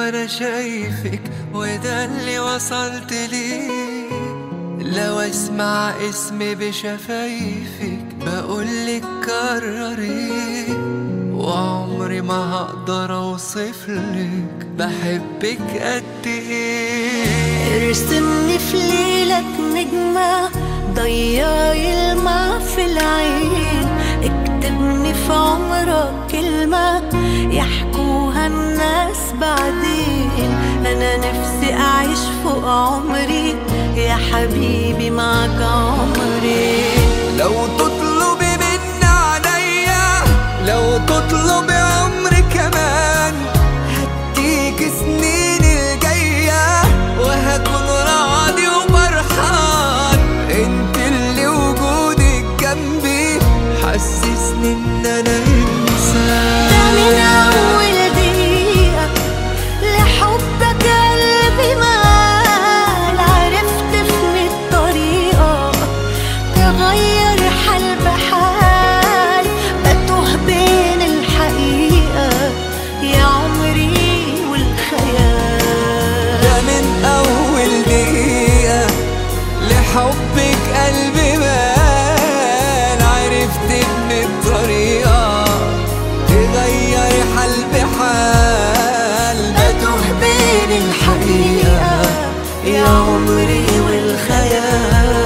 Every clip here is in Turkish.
وانا شايفك وده اللي وصلت ليه. لو اسمع اسمي بشفايفك بقولك كرري، وعمري ما هقدر اوصفلك بحبك قد ايه. ارسمني في ليلك نجمة ضيعي الماء في العين، اكتبني في عمرك كلمة يحكوها الناس بعدين. انا نفسي اعيش فوق عمري يا حبيبي معك عمري. لو تطلبي مني عليا، لو تطلبي عمري كمان، هديك سنين الجاية وهكون راضي وفرحان. انت اللي وجودك جنبي حسسني ان انا انسان. ده من اول دقيقة لحبك قلبي مال، عرفت في طريقة تغير حال بحال، بتوه بين الحقيقة يا عمري والخيال. ده من اول دقيقة لحبك قلبي مال، عرفت ان الطريقة تغير حال بحال، بتوه بين الحقيقة يا عمري والخيال.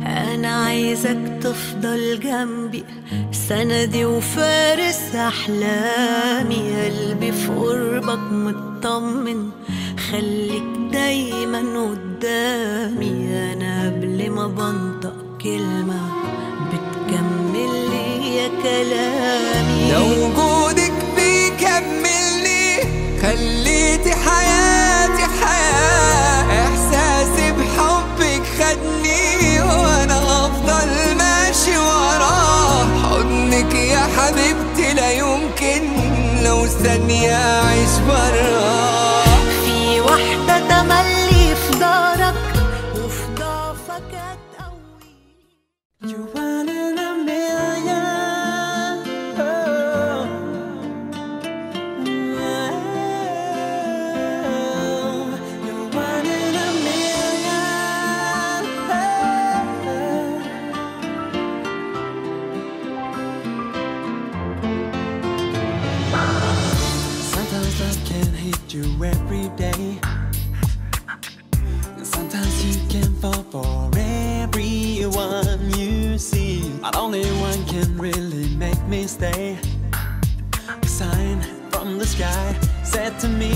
أنا عايزك تفضل جنبي سندي وفارس أحلامي، قلبي في قربك مطمن خليك دايما قدامي. أنا قبل ما بنطق كلمة بتكمل لي يا كلامي. لو وجودك بيكملني خليتي حياتي حياة، إحساسي بحبك خدني وأنا أفضل ماشي وراه. حضنك يا حبيبتي لا يمكن لو ثانية أعيش براه. في واحدة تملي في دارك وفي ضعفك هتقوي. You one in a million, oh. You're one in a million, oh. Sometimes love can hit you every day, and sometimes you can fall for everyone you see, but only one can really make me stay. A sign from the sky said to me,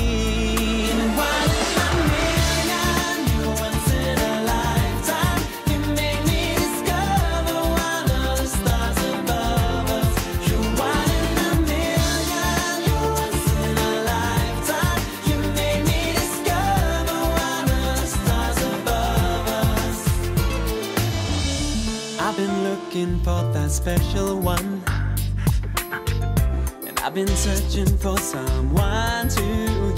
one in a million, you're once in a lifetime. You made me discover one of the stars above us. You're one in a million, you're once in a lifetime. You made me discover one of the stars above us. I've been looking for that special one, and I've been searching for someone to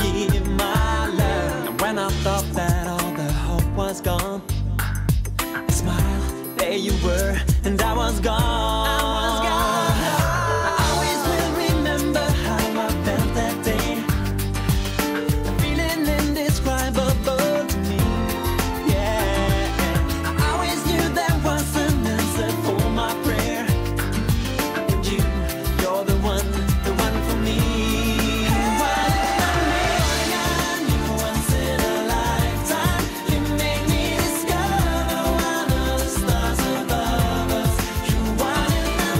give my love. And when I thought that all the hope was gone, I smiled, there you were, and I was gone. I always will remember how I felt that day, a feeling indescribable to me. Yeah, I always knew there was an answer for my prayer. You're the one for me. One in a million, you're once in a lifetime. You made me discover one of the stars above us. You're one in a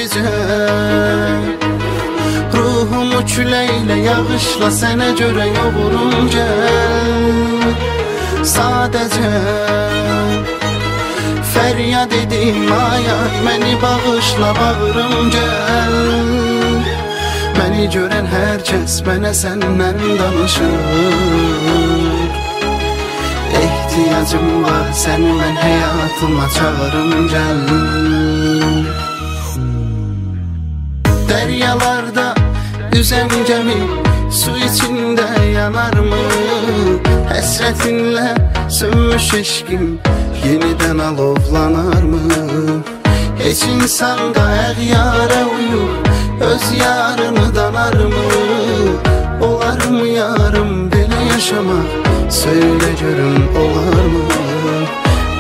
gecə ruhumu küləyle yağışla sənə görə yoğurum gəl. Sadəcə fəryad edim ay ay, məni bağışla bağırım gəl. Məni görən hər kəs mənə səndən danışır. Ehtiyacım var, səni mən həyatıma çağırım gəl. Dəryalarda üzən gəmi su içində yanar mı? Həsrətinlə sönmüş eşqim yenidən alovlanar mı? Heç insan da əğyara uyur, öz yarını danar mı? Olar mı yarım belə yaşamaq? Söylə görüm olar mı?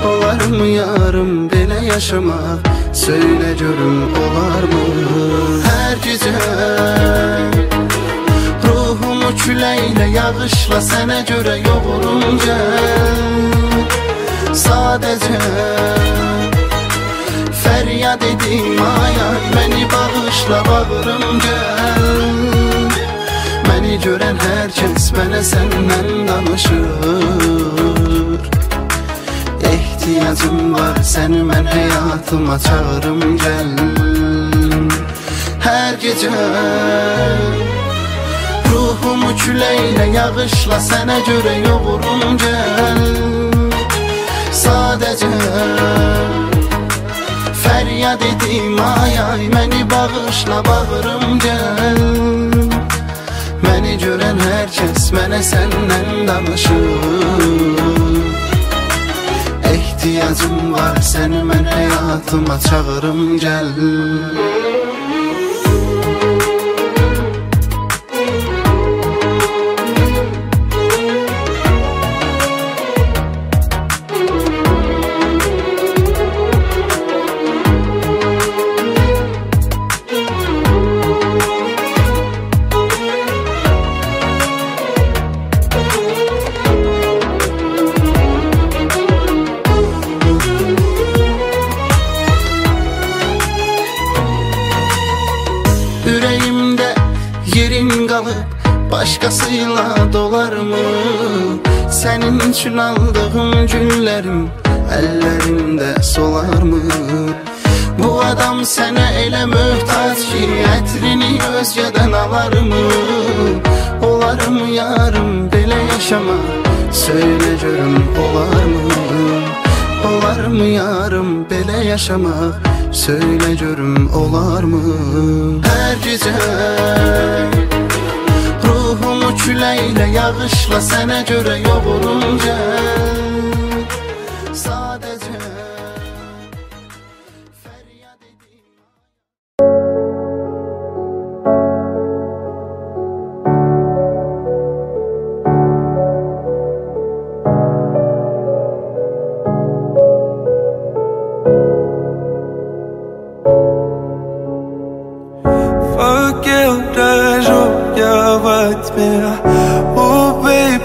Olar mı yarım belə yaşamaq? Söylə görüm olar mı? Hər gecə ruhumu küləyle yağışla sənə görə yoğurum gəl. Sadəcə fəryad edim ay ay, məni bağışla bağırım gəl. Məni görən hər kəs mənə səndən danışır. Ehtiyacım var, səni mən həyatıma çağırım gəl. Hər gecə ruhumu küləyle yağışla sənə görə yoğurum gəl. Sadəcə fəryad edim ay ay, məni bağışla bağırım gəl. Məni görən hər kəs mənə səndən danışır. Ehtiyacım var, səni mən həyatıma çağırım gəl. Ürəyimdə yerin qalıb başqasıyla dolar mı? Sənin üçün aldığım günlərim əllərimdə solar mı? Bu adam sənə elə möhtac ki, ətrini özgədən alar mı? Olar mı yarım belə yaşamaq? Söylə görüm olar mı? Olar mı yarım belə yaşamaq? Söylə görüm olar mı? Hər gecə ruhumu küləyle yağışla sənə görə yoğurum gəl. Sadəcə fəryad edim.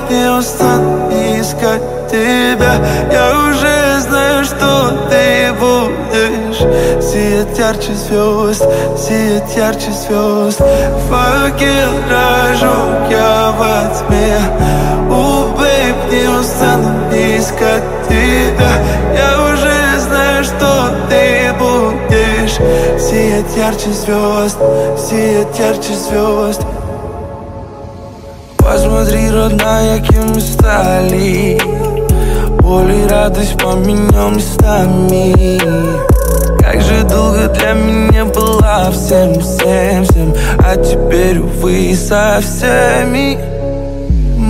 Не устану искать тебя. Я уже знаю, что ты будешь сиять ярче звезд, сиять ярче звезд. Факел зажег я во тьме. Babe, не устану искать тебя. Я уже знаю, что ты будешь сиять ярче звезд, сиять ярче звезд. Посмотри, родная, кем мы стали. Боль и радость поменял местами. Как же долго для меня была всем, всем, всем. А теперь, увы, со всеми.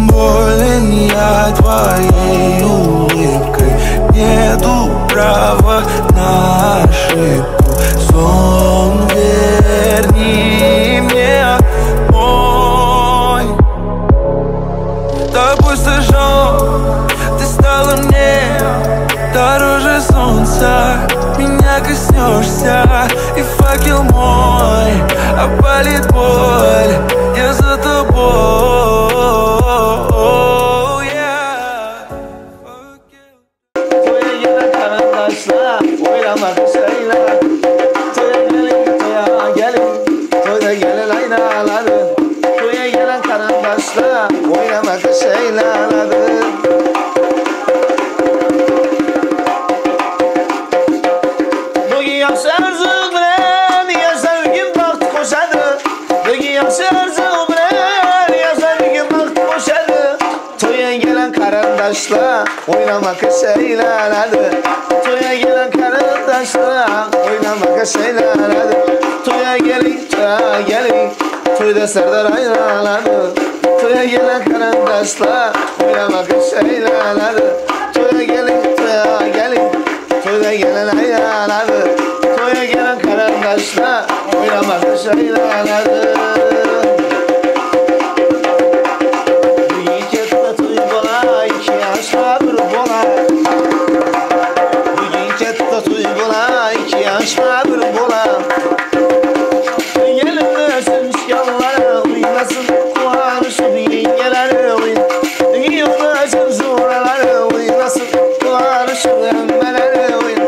Болен я твоей улыбкой. Нету права на ошибку. Сон верни мне мой. Тобой сожжен, ты стала мне дороже солнца. Меня коснешься, и факел мой опалит боль. Я за тобой. Oynamak isterler, söyle gelin ya. karandaşla oynamak şeylerdi. Bugün yaxşı arzu bilen yaşar gün baxt koşadı. Bugün yaxşı arzu bilen yaşar gün baxt koşadı. Toya gelen karandaşla oynamak şeylerdi. Toya gelen karandaşla oynamak şeylerdi. Toya gelin, toya gelin, toyda serdar aynalardı. Toya gelen karandaşla oynamak şeylerdi. Toya gelin, toya gelin, toyda gelen aynalardı. Toya gelen karandaşla oynamak şeylerdi. Bugün kette toy bola, iki yaşta bir bola. Bugün kette toy bola, iki yaşta bir bola. Gelin şallara oynasın, kuvarışıp yengeler oyn. Yoldaşım zuralar oynasın, kuvarışıp emmeler oyn.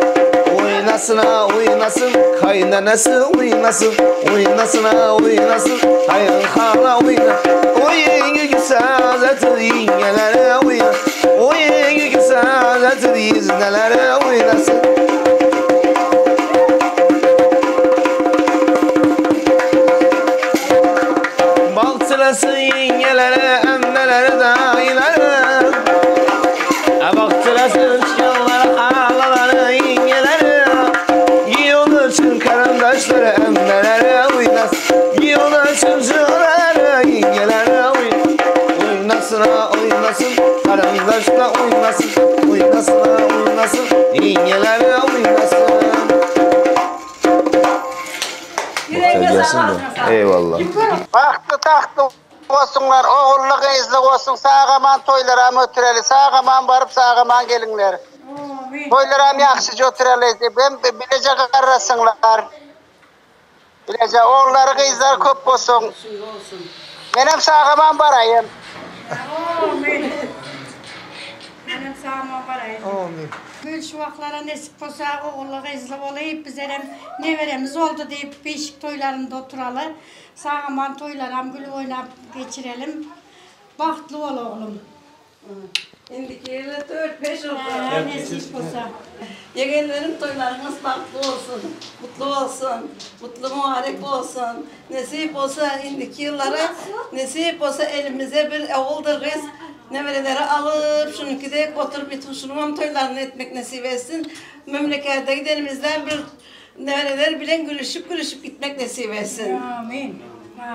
Oynasın ha oynasın, kaynanası oynasın. Oynasın ha oynasın, hayır hala oyna. Oyun güzel zatı yengeler oyna. Oyun güzel zatı izneler oynasın. Baktılasın yengelere, emmelere, dayılara. Baktılasın çıkanlara, halalara, yengelere. Yiyorlar karandaşları, emmelere oynasın. Yiyorlar çocuklara, yengelere oynasın ha oynasın. Karandaşla oynasın, oynasın ha oynasın. Yengelere oynasın. Eyvallah. Baktı taktı olsunlar, oğulluk izlik olsun, sağaman toylaram ötüreli, sağaman barıp sağaman gelinler. Toylaram yakşıcı ötüreli, ben bilece karrasınlar. Bilece oğulları kızlar köp olsun. Benim sağaman barayım. Benim sağıma barayım. Gül şuvaklara nesip olsa oğullu kızlı olayıp bize ne veremiz oldu deyip beşik toylarında oturalı. Sağaman toylaram gül oynayıp geçirelim. Bahtlı ol oğlum. İndiki yılı 4-5 oldu. Nesip olsa. Yegenlerin toylarınız bahtlı olsun, mutlu olsun, mutlu mübarek olsun. Nesip olsa indiki yıllara, nesip olsa elimize bir oğuldur kız. Nevereleri alıp şununki de oturup bir tuşurmam toylarını etmek nasip etsin. Memlekete gidelimizden bir nevereler bilen gülüşüp gitmek nasip etsin. Amin.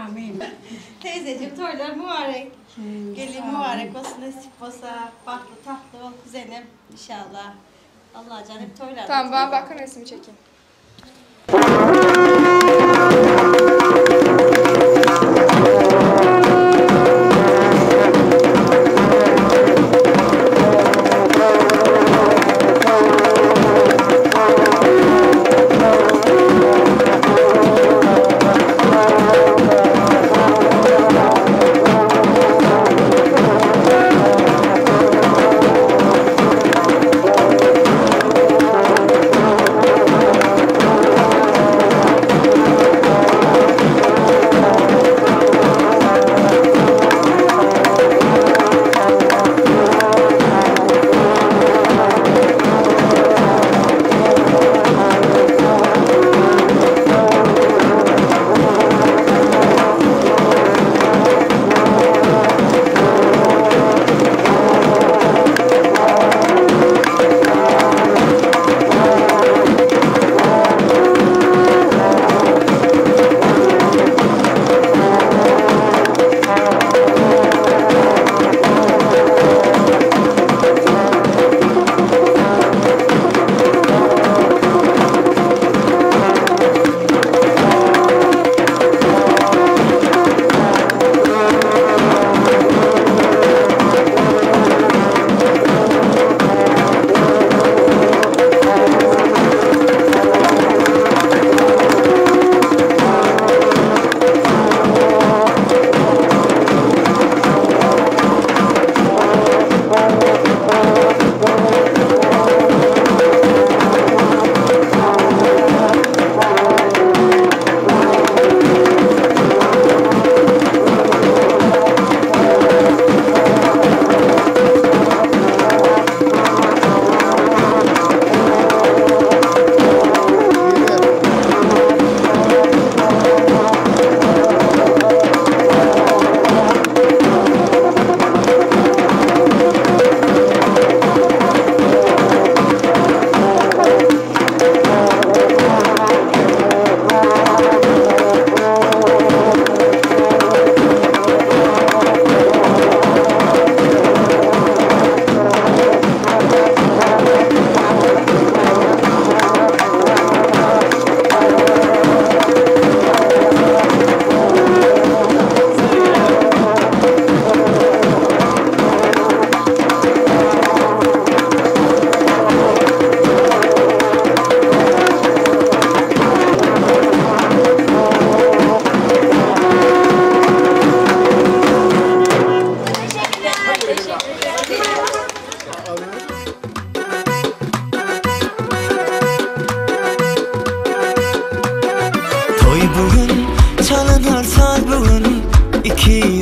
Amin. Teyzeciğim toylar mübarek. Gelin mübarek olsun, nasip olsa, bahtlı tahtlı ol kuzenim inşallah. Allah canım toylar. Tamam ben bakın resmi çekeyim.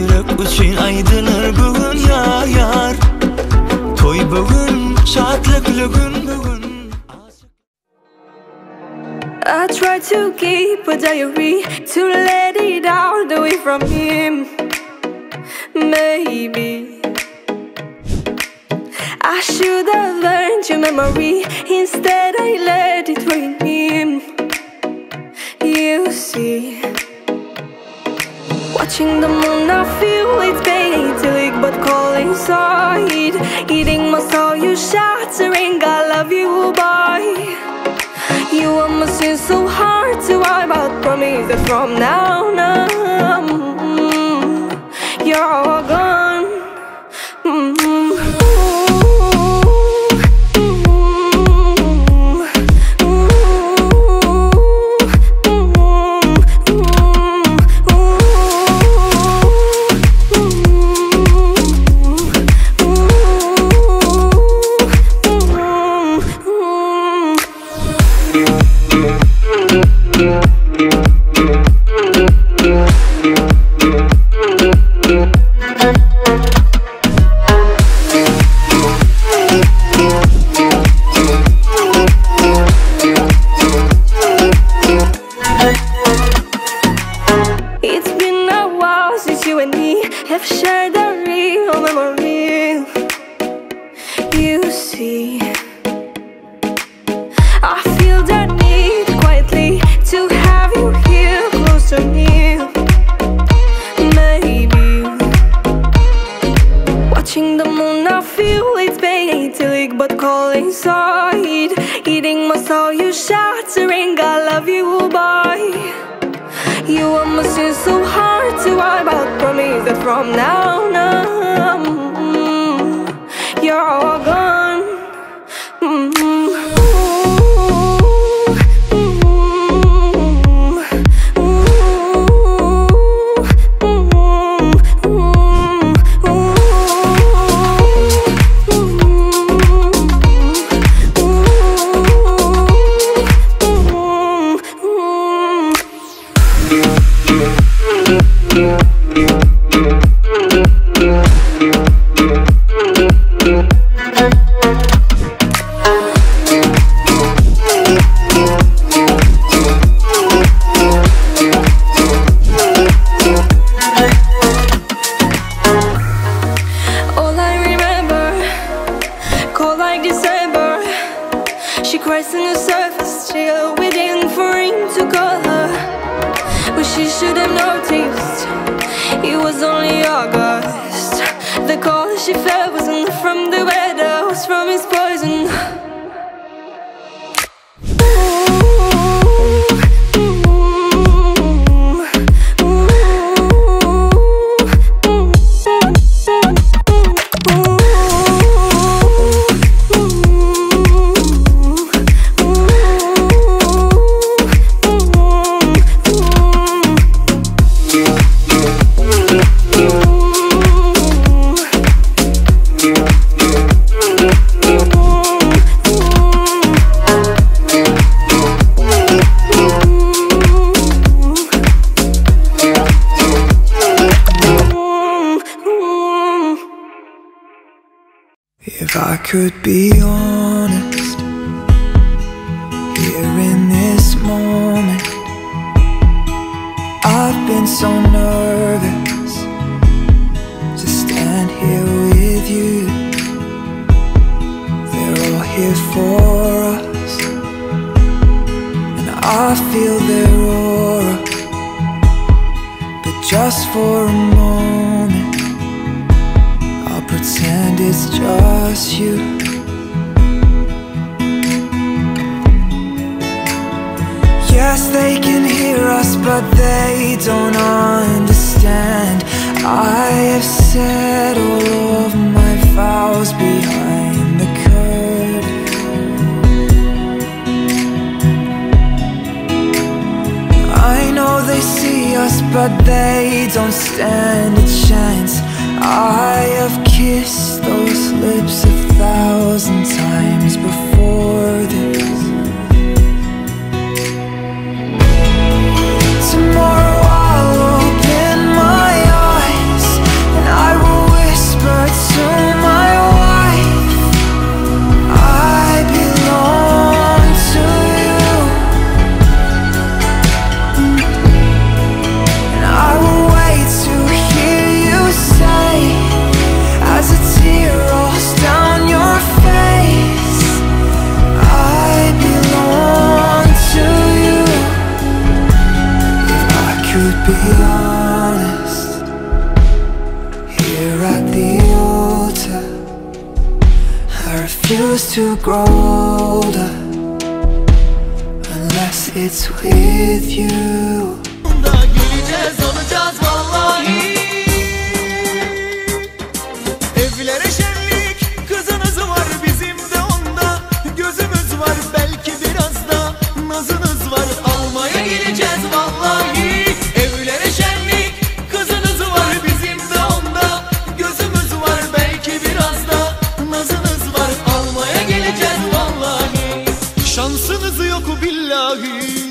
yürek üçün aydınır bugün ya yar. Toy bugün, şadlıklı gün bugün. I try to keep a diary to let it out away from him. Maybe I should have learned your memory. Instead I let it ruin him. You see, watching the moon I feel it's painting, but cold inside. Eating my soul, you shattering. I love you, boy. You almost seem so hard to wipe out. Promise that from now on you're all gone. From now on, you're all gone. If I could be honest, here in this moment, I've been so nervous to stand here with you. They're all here for us, and I feel their aura. But just for a moment, I'll pretend it's just you. Yes, they can hear us, but they don't understand. I have said all of my vows behind the curtain. I know they see us, but they don't stand a chance. I have kissed those lips 1,000 times before this. Tomorrow I'll open my eyes choose to grow older unless it's with you. Geleceğiz olacağız vallahi. Evlere şenlik kızınız var bizim de onda. Gözümüz var belki biraz da nazınız var. Almaya geleceğiz vallahi. Evlere şenlik kızınız var bizim de onda. Gözümüz var belki biraz da nazınız var. Almaya geleceğiz vallahi. Şansınız yok billahi.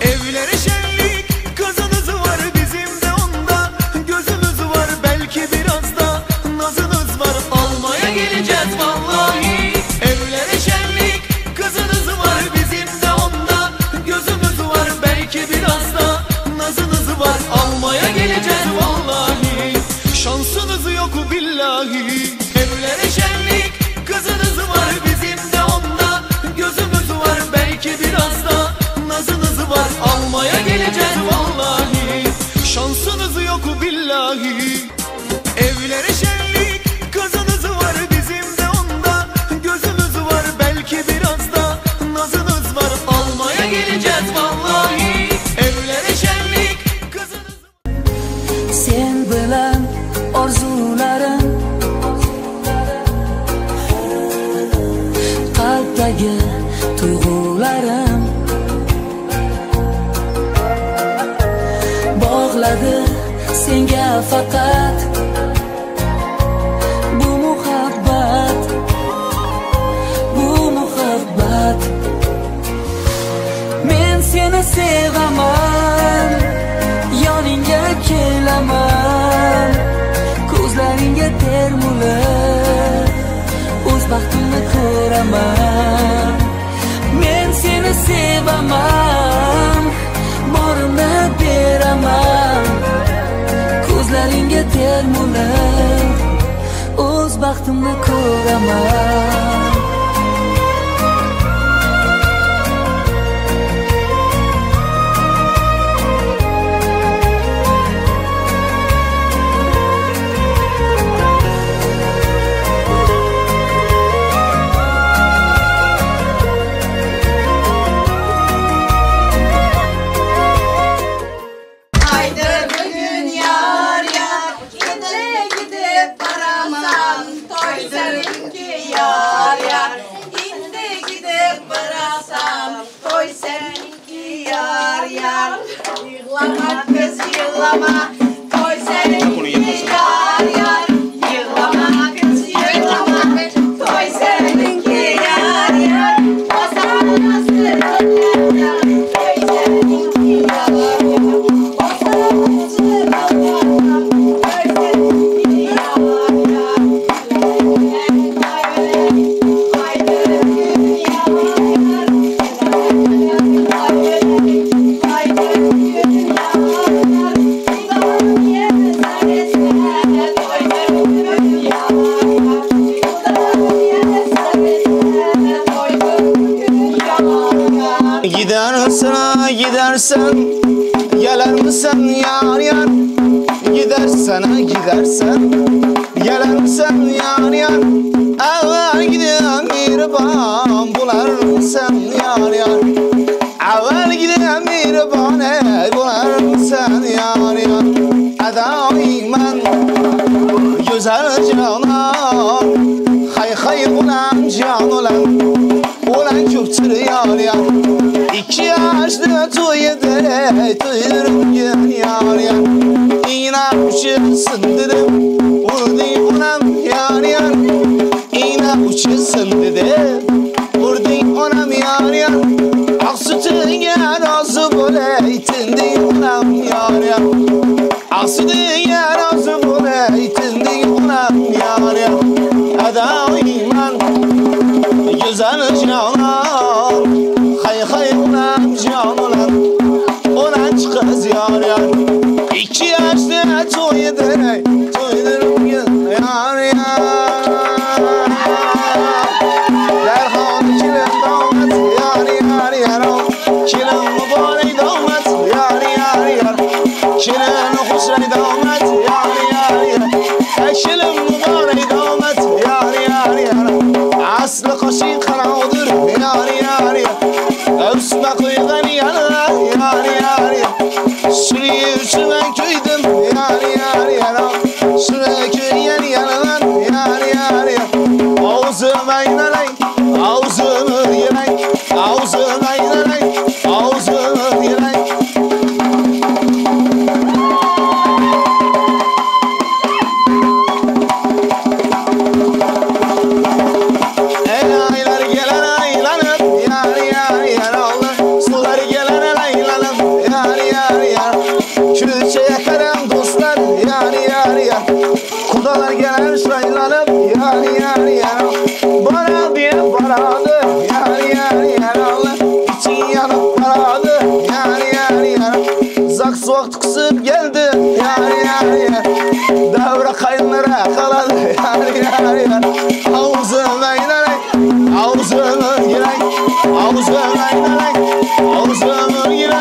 Evlere şenlik kızınız var bizim de onda. Gözümüz var belki biraz da nazınız var. Almaya geleceğiz vallahi. Evlere şenlik kızınız var bizim de onda. Gözümüz var belki biraz da nazınız var. Almaya geleceğiz vallahi. Şansınız yok billahi. Evlere şenlik kızınız var bizim de onda. Gözümüz var belki biraz da nazınız var. Almaya geleceğiz vallahi. Şansınız yok billahi. Evlere şenlik kızınız var bizim de onda. Gözümüz var belki biraz da nazınız var. Almaya geleceğiz vallahi. Evlere şenlik kızınız. Sen bilan orzularim qalbdagi tuyg'ularim bog'ladi senga faqat bu muhabbat, bu muhabbat. Men seni sevaman, yoningga kelaman, ko'zlaringga termulib o'z baxtimni ko'raman. Men seni sevaman, borimni beraman, ko'zlaringga termulib o'z baxtimni ko'raman. Yıglama kız yıglama, koy seninki yar yar. Yıglama kız yıglama, koy seninki yar yar. O sana nasıl yar yar, koy seninki yar yar. O sana nasıl yar yar, koy seninki yar yar. Haydi gün yar yar. Gidersen gidersen gelir misin yar yar? Gidersen gidersen gelir misin yar yar? Evvel giden mihriban bular mısın yar yar? Evvel giden mihriban bular mısın yar yar? Adayman güzel canan, hay hay ulan can ulan köktür yar yar. 2 yaşlı toydurum gün yar yar. İnanmışsın dedim, vurdun onam yar yar. İnanmışsın dedim, vurdun onam yar yar. Ak sütüne razı boleytin de onam yar yar. Ak sütüne razı boleytin de onam yar yar. Adayman güzel canan, hay hay ulan can ulan çıkız yar yar. 2 yaşlı toydurum Buzalar gelir şaylanıp yani yani yani bana diye paradı yani yani yani için yanıp paradı yani yani yani zak soğuk kısıp geldi yani yani yani davra kayınlara kaladı yani yani yani ağzıma inerek ağzıma girek ağzıma inerek ağzıma girek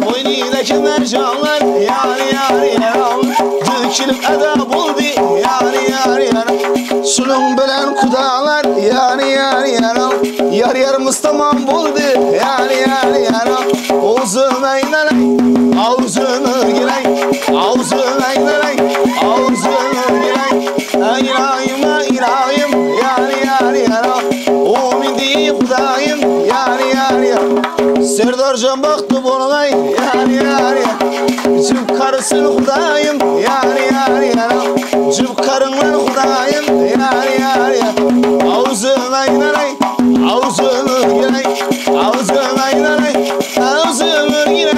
boynideki mercanlar yani yani yani dökülüp eda buldu yani yani yani sulun bilen kudalar yani yani yani yar yarımız tamam buldu yani yani yani ağzıma inerek ağzıma girek ağzıma inerek ağzıma girek İlahim yani yani yani o mindi kudayım yani yani yani Serdarcan baktı bana yani yani cıp karısını kudayım yani yani yani cıp karınla kudayım yani yani yani ağzıma inerek ağzıma girek ağzıma inerek ağzıma girek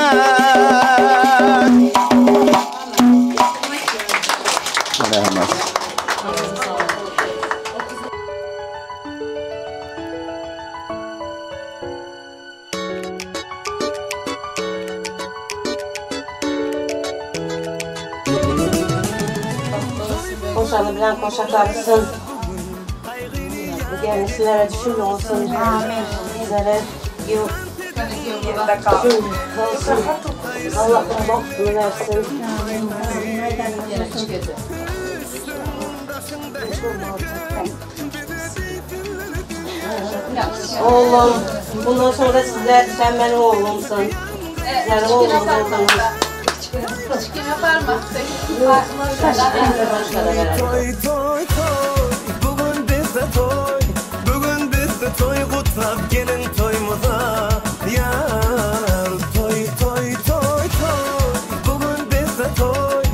Koşanı bilen koşakarsın. Bu gençlere düşün olsun. Amin. Bizlere yok. Olsun. Allah'ın bahtını versin. Oğlum, bundan sonra sen benim oğlumsun. Sizlerin oğlum oldunuz. Kim yapar mı? Toy toy toy, bugün bizde toy, bugün bizde toy kutlap gelin toyumuza. Yar toy toy toy toy, bugün bizde toy,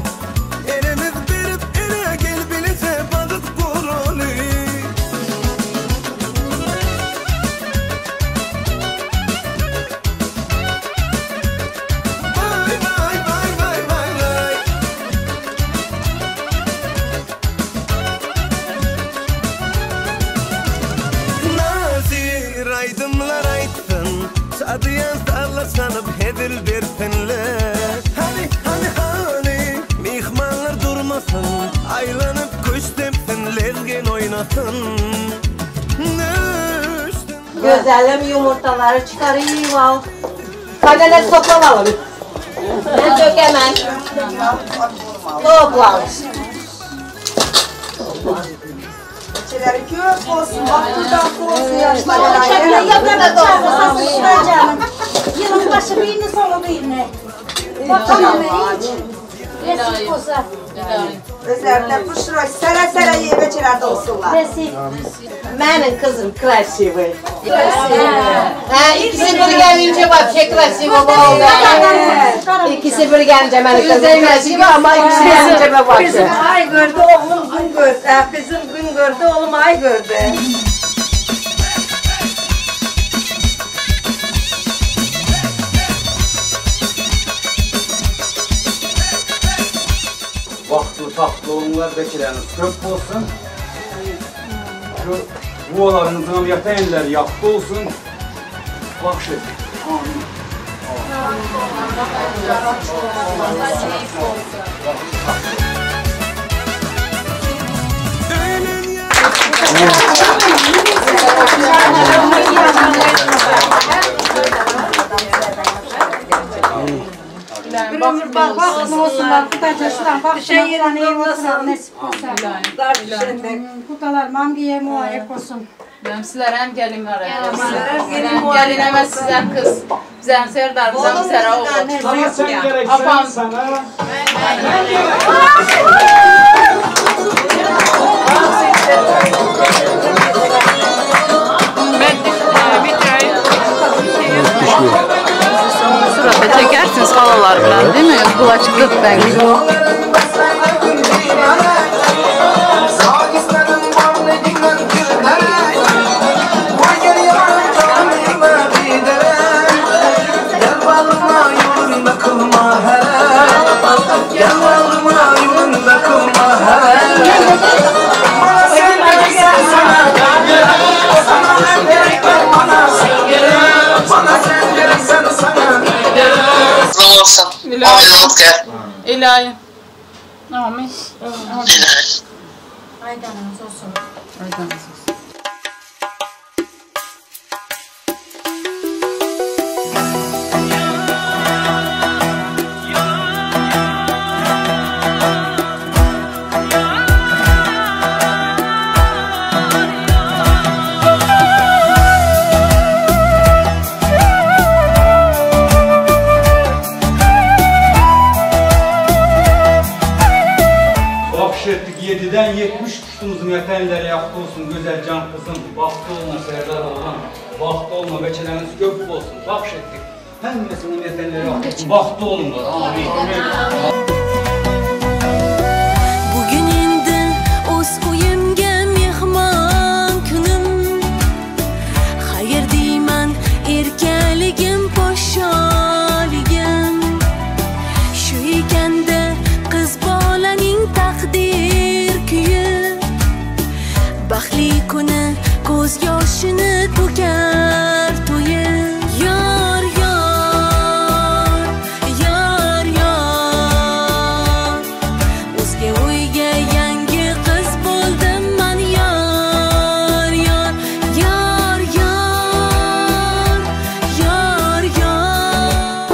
elimiz verip ele gel bilise badık kurulu. Vay vay vay vay vay vay. Nazir aydınlar aytsın, Sadiyan sallanıp hedil versinler. Hani mihmanlar durmasın, aylanıp kuş tepsin, lezgin oynasın. Güzelim yumurtaları çıkarayım al. Kadene toplanalım. Ben dökemem. Toplan. Çeleri kök olsun, baktıdan olsun, yaşlar Yılın başı birini sonu birini. Bakalım hiç. Resim poza. Özlerine pışırıyor, sere yemeçelerde olsunlar. Resim. Benim kızım krasivi. Ha, ikisi bir gelince bak şey krasivi oldu. İkisi bir gelince benim kızım krasivi ama ikisi gelince ben bakıyorum. Kızım ay gördü, oğlum gün gördü. Kızım gün gördü, oğlum ay gördü. Vaxtı taxtlı onlar bekiləriniz köp olsun. Şu buvalarınızın yatan elləri yaxdı olsun. Yaxşı. Amin. Ömür bak olsunlar. Kutacasından bak. Düşen yerin durmasın. Nesip olsa. Dar düşende. Kutalar mangiye mübarek olsun. Ben sizler hem gelin var. Gelin Gelineme size kız. Bizden Serdar, bizden Sera oğul. Sana sen gereksen sana. Sırada çekersiniz halalar falan değil mi? Bulaşıklık ben. olsun. Ailenize. İlahi. Amin. Aydanınız olsun. Aydanınız olsun. Ettik 7'den 70 kuşumuzun yetenleri yaktı olsun güzel can kızım. Baktı olma Serdar oğlan. Baktı olma beçeleriniz köp olsun. Bakş ettik. Hemesinin yetenleri yaktı olsun. Baktı olunlar. Amin. Bugün indi o'z uyimga mehmon kunim. Xayr deyman erkaligim podsholigim. Shu ekanda qiz bolaning taqdir kuyi. Baxtli kuni ko'z yoshini to'kar to'yi. Yor yor yor yor. O'zga uyga yangi qiz bo'ldim man yor yor yor yor yor yor.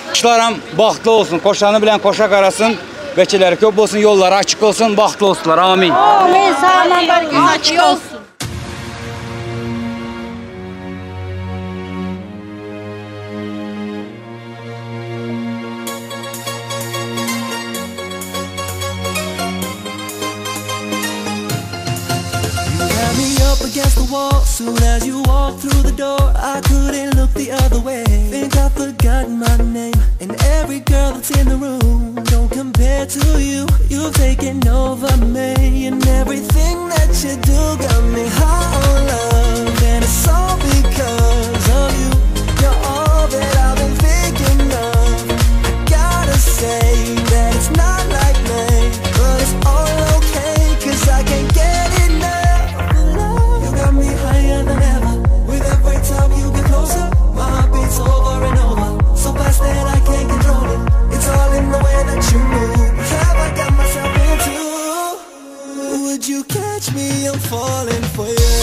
Kuşlarım baxtlı olsun, koşanı bilen koşak arasın, beçileri köp olsun, yolları açık olsun, baxtlı olsunlar. Amin. Amin. Sağ Açık olsun. Soon as you walked through the door, I couldn't look the other way. Think I've forgotten my name, and every girl that's in the room don't compare to you. You've taken over me, and everything that you do got me high on love. And it's all because of you. You're all that I've been thinking of. I gotta say that it's not like me, but it's all okay, 'cause I can't get enough of love. You got me higher than ever. With every time you get closer, my heart beats over and over. So fast that I can't control it. It's all in the way that you move. Have I got myself into? Would you catch me? I'm falling for you.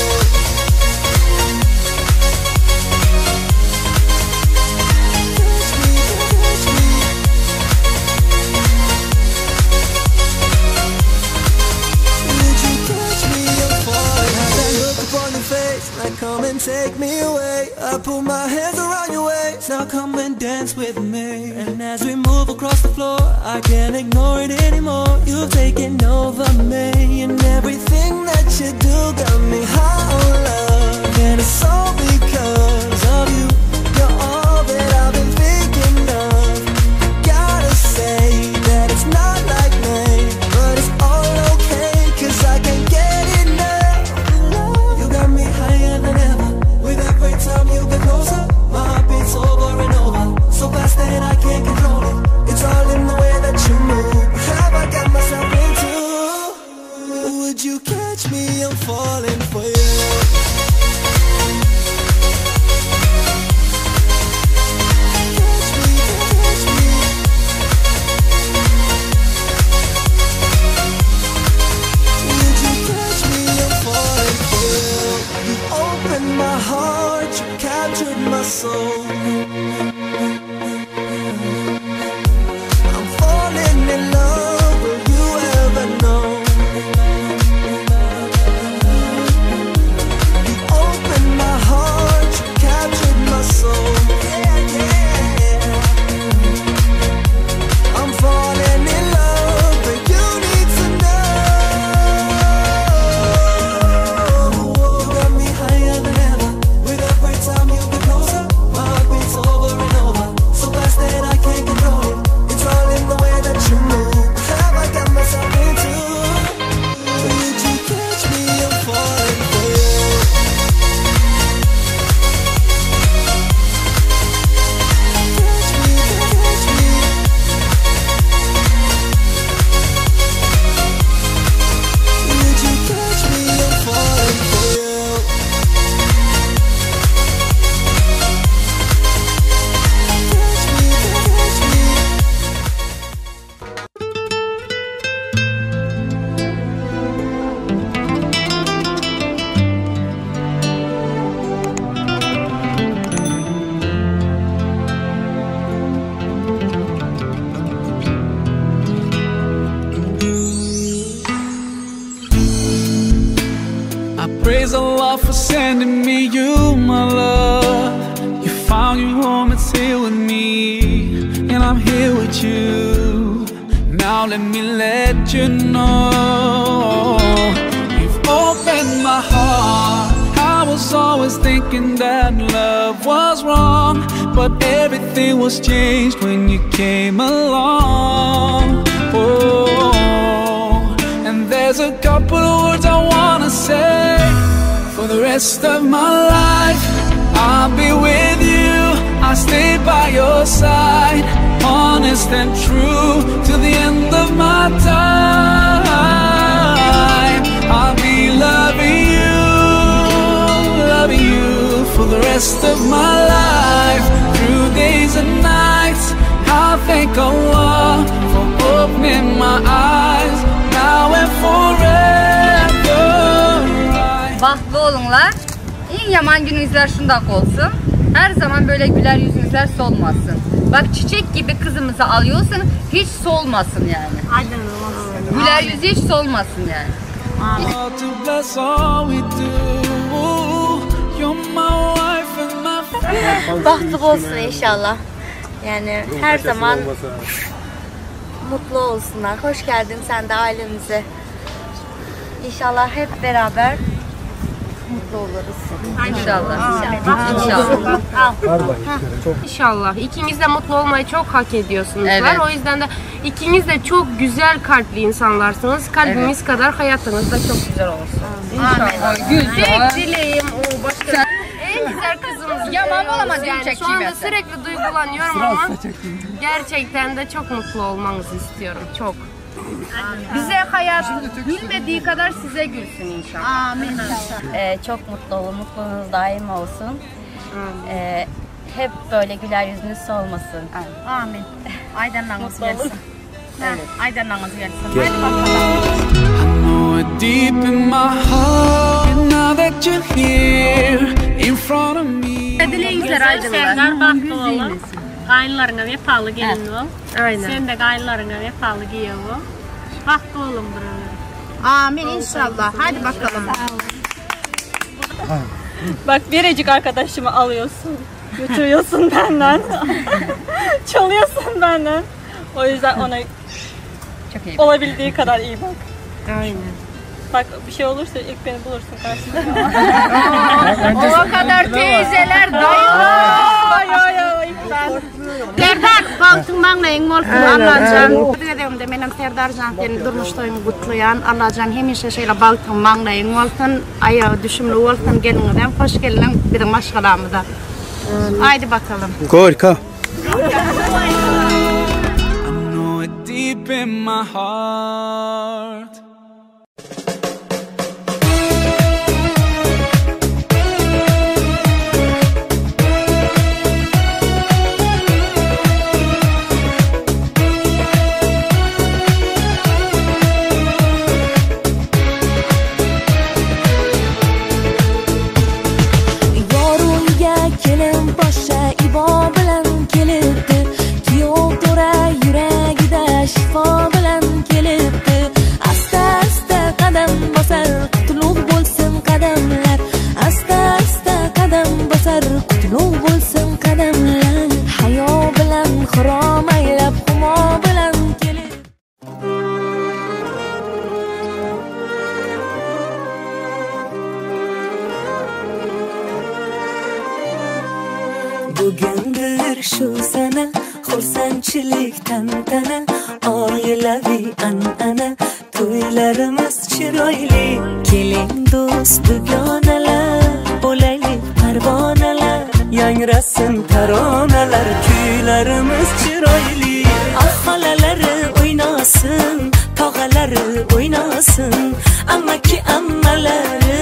Like, come and take me away. I put my hands around your waist. Now come and dance with me. And as we move across the floor, I can't ignore it anymore. You've taken over me, and everything that you do got me high on love. And it's all because of you. You're all that I've been thinking of. I gotta say that it's not like me, but it's all okay, 'cause I can't get enough of love. You got me higher than ever. With every time you get closer, my heart beats over and over. So fast that I can't control it. It's all in the way that you move. Have I got myself into? Would you catch me? I'm falling for you. My heart, you captured my soul. I'm falling in love, will you ever know? You opened my heart, you captured my soul. Yeah, yeah. I'm falling in love, but you need to know. You got me higher than ever. With every time you get closer, my heart beats over and over. So fast that I can't control it. It's all in the way that you move. Have I got myself into? Would you catch me? I'm falling for you. Catch me, catch me. Would you catch me? I'm falling for you. I praise Allah for sending me you, my love. You found your home, it's here with me, and I'm here with you. Now let me let you know, you've opened my heart. I was always thinking that love was wrong, but everything was changed when you came along. Oh, and there's a couple of words I wanna say. For the rest of my life, I'll be with you. I'll stay by your side, honest and true, till the end of my time. I'll be loving you for the rest of my life. Through days and nights, I'll thank Allah for opening my eyes, now and forever. Bahtlı olunlar. En yaman gününüzler şundak olsun. Her zaman böyle güler yüzünüzler solmasın. Bak çiçek gibi kızımızı alıyorsun, hiç solmasın yani. Güler yüzü hiç solmasın yani. Bahtlı olsun inşallah. Yani her zaman mutlu olsunlar. Hoş geldin sen de ailemize. İnşallah hep beraber mutlu oluruz. İnşallah. İnşallah. İkiniz de mutlu olmayı çok hak ediyorsunuz. Evet. O yüzden de ikiniz de çok güzel kalpli insanlarsınız. Kalbiniz kadar hayatınız da çok güzel olsun. İnşallah. Güzel. Tek dileğim o başka. En güzel kızımız. Yaman olamaz Yani şu anda sürekli duygulanıyorum ama gerçekten de çok mutlu olmanızı istiyorum. Çok. Bize hayat gülmediği kadar size gülsün inşallah. Amin inşallah. Çok mutlu olun, mutluluğunuz daim olsun. Hep böyle güler yüzünüz solmasın. Amin. Aydanlarınız gelsin. Aydanlarınız gelsin. I know it deep in my heart now that you're here in front of me. Dileğinizler aydınlar. Sen bahtlı olun. Kaynlarına vefalı gelin ol. Aynen. Sen de kaynlarına vefalı giyev ol. Bahtlı olun buralar. Amin inşallah. Hadi bakalım. Bak biricik arkadaşımı alıyorsun, götürüyorsun benden, çalıyorsun benden. O yüzden ona çok iyi olabildiği kadar iyi bak. Aynen. Bak bir şey olursa ilk beni bulursun karşımda. O kadar teyzeler, dayılar. Serdar, baktığımdan neyin olsun Allah'can. Dedim de benim Serdar'can seni durmuştayım kutlayan. Allah'can hemişe şeyle baktığımdan neyin olsun. Ayağı düşümlü olsun gelinizden. Hoş gelin bir maşgalamıza. Haydi bakalım. Harika. I know it deep in my heart. Kelin boşa ibo bilan kelibdi. Kuyov to'ra yuragida shifo bilan kelibdi. Asta asta qadam bosar qutlug' bo'lsin qadamlar. Asta asta qadam bosar qutlug' bo'lsin qadamlar. Hayo bilan xirom aylab humo bilan kelib. Bugundir shu sana xursandchilik tantana, oilaviy an'ana, to'ylarimiz chiroyli. Keling do'st dugonalar, bo'laylik parvonalar, yangrasin taronalar, kuylarimiz chiroyli. Xolalari o'ynasin, tog'alari o'ynasin, amaki ammalari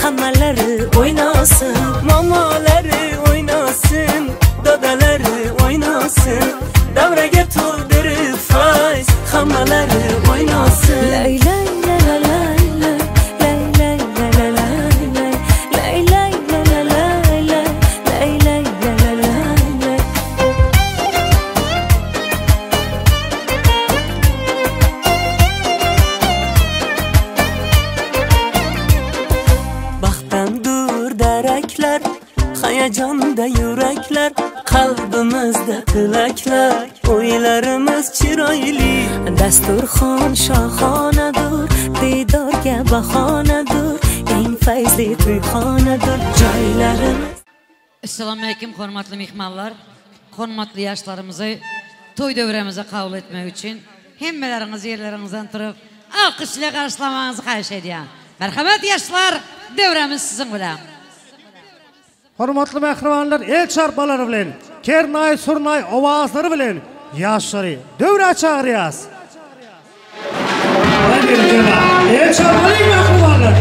hammalari o'ynasin, momolari o'ynasin, dodalari o'ynasin, davraga to'ldirib fayz hammalari o'ynasin. Lay lay la la la lay lay la la la lay lay la la la lay lay la la la. Baxtdan daraklar, hayajonda yuraklar, qalbimizda tilaklar, o'ylarimiz chiroyli. Dasturxon shohonadur, diydorga bahonadur, eng fayzli to'yxonadur joylarimiz. Assalomu alaykum hurmatli mehmonlar, hurmatli yoshlarimizni to'y davramiga qabul etmek uchun hammalaringiz yerlaringizdan turib alqishla qarshilamangizni xahish ediyorum. Marhamat yoshlar, davramiz sizin bilan. Hurmatli mehmonlar, el charpalari bilan, kernay surnay ovozlari bilan yoshlar davra chaqiramiz. El charpali mehmonlar.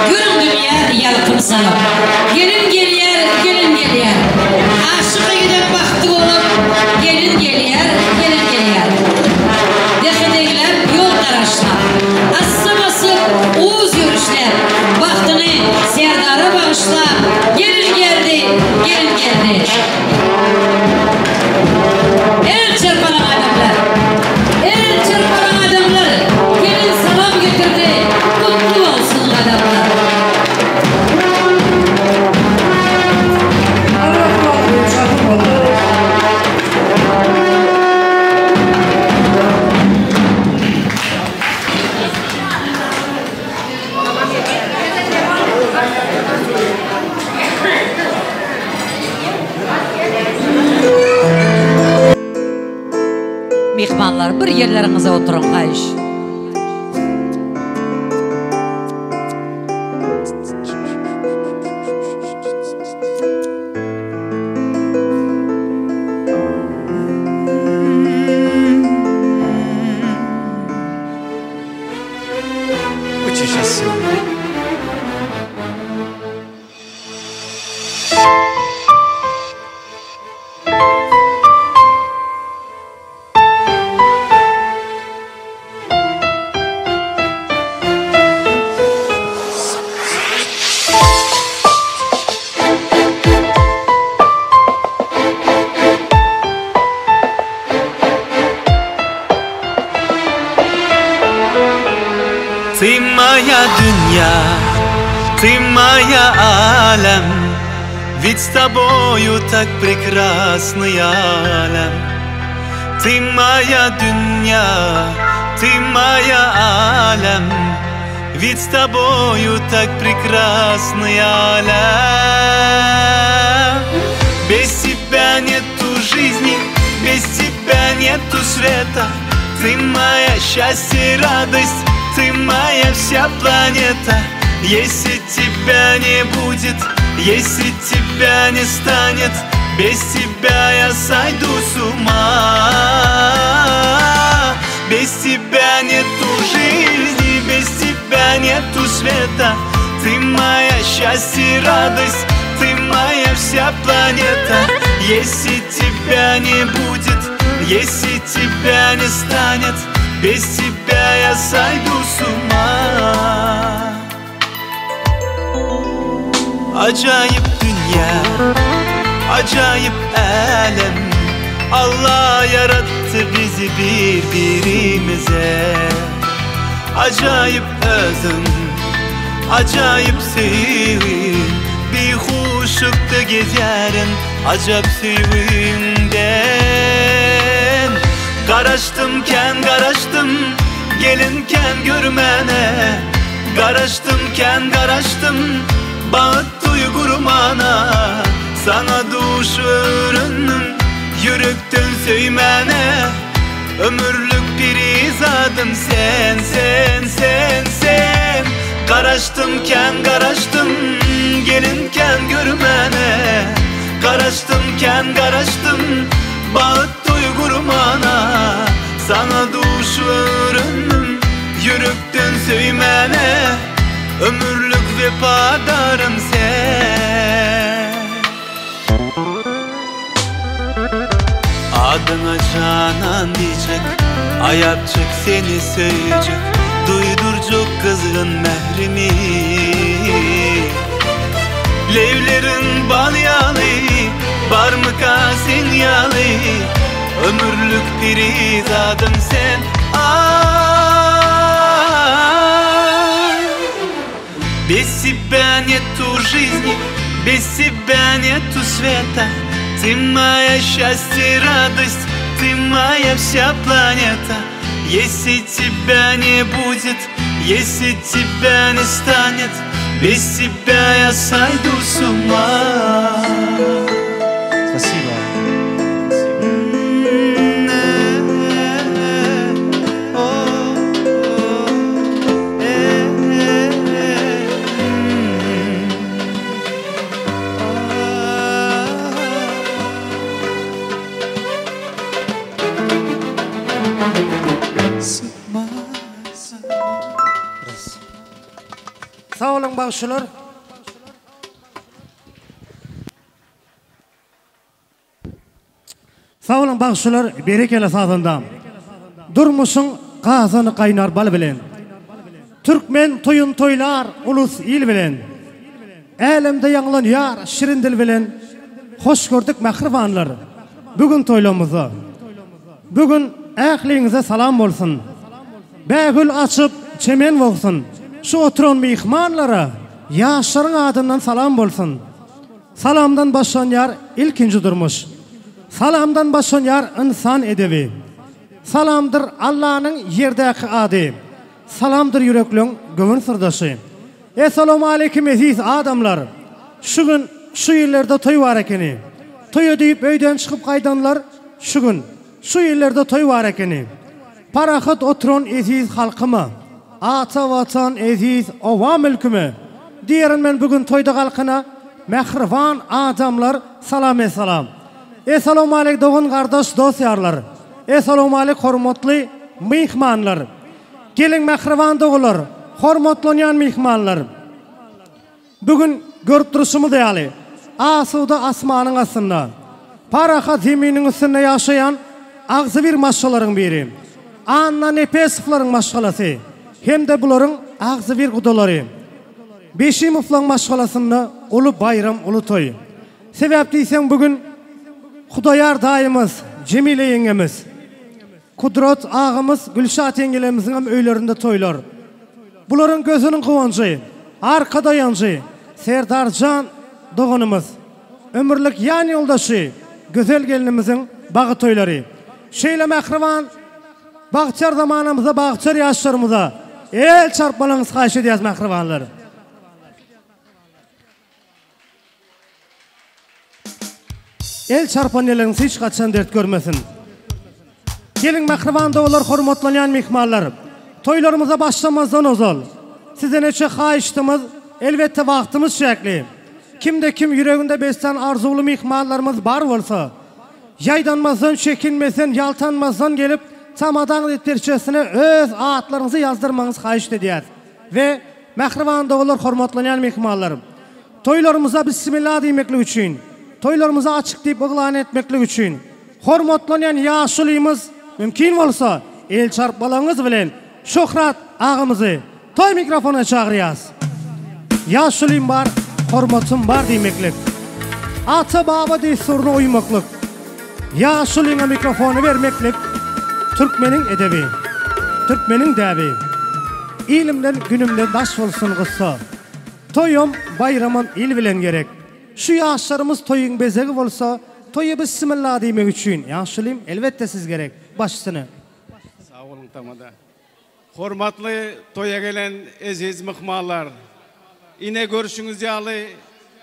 Görün dünya yalıtımsa, gelin geliyer, gelin geliyer. Aşığa gidip baktı olup, gelin geliyer, gelin geliyer. Defedeyler yol araçlar, assaması uğuz yürüyüşler, baktını Serdar'a bağışlar. Gelin geldi, gelin geldi. El çırpalan adamlar, el çırpalan adamlar, gelin salam getirdi, kutlu olsun adamlar. balalar, bir yerlerinize oturun kayış. Ты моя дунья, ты моя алем, ведь с тобою так прекрасный алем. Ты моя дунья, ты моя алем, ведь с тобою так прекрасный алем. Без тебя нету жизни, без тебя нету света. Ты моя счастье и радость, ты моя вся планета. Если тебя не будет, если тебя не станет, без тебя я сойду с ума. Без тебя нету жизни, без тебя нету света. Ты моя счастье и радость, ты моя вся планета. Если тебя не будет, если тебя не станет, без тебя я сойду с ума. Acayip dünya, acayip alem, Allah yarattı bizi birbirimize. Acayip özüm, acayip sevim, bir huşukta gezerim, acayip sevimden. Qaraşdımkən qaraşdım, gelinkən görmənə. Qaraşdımkən qaraşdım, bağıt duygurmana. Sana duş öründüm, yürekten söymənə. Ömürlük bir izadım sen, sen, sen, sen. Qaraşdımkən qaraşdım, gelinkən görmənə. Qaraşdımkən qaraşdım, bağıt duygurmana. Sana duş öründüm, yürekten söymene. Ömürlük vefadarım sen. Adına canan diyecek, ayapçık seni söyleyecek. Duydurcuk kızgın mehrimi. Levlerin bal yalı, barmıkasın yalı. Ömürlük bir izadım sen. Без тебя нету жизни, без тебя нету света. Ты моя счастье и радость, ты моя вся планета. Если тебя не будет, если тебя не станет, без тебя я сойду с ума. Спасибо. Sağ olun bağışçılar. Sağ olun bağışçılar, berekeli sazında. Durmuşun qazanı qaynar bal bilen. Türkmen toyun toylar, ulus il bilen. Elimde yanılan yar, şirin dil bilen. Hoş gördük mehribanlar. Bugün toylamızı. Bugün ähliňize salam bolsun. Bägül açıp çemen bolsun. Şu oturan mihmanlara yaşarın adından salam bolsun. Salamdan başlan yar ilkinci durmuş. Salamdan başlan yar insan edebi. Salamdır Allah'ın yerdeki adı. Salamdır yüreklüğün gömün sırdaşı. Esselamu aleyküm aziz adamlar. Şu gün şu yerlerde toy var ekeni. Toy deyip öyden çıkıp kaydanlar şu gün şu yerlerde toy var ekeni. Parahat oturan eziz halkımı, ata vatan eziz ova mülkümü. Diyerin men bugün toyda halkına mehrivan adamlar salam salam. Esselamu aleyk doğun kardeş dost yarlar. Esselamu aleyk hormatlı mihmanlar. Gelin mehrivan doğular, hormatlanan mihmanlar. Bugün görüp duruşumu deyali. Asuda asmanın asında. Paraha zeminin üstünde yaşayan ağzı bir maşaların biri. Anna Nepesifların maşalası. Hem de bunların ağzı bir kudaları. Beşi muflan maşalasında ulu bayram, ulu toy. Sebepliysen bugün Hudayar dayımız, Cemile yengemiz, Kudret ağamız, Gülşat yengelemizin öylerinde toylar. Bunların gözünün kıvancı, arkada yancı, Serdarcan doğanımız, ömürlük yan yoldaşı, güzel gelinimizin bağı toyları. Şeyle mehrivan, bağçar zamanımıza, bağçar yaşlarımıza el çarpmalığınız kaç ediyaz mehrivanlar. El çarpan eliniz hiç kaçan dert görmesin. Gelin mehrivan doğular, hormatlanan mihmallar. Toylarımıza başlamazdan ozal. Size neçe kayıştığımız, elbette vaktimiz şekli. Kimde kim yüreğinde beslen arzulu mihmallarımız var olsa, yaydanmazdan, çekinmezden, yaltanmazdan gelip tamadan ettirçesine öz ağıtlarınızı yazdırmanız kayışt ediyaz. Ve mehrivan doğular, hormatlanan mihmallar. Toylarımıza bismillah demeklik için, toylarımıza açık deyip ıglan etmeklik için, hormatlanan yaşlıyımız mümkün olsa el çarpmalığınız bilen Şöhrat ağamızı toy mikrofona çağırıyaz. Yaşlıyım var, hormatım var demeklik. Ata baba desturuna uymaklık. Yaşlıyına mikrofonu vermeklik. Türkmenin edebi, Türkmenin devi. İlimden günümden daş olsun kısa. Toyum bayramın il bilen gerek. Şu yaşlarımız toyun bezegi olsa, toyu bismillah demek için. Yaşlıyım elbette siz gerek. Başsını. Sağ olun tamada. Hormatlı toya gelen aziz mıhmalar. Yine görüşünüz yalı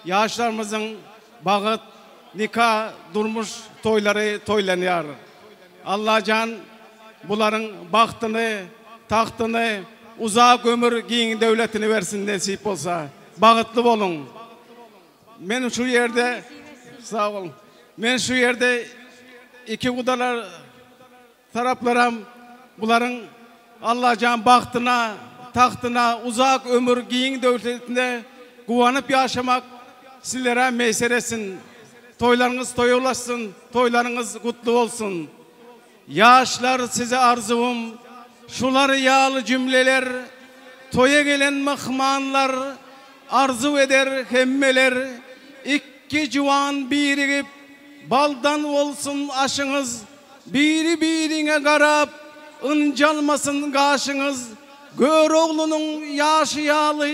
yaşlarımızın bağıt, nikah, durmuş toyları toylanıyor. Allah can bunların bahtını, tahtını, uzak ömür giyin devletini versin nasip olsa. Bağıtlı olun. Ben şu yerde, sağ olun, ben şu yerde iki kudalar taraflarım bunların Allah can bahtına, tahtına, uzak ömür giyin devletinde kuvanıp yaşamak sizlere meyseresin. Toylarınız toy olasın, toylarınız kutlu olsun. Yaşlar size arzum, şuları yağlı cümleler, toya gelen mıhmanlar, arzu eder hemmeler, iki civan birigip, baldan olsun aşınız, biri birine garap, ıncalmasın kaşınız, gör oğlunun yaşı yağlı,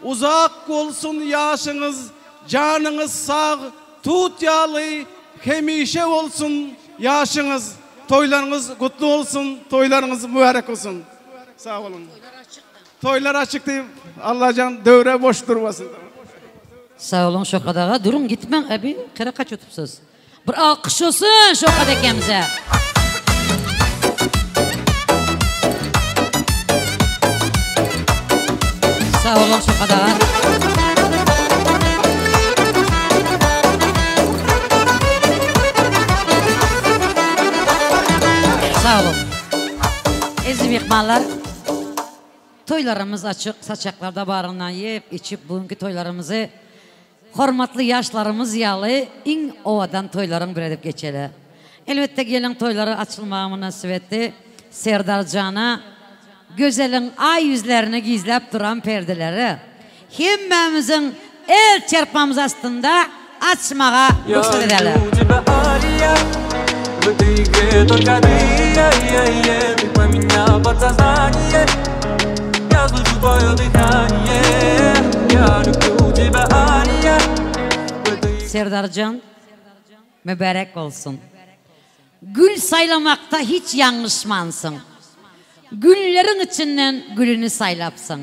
uzak olsun yaşınız, canınız sağ, tut yağlı, hemişe olsun yaşınız, toylarınız kutlu olsun, toylarınız mübarek olsun. Sağ olun. Toylar açık deyip Allah can dövre boş durmasın. Sağ olun Şokadağa. Durun gitmen abi. Kere kaç otupsuz. Bir alkış olsun Şokadakemize. Sağ olun Şokadağa. Sağ olun. Aziz mihmanlar, toylarımız açık, saçaklarda bağrından yiyip, içip bugünkü toylarımızı hormatlı yaşlarımız yalı in ovadan toyların bir edip geçeli. Elbette gelin toyları açılmaya nasip etti. Serdarcan'a güzelin ay yüzlerini gizlep duran perdeleri hemmemizin el çarpmamız aslında açmaya ruhsat edelim. Выдыхай только ты, ты по меня подсознание. Я слышу твое дыхание, я люблю тебя, Ария. Serdarcan, mübarek olsun. Gül saylamakta hiç yanlışmansın. Güllerin içinden gülünü saylapsın.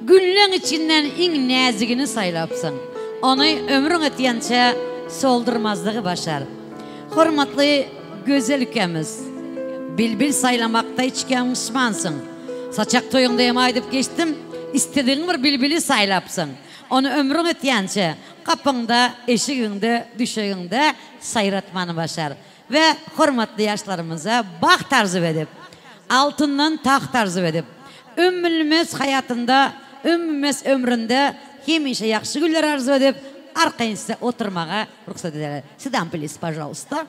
Güllerin içinden in nazigini saylapsın. Onu ömrün ötüyence soldurmazlığı başar. Hormatlı güzel ülkemiz, Bilbil saylamakta içken Müslümansın. Saçak toyundayım aydıp geçtim. İstediğin bir bilbili saylapsın. Onu ömrün etyençe kapında, eşiğinde, düşeğinde sayratmanı başar. Ve hürmetli yaşlarımıza bak tarzı edip, altından tak tarzı edip, ümmülmez hayatında, ümmülmez ömründe hemişe yakşı güller arzu edip, arkayınızda oturmağa ruhsat eder. Sizden please, pожалуйста.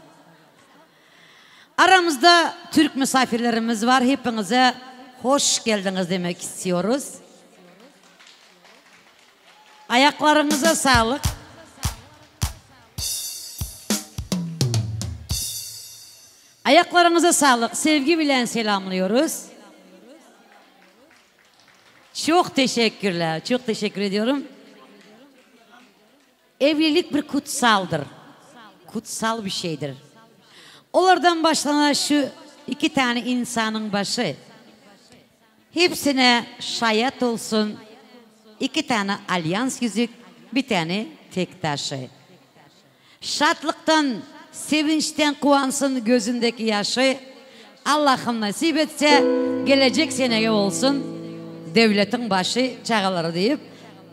Aramızda Türk misafirlerimiz var. Hepinize hoş geldiniz demek istiyoruz. Ayaklarınıza sağlık. Ayaklarınıza sağlık. Sevgi bilen selamlıyoruz. Çok teşekkürler. Çok teşekkür ediyorum. Evlilik bir kutsaldır. Kutsal bir şeydir. Onlardan başlanan şu iki tane insanın başı. Hepsine şayet olsun. İki tane alyans yüzük, bir tane tek taşı. Şatlıktan, sevinçten kuvansın gözündeki yaşı. Allah'ım nasip etse gelecek seneye olsun. Devletin başı çağaları deyip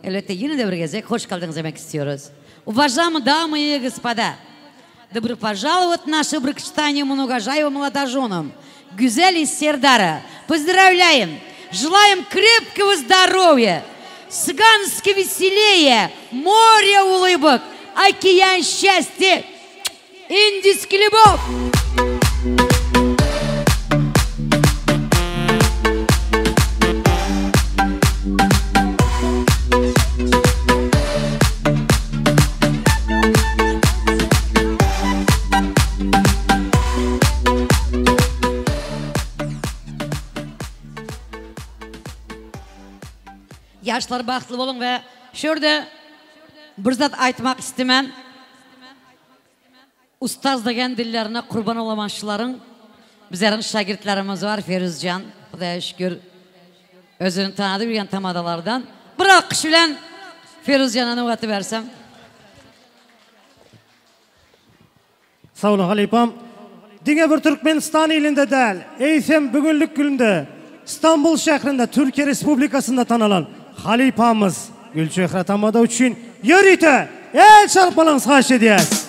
elbette yine de bir gezek hoş geldiniz demek istiyoruz. Уважаемые дамы и господа, добро пожаловать в наше бракочитание многожаемым молодоженам. Гюзель из Сердара. Поздравляем! Желаем крепкого здоровья, цыгански веселее, море улыбок, океан счастья, индийский любовь. Yaşlar baxtlı olun ve şurada bir zat aytmak istemem. Ustaz degen dillerine kurban olamanşıların bizlerin şagirdlerimiz var. Feruzcan, Xudaya şükür özünü tanıdı bilgen tamadalardan. Bir alkış bilen Feruzcan'a nöbeti versem. Sağ olun Halipam. Dine bir Türkmenistan ilinde değil, Eysem bugünlük gününde İstanbul şehrinde Türkiye Respublikası'nda tanınan Halipamız Gülçehre Tamada için yürüte el çarpmanız haş ediyez.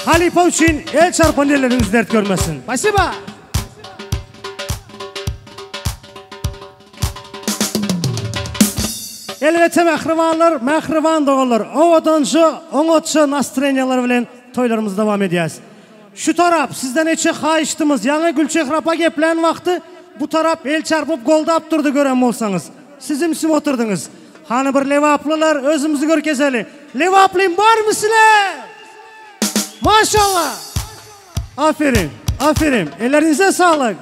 Halipa için el çarpan elleriniz dert görmesin. Спасибо. Elbette mehrivan doğulur. Oğutçu nastrenyalar bilen toylarımız devam ediyez. Şu taraf sizden eçe kayıştımız. Yani Gülçehre apa geplen vakti bu taraf el çarpıp goldap durdu gören olsanız. Sizimsim oturdunuz. Hani bir levaplılar özümüzü görkezeli. Levaplıyım var mısınlar? Maşallah. Aferin. Aferin. Ellerinize sağlık.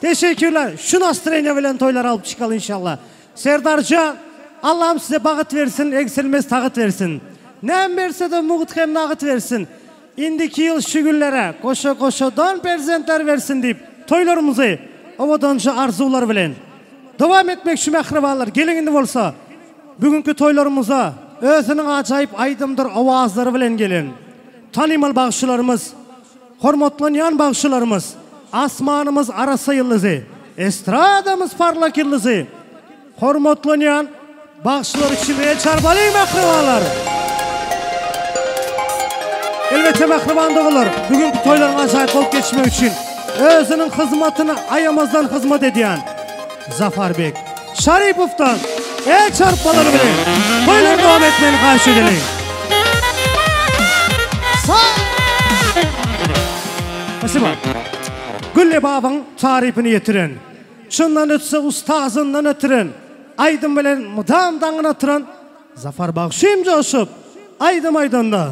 Teşekkürler. Şu nastrenya bilen toylar alıp çıkalım inşallah. Serdarcan, Allah'ım size bağıt versin, eksilmez tağıt versin. Ne verse de muğut hem nağıt versin. İndiki yıl şu günlere koşa koşa don prezentler versin deyip toylarımızı ovadanca arzular bilen devam etmek şu mehribalar gelin indi olsa bugünkü toylarımıza özünün acayip aydımdır avazları bilen gelin. Tanımal bağışçılarımız, hormatlanan bağışçılarımız, asmanımız arasa yıldızı, estradamız parlak yıldızı, hormatlanan bağışçılar için el çarbalayım mehribalar. Elbette mehriban doğulur. Bugünkü toyların acayip olup geçmek için özünün hizmetini ayamazdan hizmet ediyen Zafer Bek Şaripov'tan el çarpmaları bile toylar devam etmeni karşı edelim. Спасибо. Gülle babanın tarifini yetirin. Şundan ötse ustazından ötürün. Aydın bilen mudam dağına oturan Zafer Bakşim coşup aydım aydında.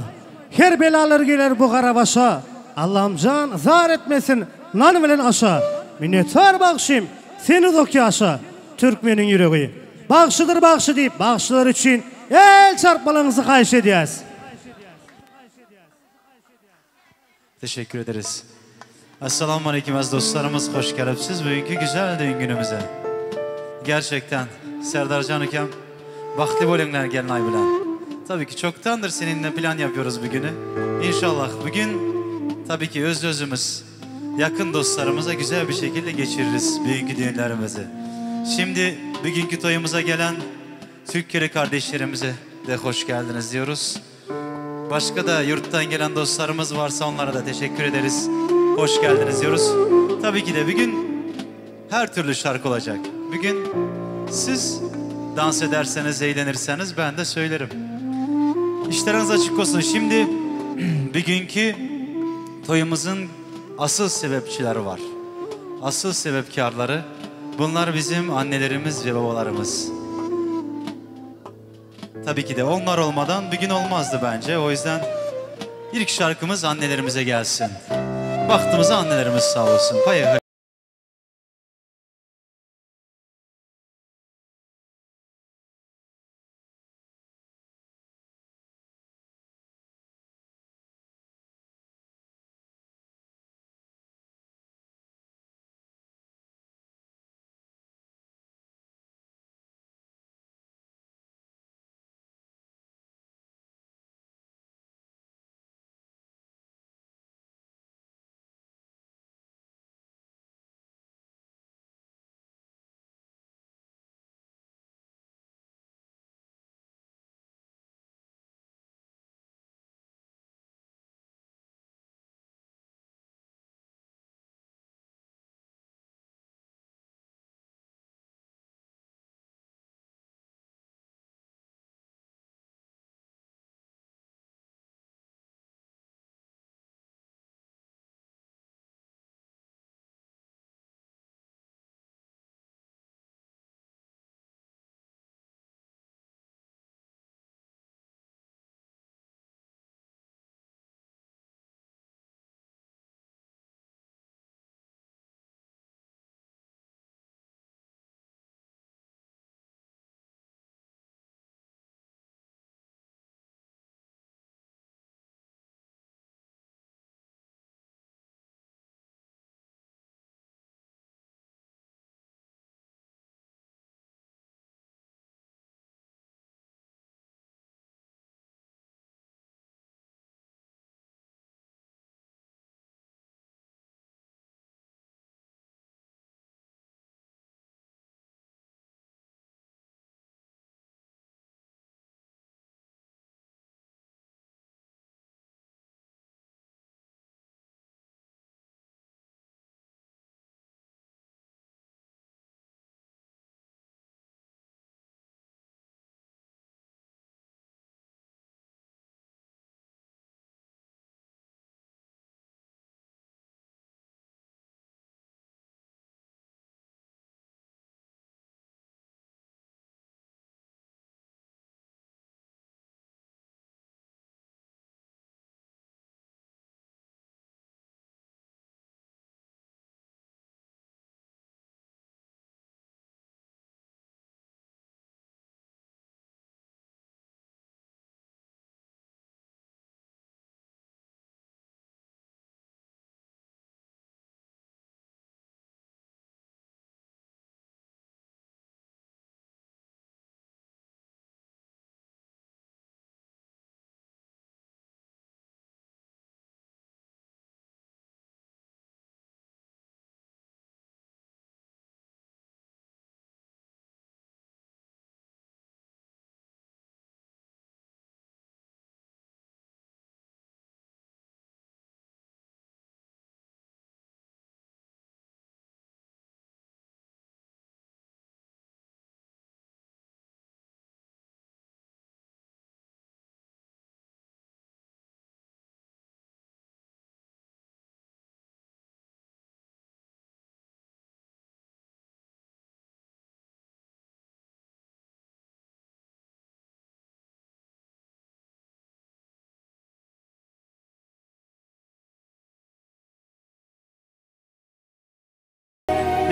Her belalar gelir bu kara başa. Allah'ım can zar etmesin nan bilen aşa. Minnettar Bakşim seni doki aşa. Türkmenin yüreği. Bakşıdır bakşı deyip bakşılar için el çarpmalarınızı kayış ediyez. Teşekkür ederiz. Esselamu Aleyküm az dostlarımız, hoş geldiniz bugünkü güzel düğün günümüze. Gerçekten Serdarcan Hüküm, vakti bölümler gelin ay bilen. Tabii ki çoktandır seninle plan yapıyoruz bugünü. İnşallah bugün tabii ki özümüz yakın dostlarımıza güzel bir şekilde geçiririz bugünkü düğünlerimizi. Şimdi bugünkü toyumuza gelen Türkiye'li kardeşlerimize de hoş geldiniz diyoruz. Başka da yurttan gelen dostlarımız varsa onlara da teşekkür ederiz. Hoş geldiniz diyoruz. Tabii ki de bugün her türlü şarkı olacak. Bugün siz dans ederseniz, eğlenirseniz ben de söylerim. İşleriniz açık olsun. Şimdi bugünkü toyumuzun asıl sebepçileri var. Asıl sebepkarları. Bunlar bizim annelerimiz ve babalarımız. Tabii ki de onlar olmadan bugün olmazdı bence. O yüzden ilk şarkımız annelerimize gelsin. Baktığımızda annelerimiz sağ olsun. Payı.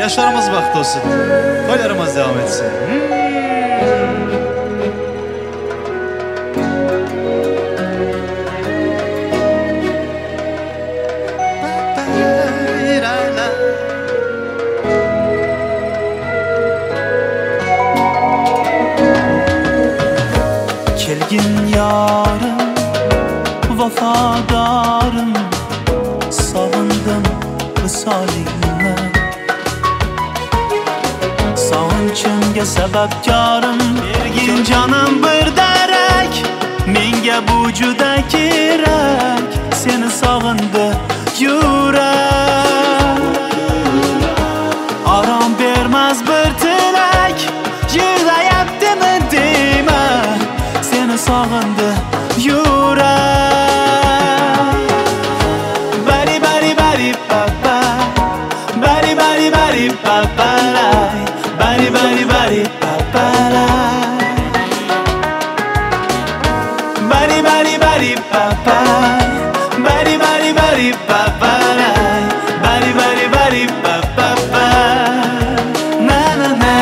Yaşlarımız baktı olsun. Toylarımız devam etsin. Kelgin yarım, vafadarım, sağındım sebepkarım. Bergin canım bir derek, menga bu juda kerak. Seni sog'indi yurek, aram bermez bir tilak. Yig'layaptimi deyma, seni sog'indi yurek. Bari bari bari papa, bari bari bari papa, bari bari bari papa, bari bari bari papa, bari bari bari papa, bari bari bari papa, na na na.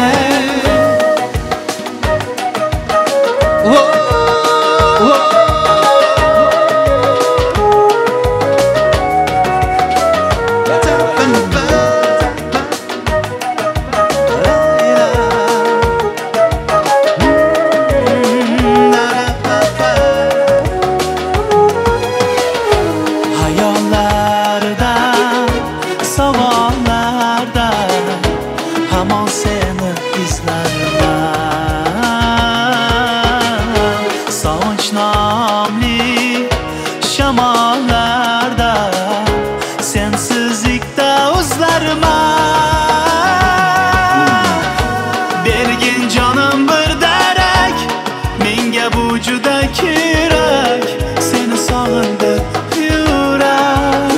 Bergin canım bir derek, menga bu juda kerak. Seni sog'indi yurek,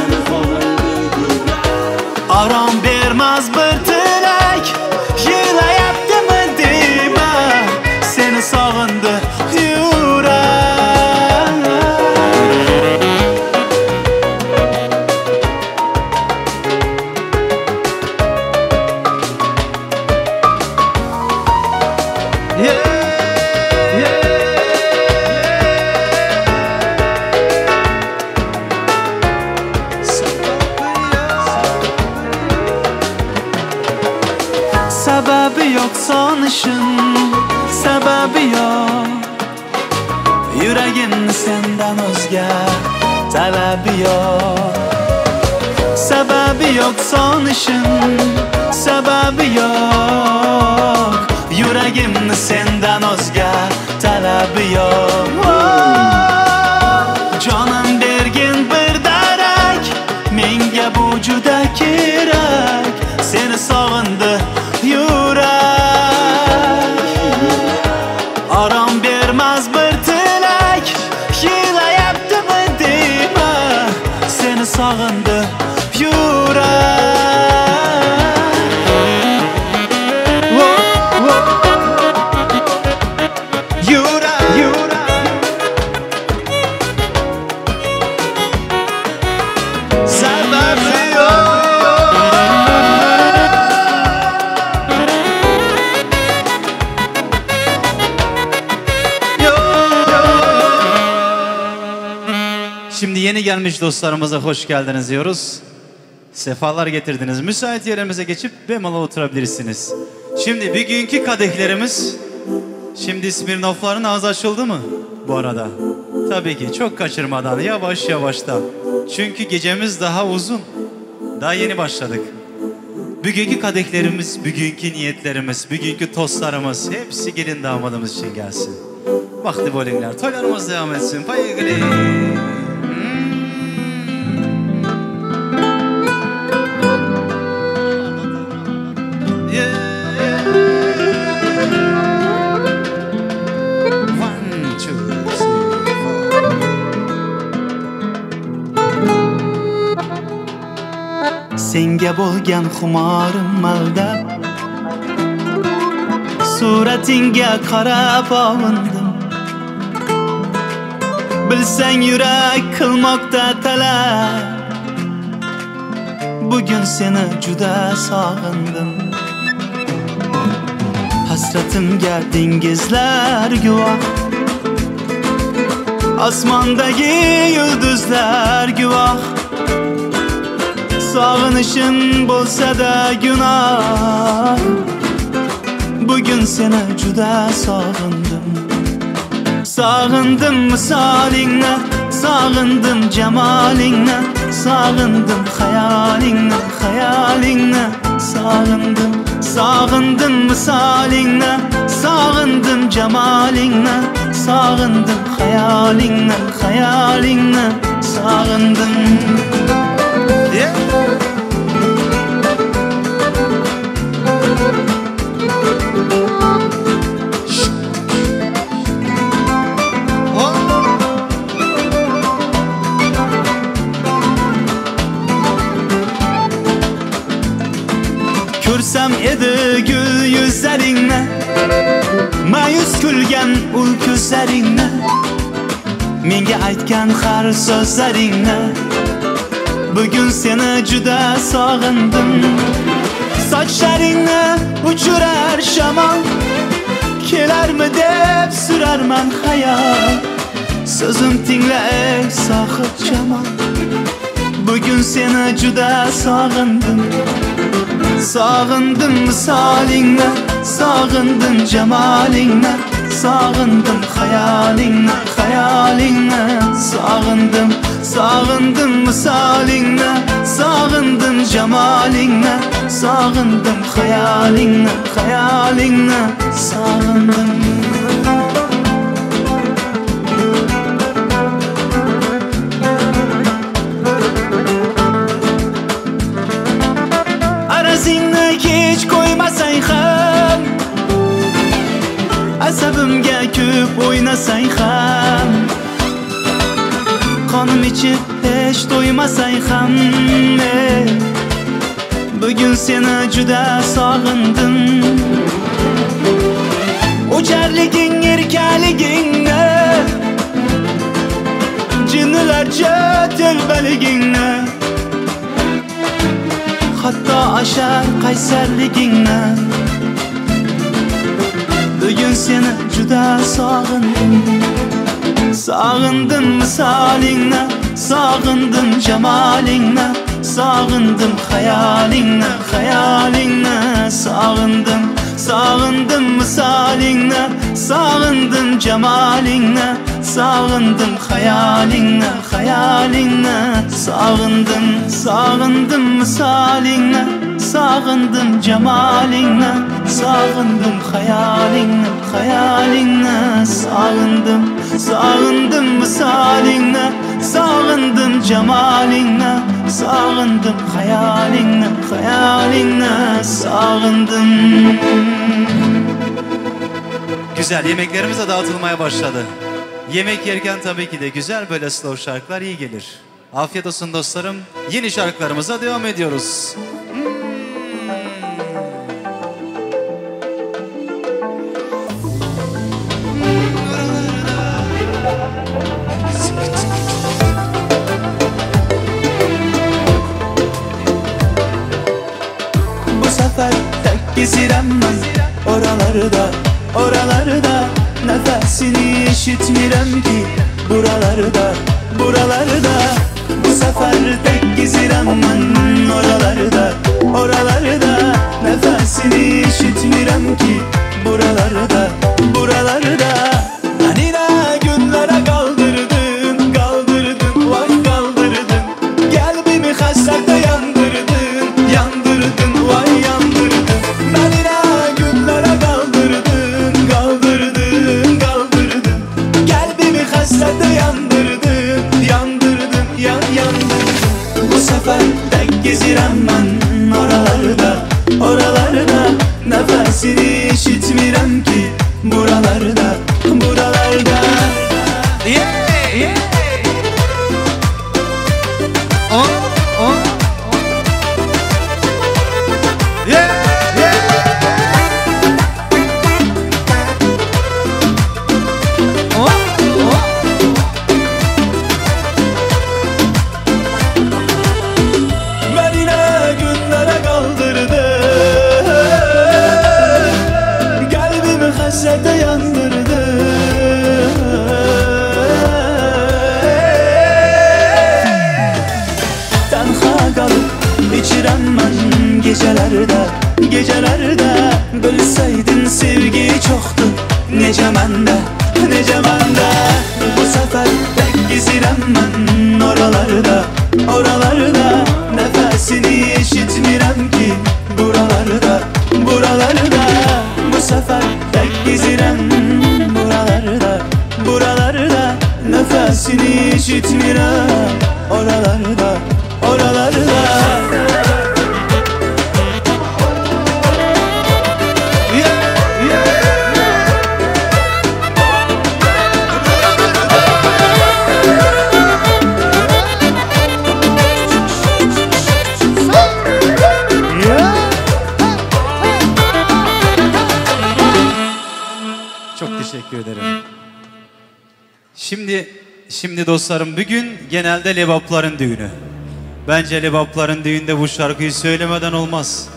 aram bermez bir tilak. Yig'layaptimi deyma, seni sog'indi yurek. Sebebi yok sanışın, sebebi yok. Yüreğin senden özge talebi yok. Sebebi yok sanışın, sebebi yok. Yüreğim senden özge talebi yok. Canım bergin bir derek, menga bu juda kerak. Seni sog'indi yurek, aram bermez bir tilak. Yig'layaptimi deyma, seni sog'indi yurek. Yurek, yurek. Sebebi yok. Şimdi yeni gelmiş dostlarımıza hoş geldiniz diyoruz. Sefalar getirdiniz. Müsait yerlerimize geçip bemala oturabilirsiniz. Şimdi bugünkü kadehlerimiz, şimdi Smirnoff'ların ağzı açıldı mı bu arada? Tabii ki çok kaçırmadan, yavaş yavaştan. Çünkü gecemiz daha uzun. Daha yeni başladık. Bugünkü kadehlerimiz, bugünkü niyetlerimiz, bugünkü tostlarımız hepsi gelin damadımız için gelsin. Vakti bowlingler, toylarımız devam etsin. Paygılı. Senga bo'lgan xumorim aldab, suratingga qarab ovindim. Bilsang yurak qilmoqda talab, bugun seni juda sog'indim. Hasratimga dengizlar guvoh, osmondagi yulduzlar guvoh. Sog'inishim bo'lsa-da gunoh, bugun seni juda sog'indim. Sog'indim misolingni, sog'indim jamolingni, sog'indim xayolingni, xayolingni sog'indim. Sog'indim misolingni, sağındım cemalinle, sağındım hayalinle, hayalinle sağındım. Yeah. Körsem edi gül yüzlerinle, mayus külgen ul közlerinle, menga aytgan har sözlerinle, bugün seni juda sog'indim. Sochlaringni uchurar shamol, kelarmi deb surarman hayal. Sözüm tingla ey sohib jamol, bugün seni juda sog'indim. Sağındım misalinle, sağındım cemalinle, sağındım hayalinle, hayalinle sağındım. Sağındım misalinle, sağındım cemalinle, sağındım hayalinle, hayalinle sağındım. Arazingni kech qo'ymasang ham, asabimga ko'p o'ynasang ham, qonim ichib hech to'ymasang ham, bugün seni juda sog'indim. O'jarliging, erkaligingni, jinnilarcha telbaligingni, hatta aşar qaysarligingni, bugün seni juda sog'indim. Sağındım misalinle, sağındım cemalinle, sağındım hayalinle, hayalinle sağındım. Sağındım misalinle, sağındım cemalinle, sağındım hayalinle, hayalinle sağındım. Sağındım misalinle, sağındım cemalinle, sağındım hayalinle, hayalinle sağındım. Sağındım misalinle, sağındım cemalinle, sağındım hayalinle, hayalinle sağındım. Güzel, yemeklerimiz de dağıtılmaya başladı. Yemek yerken tabii ki de güzel böyle slow şarkılar iyi gelir. Afiyet olsun dostlarım. Yeni şarkılarımıza devam ediyoruz. Bu sefer tek gezirim ben oralarda, oralarda. Nefesini işitmirem ki buralarda, buralarda. Bu sefer tek gezirim ben oralarda, oralarda. Nefesini işitmirem ki buralarda, buralarda. Beni ne günlere kaldırdın, kaldırdın, vay kaldırdın. Kalbimi hasrete yandırdın, yandırdın, vay yandırdın. Beni ne günlere kaldırdın, kaldırdın, kaldırdın. Kalbimi hasrete yandırdın, yandırdın, yandırdın. Bu sefer tek gezirem ben oralarda, oralarda. Nefesini işitmirem ki buralarda, buralarda. Yeah, yeah. Oh, oh. Yeah, yeah. Oh, oh. Beni ne günlere kaldırdı, kalbimi hasrete yandırdı. Tenha kalıp içirem ben gecelerde, gecelerde. Bilseydin sevgi çoktu nece mende, nece mende. Bu sefer tek gezirem ben oralarda, oralarda. Nefesini işitmirem ki buralarda, buralarda. Bu sefer tek gezirem sen buralarda, buralarda nefesini işitmirem. Oralarda, oralarda. Çok teşekkür ederim. Şimdi dostlarım, bugün genelde Lebapların düğünü. Bence Lebapların düğünde bu şarkıyı söylemeden olmaz.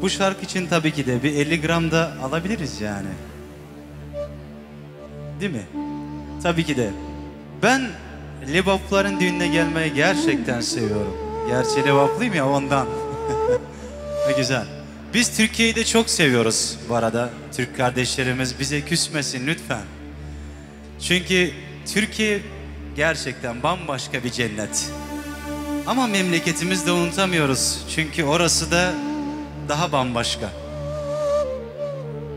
Bu şarkı için tabii ki de bir 50 gram da alabiliriz yani. Değil mi? Tabii ki de. Ben Lebapların düğününe gelmeyi gerçekten seviyorum. Gerçi Lebaplıyım ya ondan. Ne güzel. Biz Türkiye'yi de çok seviyoruz bu arada. Türk kardeşlerimiz bize küsmesin lütfen. Çünkü Türkiye gerçekten bambaşka bir cennet. Ama memleketimizi de unutamıyoruz. Çünkü orası da daha bambaşka.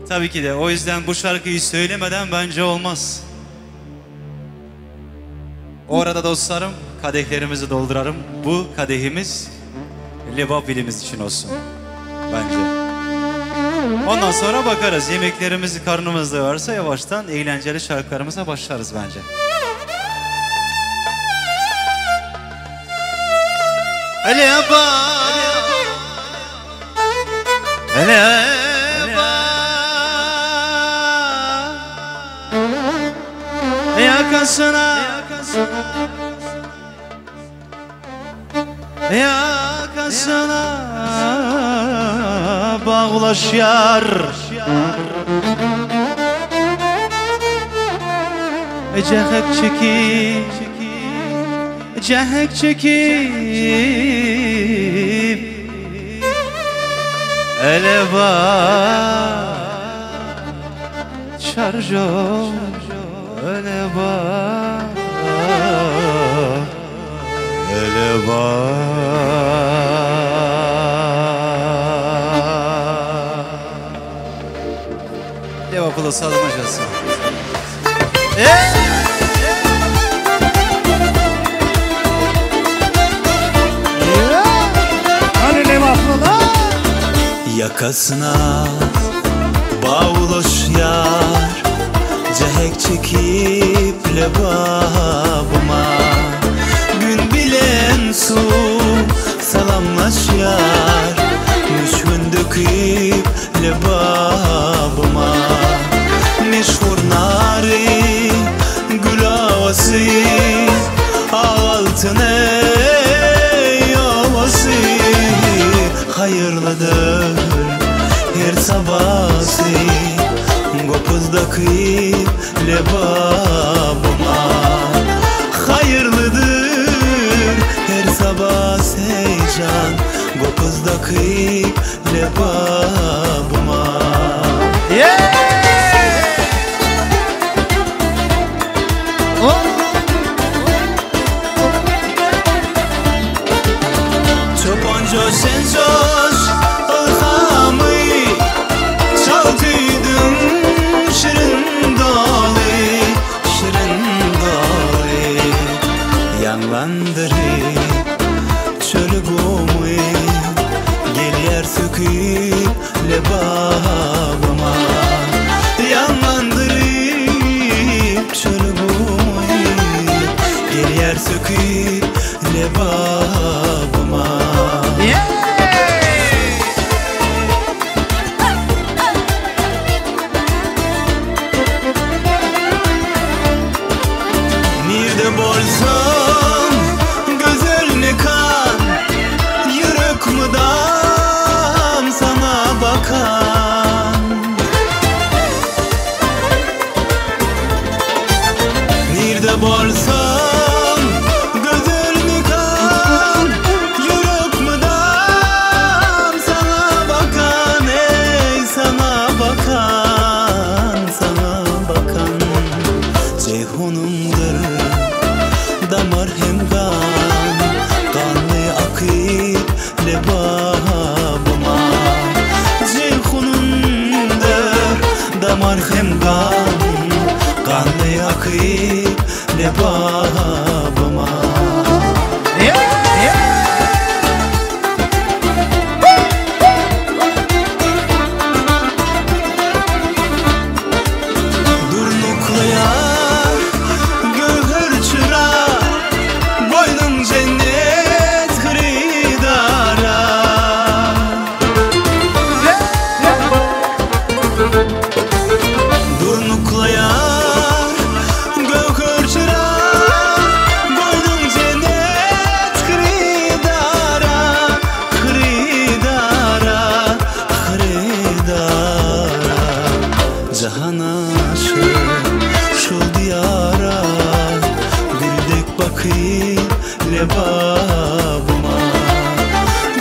Tabii ki de o yüzden bu şarkıyı söylemeden bence olmaz. Orada dostlarım kadehlerimizi dolduralım. Bu kadehimiz Lebap ilimiz için olsun. Bence. Ondan sonra bakarız. Yemeklerimizi karnımızda varsa yavaştan eğlenceli şarkılarımıza başlarız bence. Lebap, yakasına, yakasına bağlaş yar. Cehek çekip, cehek çekip eleba şarjo eleba eleba. Devapılı salınacağız. Hadi Lebaplılar. Yakasına bağlaş yar, cehek çekip lebabıma. Gün bilen su salamlaş yar, müşkün döküp lebabıma. Meşhur nari gül havası, altına yuvası. Hayırlıdır her sabahı, gopuzdaki lebabıma. Hayırlıdır her sabah seycan, gopuzdaki lebabıma. Çoponco sen coş ılhamı, çaldıydın şirin dolu, şirin dolu. Yanlandırıp çölü gumu, gel yer söküp damar hem kanlı akıp lebabıma. Durnukluya göğür çıra boynum cennet hridara. Durnukluya göğür çıra boynum cennet hridara. Hridara, hridara. Cahan aşık şu diyara güldük bakıp lebabıma.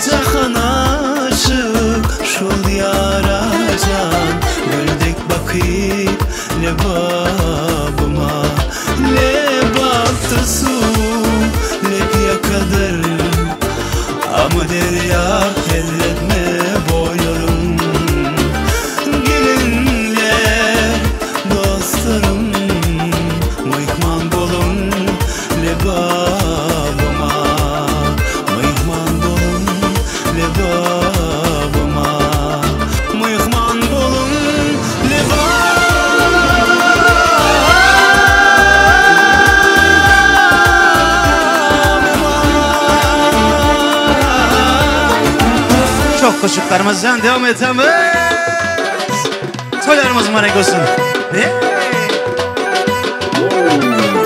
Cahan aşık şu diyara can güldük bakıp lebabıma. Lebapta su lep yakadır ama derya elletme boylarım. Gelinler dostlarım mihman bolun lebabıma. Mihman bolun lebabıma. Mihman bolun Çok koşuklarımızdan devam edemiz. Toylarımız mübarek olsun.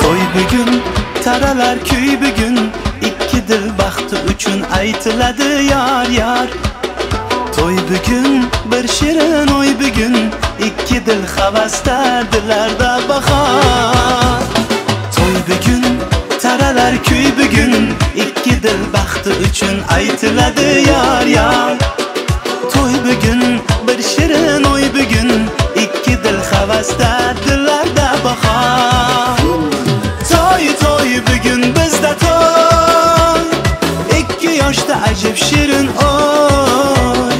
Toy bugün, taralar köy bugün. İki dil baktı üçün aytıladı yar yar. Toy bugün, bir şirin oy bugün. İki dil havasta dillarda bahar. Toy bugün, taralar köy bugün. İki dil baktı üçün aytıladı yar yar. Toy bugün, bir şirin oy bugün. İki dil havasta dillarda bahar. Toy toy bugün bizde toy. İki yaşta acip şirin oy.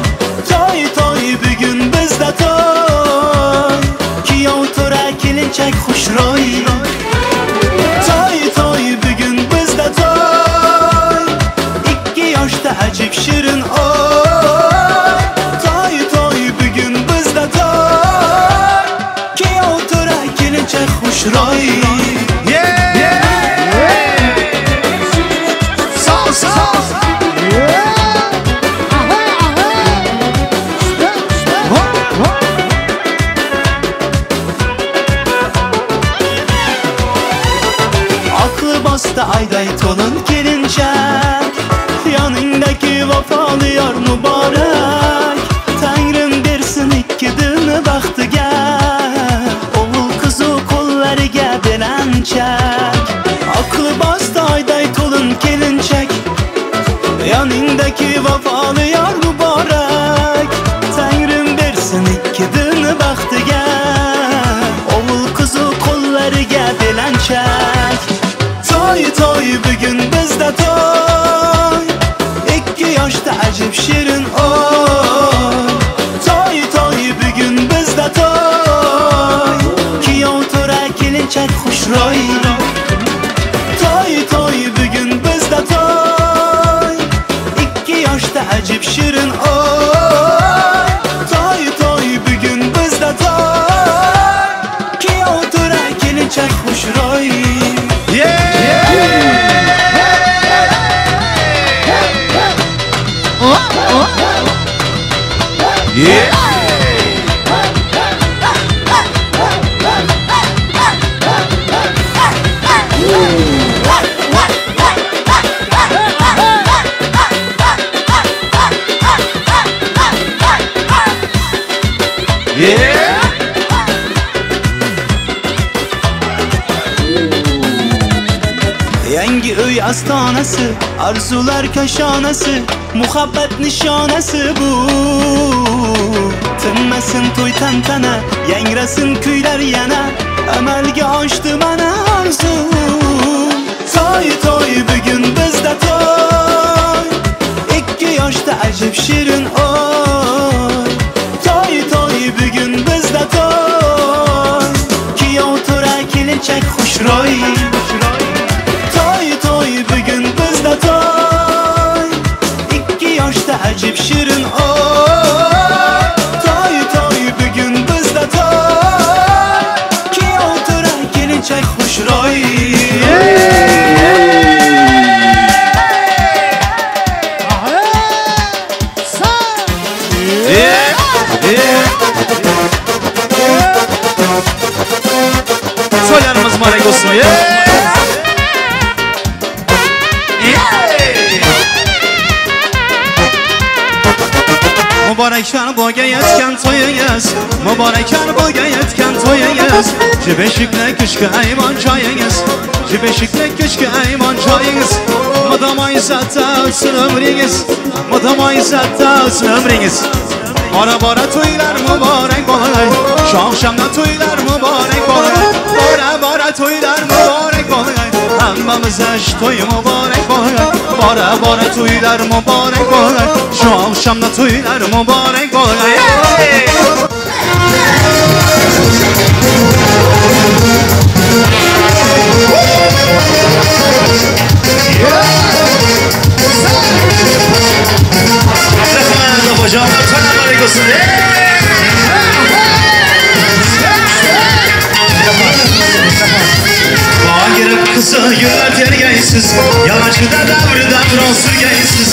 Toy toy bugün bizde toy. Kiyov tura kelinchak xushro'y. Toy toy bugün bizde toy. İki yaşta acip şirin oy. Toy toy bugün bizde toy. Kiyov tura kelinchak xushro'y. Ayday tolun kelinçek yanındaki vafalı yar mübarek. Tanrım dersin iki dilini baktı gel. Oğul kızı kollarıga belençek. Aklı bastı ayday tolun kelinçek yanındaki vafalı yar mübarek. Tanrım dersin iki dilini baktı gel. Oğul kızı kollarıga belençek. Toy toy bugün bizde toy. İki yaşta acip şirin oy. Toy toy bugün bizde toy. Kiyov tura kelinchak xushro'y. Toy toy bugün bizde toy. İki yaşta acip şirin oy. Toy toy bugün bizde toy. Kiyov tura kelinchak xushro'y. Yangi öy astanası, arzular kaşanası, muhabbet nişanesi bu. Tinmesin toy tantana, yangrasın kuylar yana, amalga oshdi mana arzu. Toy toy bugün bizde toy. İki yaşta acip şirin oy. Toy toy bugün bizde toy. mübarek olsun. Mübarekkan bo'lgan yetgan to'yingiz, mübarekkan bo'lgan yetgan to'yingiz, Jibeshikli kishki aymon joyingiz, Jibeshikli kishki aymon joyingiz, Madama izzatda o'tsin umringiz, Madama izzatda o'tsin umringiz. Bora to'ylar muborak bo'lsin, shoh-shamda to'ylar muborak bo'lsin, bora to'ylar muborak bo'lsin, hammamizga to'y muborak bo'lsin, bora to'ylar muborak bo'lsin, shoh-shamda to'ylar muborak bo'lsin. Kızı güller tergeysiz, yalancıda davrudan rol sürgeysiz.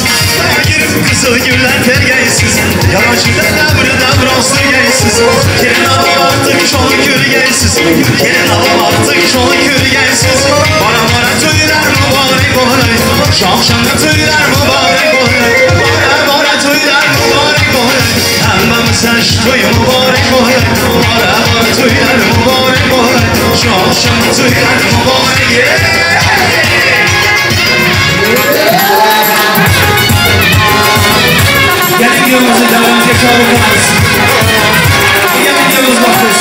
Girip kızı güller tergeysiz, yalancıda davrudan rol sürgeysiz. Gelin alım artık şol kürgeysiz, gelin alım artık şol kürgeysiz. Bora tüyler mübarek olay, şahşanda tüyler mübarek olay. Bora tüyler mübarek olay, hammamıza to'y mübarek olay. Bora tüyler mübarek olay, şahşanda tüyler mübarek olay. Gelin videomuzu devam ediyoruz. Gelin videomuz başlıyoruz.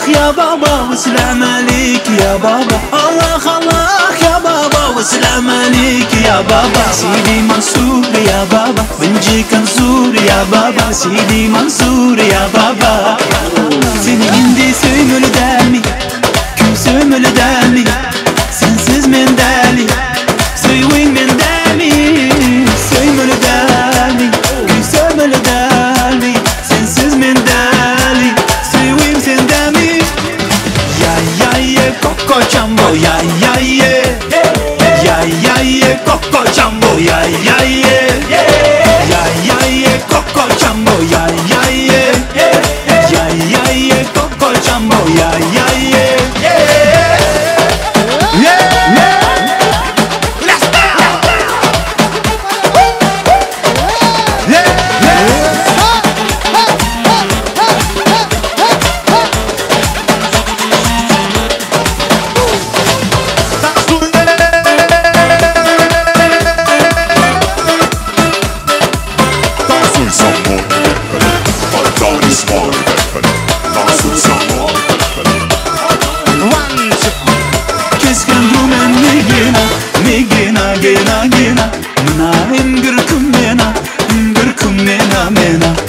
يا بابا وسلام عليك يا بابا الله الله يا بابا وسلام عليك يا بابا سيدي منصور يا بابا بنجيك نزور يا بابا سيدي منصور يا بابا seni indi söymülü demi Küm söymülü demi Sensiz men deli Söywing men demi Söymülü demi Küm söymülü demi Sensiz men deli Söywing sen demi Ya ye Coco Jumbo Ya ye Ya ye Coco Jumbo Ya ye Coco Jumbo Ya ye Coco Jumbo Ya Let's go!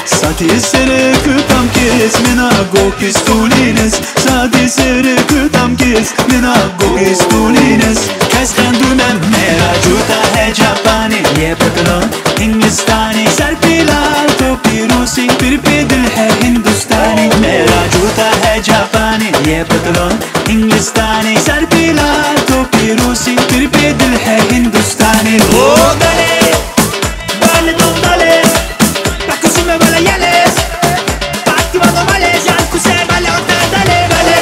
Sati sere kutam kes mena go kistulines Sati sere kutam kes mena go kistulines Kes kandumen mera juta hai Japani Ye patalon Hindustani Sar pe lal topi Rusi Pir pe dil hai Hindustani Mera juta hai Japani Ye patalon Hindustani Sar pe lal topi Rusi Pir pe dil hai Hindustani Oh dale Dale dum dale Takusime bala yales Parti vado male Jankuse bale otta dale bale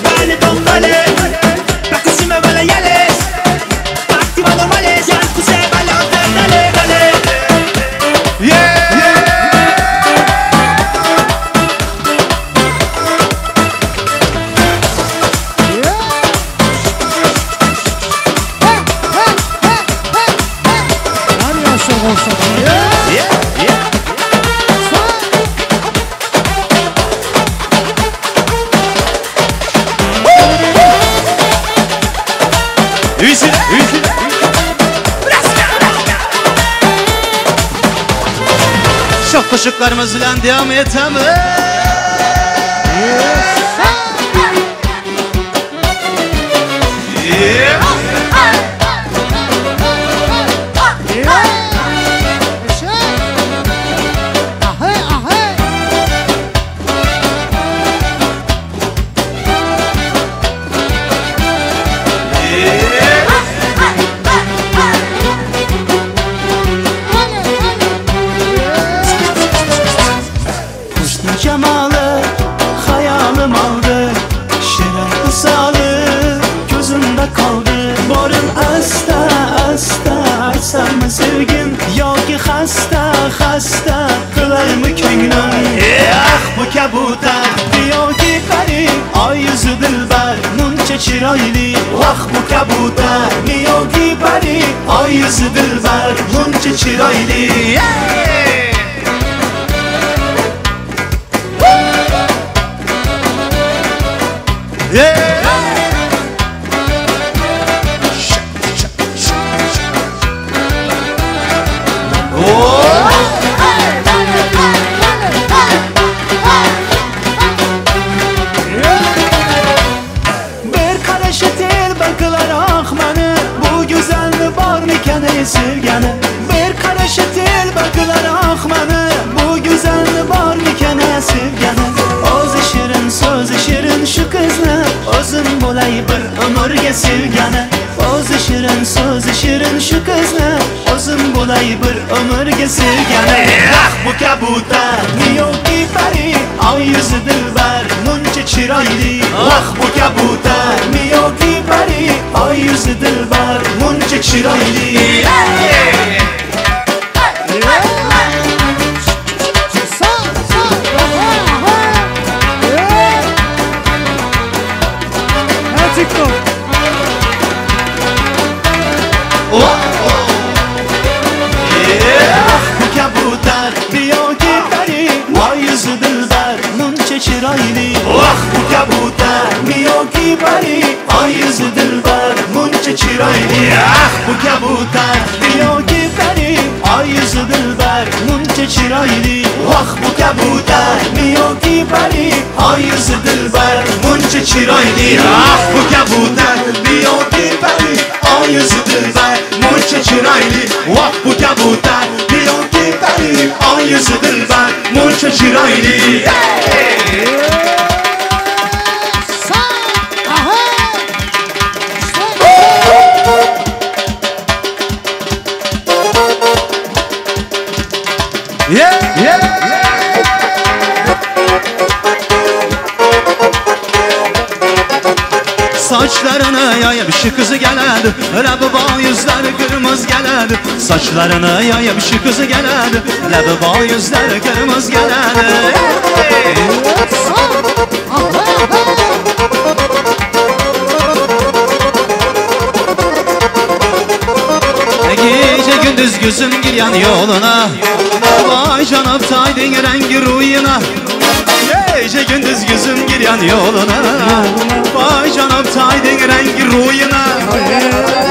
Bale dum dale Takusime bala yales Parti vado male Jankuse bale otta dale bale Çok koşuklarımızla devam edelim. Cemalı hayalim aldı Şirin ısalı gözümde kaldı Borun asta asta açsam mı sevgim Yok ki hasta hasta kılar mı köngülüm Ah bu kabutar diyor ki garip Ay yüzü dilber munça çiraylı Vah bu kabutar diyor ki garip Ay yüzü dilber munça çiraylı Bir karış etir bakılar ahmanı Bu güzel mi var miken sevgeni Bir karış etir bakılar ahmanı Bu güzel mi var miken sevgeni O'zi shirin so'zi shirin shu qizni O'zim bo'lay bir umrga sevgani O'zi shirin so'zi shirin shu qizni O'zim bo'lay bir umrga sevgani Ah bu kabutar niyoki pari Ay yuzi dilbar muncha chiroyli Ah bu kabutar niyoki pari Ay yuzi dilbar muncha chiroyli yüzü dilber muncha chiroyli vah bu kabutar miyoki bari ay yüzü dilber muncha chiroyli ah bu kabutar miyoki bari ay yüzü dilber muncha chiroyli vah bu kabutar miyoki bari ay yüzü dilber muncha chiroyli ah bu kabutar miyoki bari ay yüzü dilber muncha chiroyli vah bu kabutar miyoki bari ay yüzü dilber muncha chiroyli Saçlarını yayıp şu kızı geledi Lebi bağ yüzleri kırmızı geledi Saçlarını yayıp şu kızı geledi Lebi bağ yüzleri kırmızı geledi Gece gündüz gözüm giryan yoluna Vay canıp taydın rengi ruyuna Gece gündüz gözüm giryan yoluna Vay canıp taydın rengi ruyuna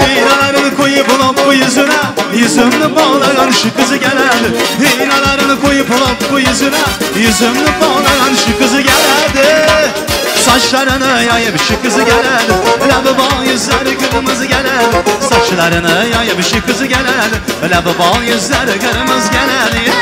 Hinalarını koyup olup bu yüzüne Yüzümlü bağlayan şu kızı geledi Hinalarını koyup olup bu yüzüne Yüzümlü bağlayan şu kızı geledi Saçlarını yayıp şu kızı geledi Lebi bağ yüzleri kırmızı geledi Saçlarını yayıp şu kızı geledi Lebi bağ yüzleri kırmızı geledi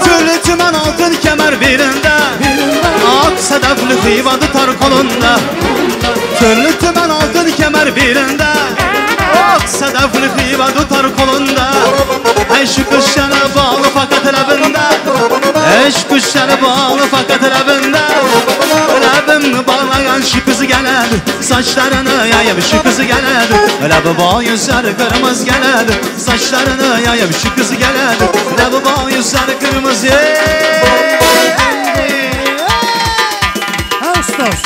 Türlü tümen altın kemer birinde Ak sedefli hıyvadı tar kolunda Türlü tümen altın kemer birinde Ak sedefli hıyvadı tar kolunda Eş kuşlara bağlı fakat lebinde Eş kuşlara bağlı fakat lebinde Lebimni bağlayan şu kızı geledi Saçlarını yayıp şu kızı geledi Lebi bağ yüzleri kırmızı geledi Saçlarını yayıp şu kızı geledi Lebi bağ yüzleri kırmızı Ağustos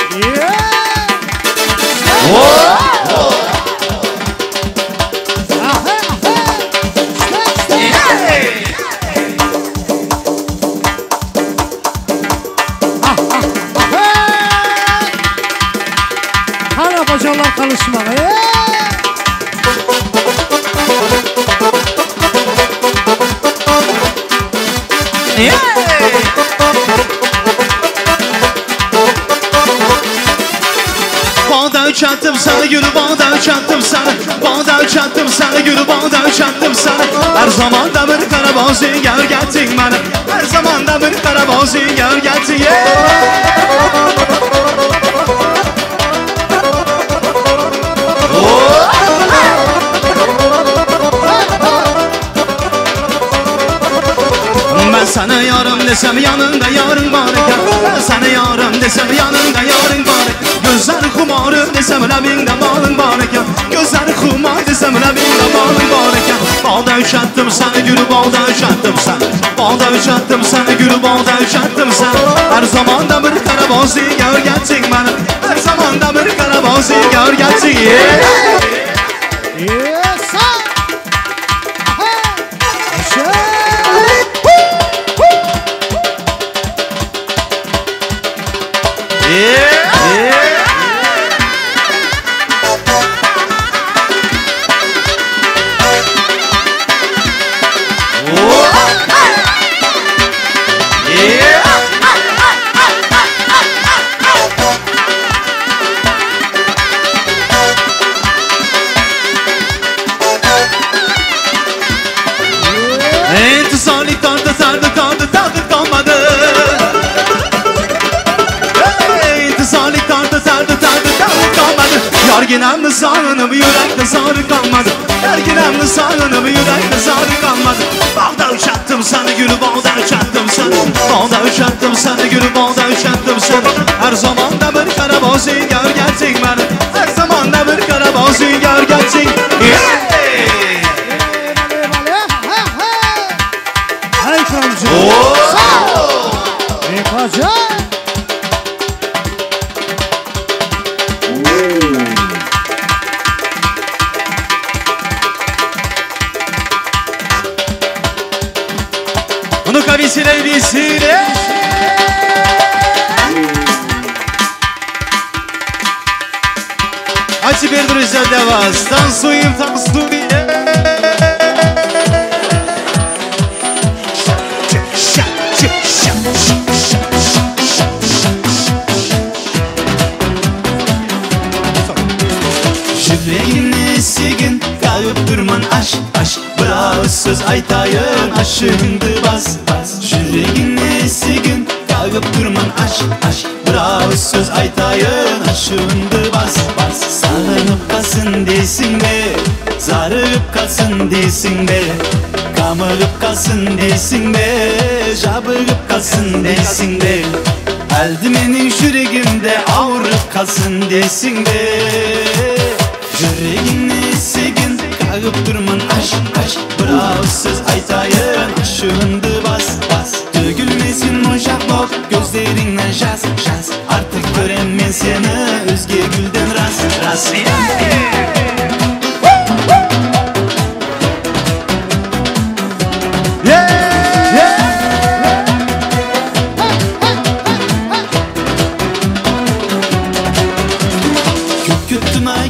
Hala bacalar kalışmalı Bağda uçattım sana gülü bağda uçattım sana Bağda uçattım sana gülü bağda uçattım sana Her zaman da bir karaboz gör geldin bana Her zaman da bir karaboz gör geldin Ben sana yarım desem yanında yarın var iken Ben sana yarım desem yanında yarın var iken Gözler kumarım desem labinde balın var iken Gözler kumar desem labinde balın var iken Balda uçattım sana gülü balda uçattım sana Balda uçattım sana gülü balda uçattım sana Her zaman da bir karaboz gör geldin bana Her zaman da bir karaboz gör geldin İntisarlık tardı sardı kaldı tadı kalmadı İntisarlık tardı sardı tadı kalmadı Yarginemde sarınım yürekte sarı kalmadı Yarginemde sarınım yürekte sarı kalmadı Balda uçattım sana gülü balda uçattım sana Balda uçattım sana gülü balda uçattım sana Her zaman da bir karaboz gör geldin bana Her zaman da bir karaboz gör geldin Bisile. А теперь, друзья, для вас танцуем. Yüreğini sigin, kalıp durman aş. Bravo söz aytayın, aşığındı bas. Yüreğini sigin, kalıp durman aş. Bravo söz aytayın, aşığındı bas. Sağlanıp kalsın desin be, zarıp kalsın desin be, kamırıp kalsın desin be, jabırıp kalsın desin be. Eldi benim yüreğimde ağırıp kalsın desin be. Yüreğini sigin, kalıp durman aş. Bravo söz aytayın, aşığındı bas. Dökülmesin o şablok, gözlerinden şas. Artık göremem seni, özge gülden ras.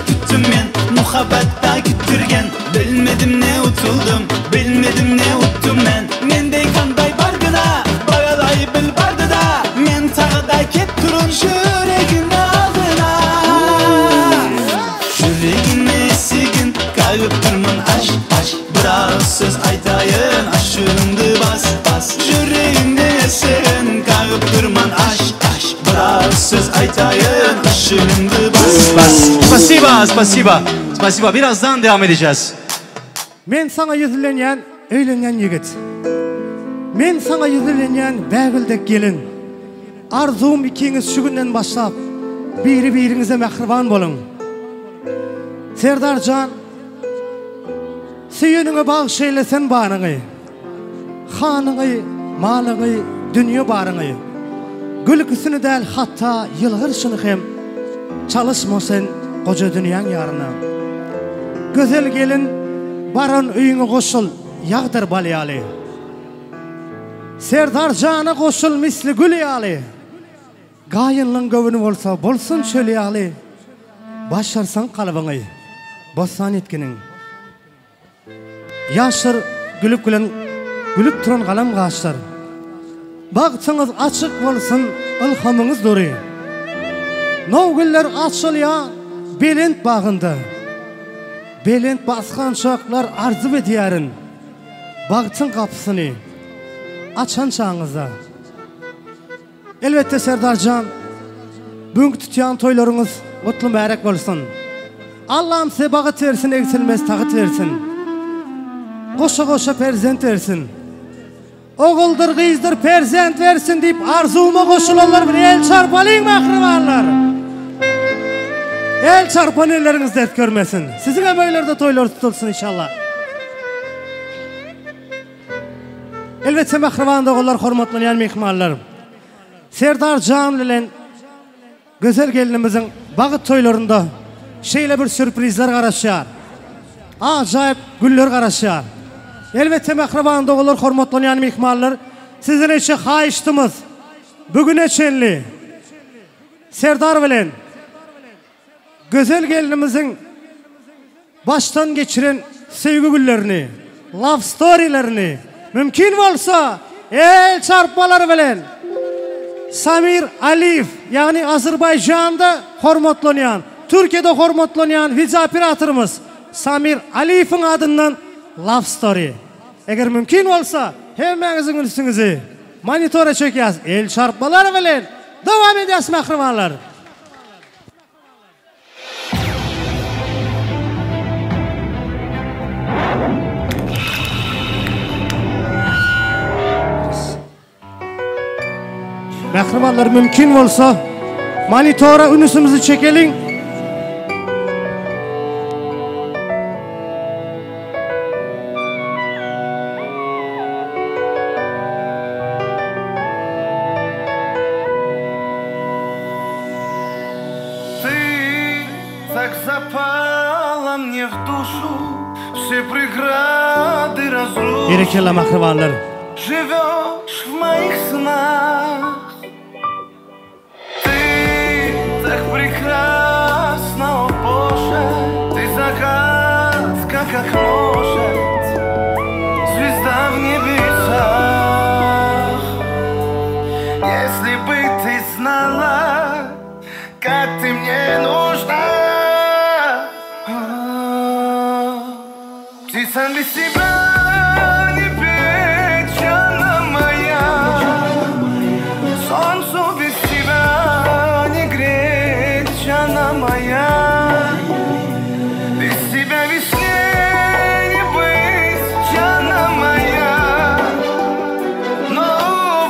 Küttüm ben, muhabbatta küttürgen. Bilmedim ne utuldum, bilmedim ne uttum ben. Mendey kanday bargıda, bağalay bil bardı da. Men tağda ket turun yüreğin aldına. Yüreğine sigin, kalıp durman aş. Bravo söz aytayın, aşığındı bas. Yüreğinde sigin, kalıp durman aş. Bravo söz aytayın, aşığındı bas. Spasiba. Birazdan devam edeceğiz. Men sana yüzülenyen, öylenen yigit. Men sana yüzülenyen, bəgildek gelin. Arzum ikiniz şu günden başlap, birinize mehriban bolun. Serdarcan, süyününe bağışeylesen bağınığı, hanığı, malığı, dünya barığı. Gülküsünü del hatta yılgırşını hem çalışmasen koca dünyanın yarına. Güzel gelin baran öyüne koşul yağdır balyalı. Serdarcan'a koşul misli gül yalı. Gayınlığın gövünü olsa bolsun şöyle yalı. Başarsan kalıbını bossan etkinin. Yaşır gülüp turan kalam kaçlar. Baktınız açık olsun ilhamınız duru. Novgüller açıl ya Belent bağında. Belent baskan çoklar arzu ediyorun. Baktın kapısını açan çağınızda. Elbette Serdarcan, bugün tutuyan toylarınız mutlu mübarek olsun. Allah'ım size bağıt versin, eksilmez tağıt versin. Koşa perzent versin. Oğuldur, kızdır, perzent versin deyip arzuma koşulanlar bir el çarpalayın mahrimanlar. El çarpan elleriniz dert görmesin. Sizin emeğlerde toylar tutulsun inşallah. Elbette mahriman oğullar, hormatlanan mihmanlarım. Serdarcan ile güzel gelinimizin bağıt toylarında şeyle bir sürprizler karışıyor. Acayip güller karışıyor. Elbette mahriman oğullar, hormatlanan mihmanlar, sizin için hayıştımız. Bugün eçenli Serdar bilen güzel gelinimizin baştan geçiren sevgi güllerini, love story'lerini mümkün olsa el çarpmaları bilen Samir Aliyev, yani Azerbaycan'da hormatlanan, Türkiye'de hormatlanan video operatörümüz Samir Aliyev'in adından love story. Eğer mümkün olsa hemenizin üstünüzü monitora çekiyoruz. El çarpmaları bilen devam ediyoruz mahrimanlar. Mahrimanlar mümkün olsa monitora ünüsümüzü çekelim. Berekella mahrimanlar. живешь в моих снах. Ты так прекрасна, о Боже, ты загадка, как может звезда в небесах. Если бы ты знала, как ты мне нужна, птицам без тебя не петь, она моя. Солнцу без тебя не греть, она моя. Без тебя весне не быть, она моя. Но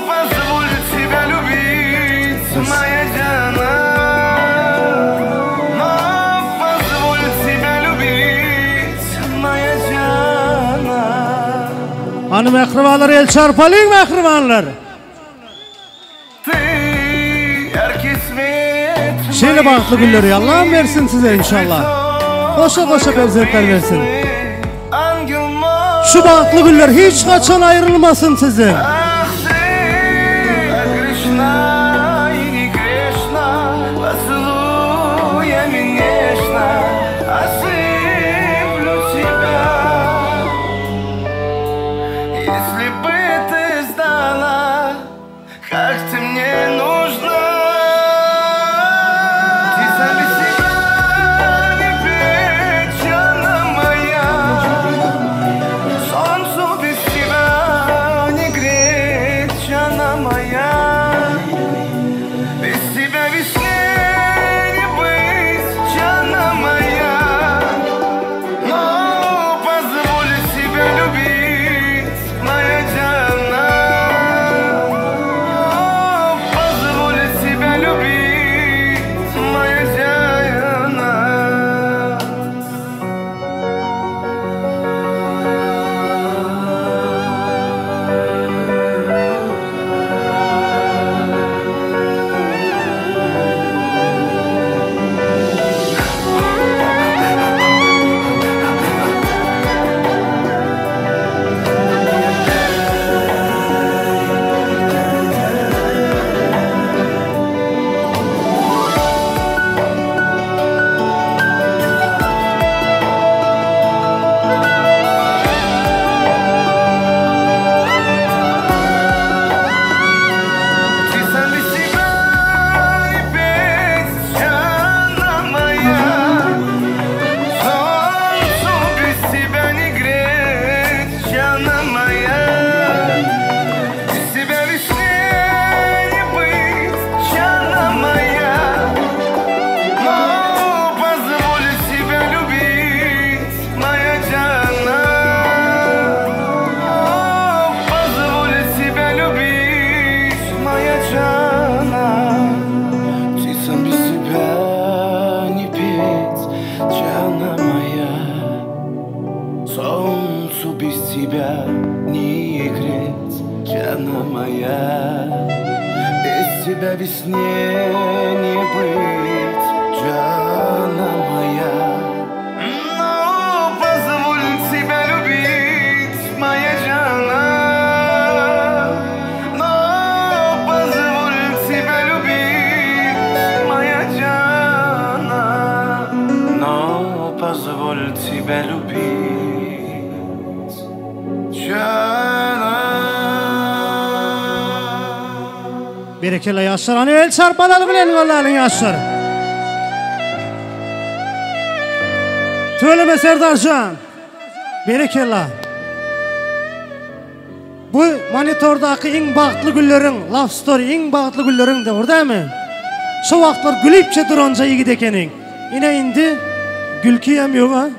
позволь тебя любить, моя Диана. Но позволь тебя любить, моя Диана. Hanım akrabalar, el çarpalayın mı akrabalar? Şöyle bahtlı gülleri Allah'ım versin size inşallah. Koşa koşa perzentler versin. Şu bahtlı güller hiç kaçan ayrılmasın sizin. Как ты мне нужна, птица без тебя не петь, она моя. Солнцу без тебя не греть, она моя. Без тебя весне не быть, она моя. Но позволь себя любить, моя Диана. Солнцу без тебя не греть, Диана моя. Без тебя весне не быть, Диана моя. Но позволь себя любить, моя Диана. Но позволь себя любить, моя Диана. Но позволь себя любить. Berekeli yaşlar, hani el çarpalalı bilen Allah'ın yaşlar. Söyleme Serdarcan. Berekeli. Bu monitordaki en bağıtlı güllerin, love story en bağıtlı güllerin de orada mı? Şu vaxtlar gülüpçe duranca iyi gidekenin. Yine indi gülkü yemiyor mu?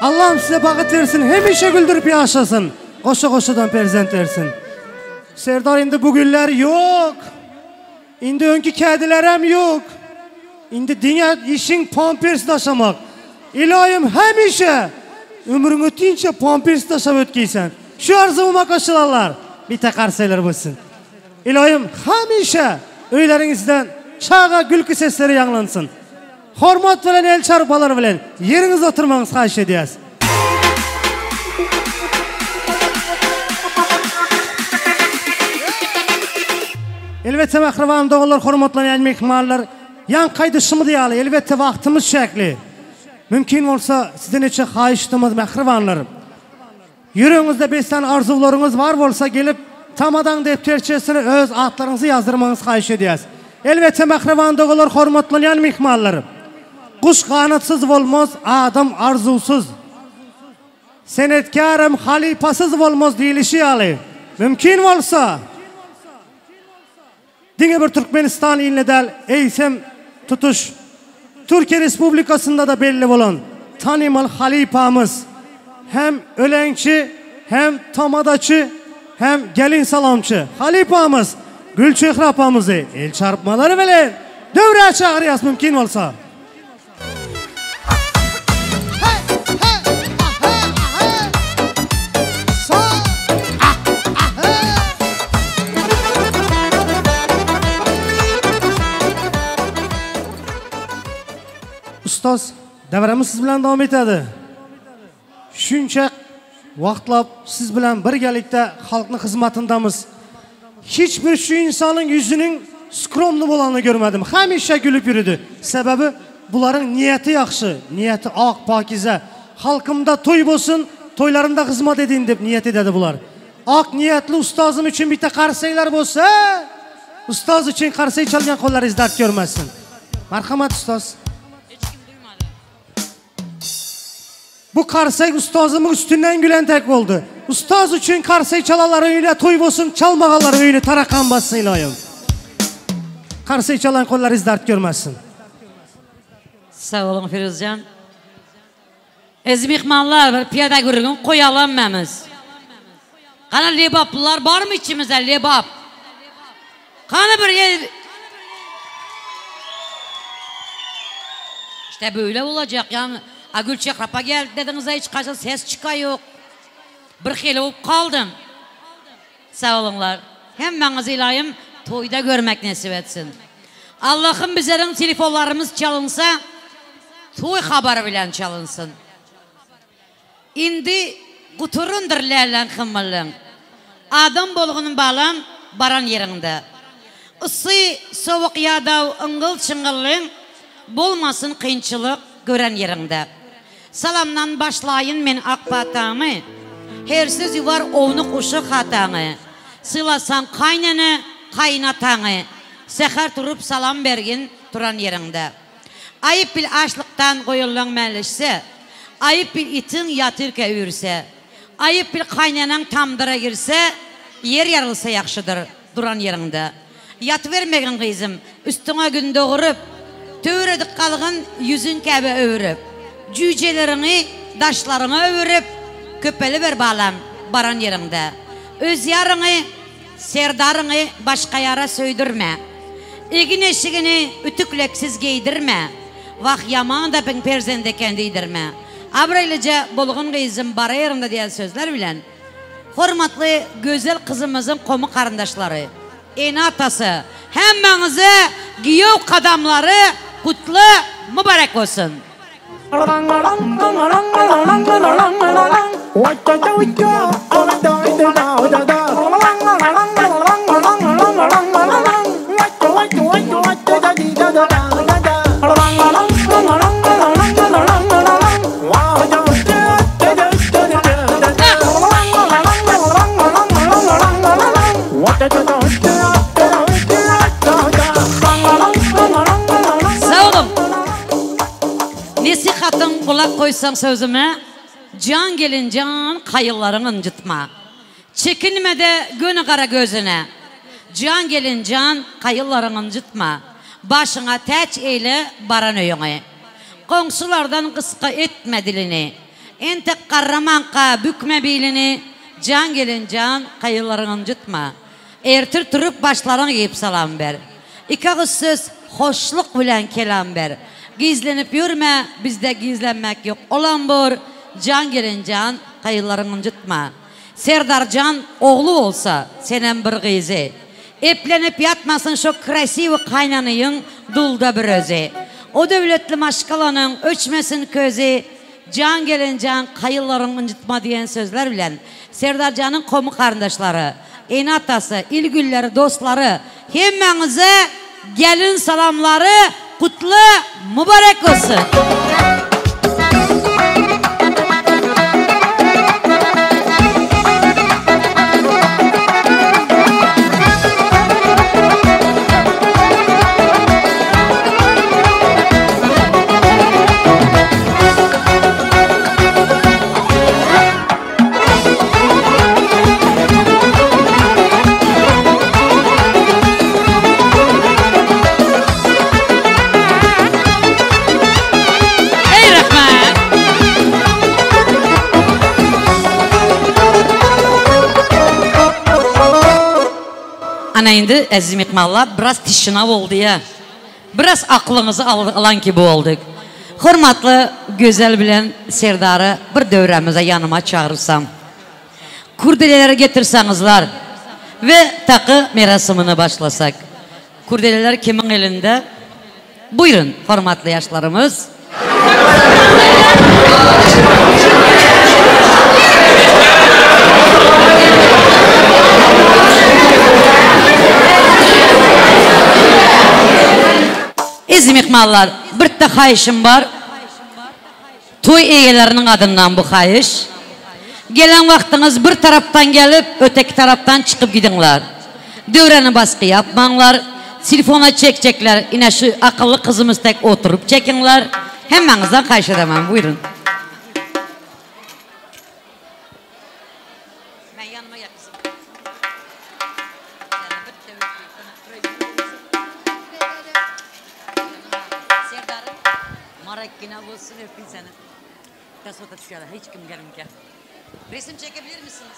Allah'ım size bağıt versin, hemişe güldürüp yaşasın. Koşa koşadan perzent versin. Serdar indi bu güller yok. İndi önkü kedilerem yok. İndi dünya işin pampers taşamak. İlahim hemişe ömrün öteyince pampers taşap ötkeysen. Şu arzumuma koşularlar. Bir tek arsaylar olsun. İlahim hemişe öylerinizden çağa gülkü sesleri yanlansın. Hormat bilen el çarpalar bilen yeriniz oturmanız xahiş ediyoruz. Elbette mahravan doğullar, hormatlanan mehmanlar, yan kaydışımı diyalı, elbette vaktimiz şekli. Mümkün olsa sizden için hayıştığımız mahravanlarım. Yüreğinizde 5 tane arzularınız var olsa gelip tamadan defterçesine öz adlarınızı yazdırmanız hayış ediyaz. Elbette mahravan doğullar, hormatlanan mehmanlarım. Kuş kanatsız olmaz, adam arzusuz. Senetkarım halifasız olmaz deyilişi alı. Mümkün olsa dine bir Türkmenistan iline del eysem tutuş Türkiye Respublikasında da belli olan tanımal halifamız hem ölençi hem tamadaçı hem gelin salamçı halifamız Gülçehre apamızı el çarpmaları bile dövreye çağırıyaz mümkün olsa. Ustoz, davramiz siz bilan davom etadi. Shuncha vaqtlab siz bilan birgalikda xalqning xizmatindamiz. Hech bir shu insonning yuzining skromli bo'lganini ko'rmadim. Hamisha kulib yurdi. Sababi bularning niyati yaxshi, niyati oq, pokiza. Xalqimda to'y bo'lsin, to'ylarimda xizmat edin deb niyat etadi bular. Oq niyatli ustozim uchun bitta qarsaklar bo'lsa, ustoz uchun qarsak chalgan qo'llaringiz dard ko'rmasin. Marhamat ustoz. Bu karsak ustozımın üstünden gülen tek oldu. Ustaz için karsak çalaları öyle toy olsun, çalmağaları öyle tarakan bassın ilayım. Karsak çalan kollar dert görmezsin. Sağ olun Firuzcan. Ezmihmanlar bir piyada gürgün koyalanmamız. Kana lebaplılar var mı içimizde lebap? Kana bir yer... İşte böyle olacak yani. Gülçehre apa geldi dedinize hiç kaçta ses çıkıyor yok. Bir xeyli olup kaldım. Sağ olunlar. Hemmeniz ilayım toyda görmek nasip etsin. Allah'ım bizlerin telefonlarımız çalınsa toy haberi bilen çalınsın. İndi kuturundur lerlen kımırlın. Adam bolğunun bağlan baran yerinde. Isı soğuk yağda ıngıl çıngıllın bolmasın kıyınçılık gören yerinde. Salamdan başlayın men akbatamı. Hersiz yuvar ovnu kuşu hatanı. Sılasan kaynanı, kaynatanı. Seher turup salam bergin turan yerinde. Ayıp bil açlıktan koyulan melişse. Ayıp bil itin yatırka ürse. Ayıp bil kaynanan tamdıra girse. Yer yarılsa yakşıdır duran yerinde. Yat vermegin kızım. Üstüne gün doğurup. Töredik kalgın yüzün kəbi övrüp. Cücelerini, daşlarını övrüp. Köpeli ver bağlam baran yerinde. Öz yarını, serdarını başka yara söydürme. Egin eşigini ütükleksiz giydirme. Vah yaman da ben perzende kendiydirme. Abraylıca bolğun kızım bara yerinde diyen sözler bilen. Hormatlı güzel kızımızın komu karındaşları. En atası. Hemmenize giyev kadamları kutlu mübarek olsun. Nesihatın kulak koysan sözüme, can gelin can kayıllarını incitma. Çekinme de gönü kara gözüne, can gelin can kayıllarını incitma. Başına teç eyle baran öyüne. Komşulardan kıska etme dilini, entek karramanka bükme bilini. Can gelin can kayıllarını incitma. Ertir turup başlarını giyip salam ver. İki kız söz hoşluk bilen kelam ver. Gizlenip yürüme, bizde gizlenmek yok. Olan bor, can gelin can, kayılarını incitma. Serdar Can oğlu olsa, senin bir kızı. Eplenip yatmasın şu krasivi kaynanıyın, dulda bir özü. O devletli maşkalanın öçmesin közü. Can gelin can, kayılarını incitma diyen sözler bilen. Serdar Can'ın komu kardeşleri. enatası, ilgülleri, dostları, hemmenize gelin salamları kutlu mübarek olsun. Ana indi əziz mehmanlar, biraz tişinav oldu ya. Biraz aklınızı alan gibi olduk. Hürmetli, güzel bilen Serdar'ı bir dövrəmizə yanıma çağırırsam. Kurdeleleri getirsanızlar ve takı merasimini başlasak. Kurdeleler kimin elinde? Buyurun hürmetli yaşlarımız. Əziz mehmanlar, bir de xahişim var. Toy egelerinin adından bu xahiş. Gelen vaktiniz bir taraftan gelip öteki taraftan çıkıp gidinler. Dövreni baskı yapmanlar. Telefona çekecekler. Yine şu akıllı kızımız tek oturup çekinler. Hemenizden xahiş edemem. Buyurun. Hiç kim gelmeyecek. Resim çekebilir misiniz?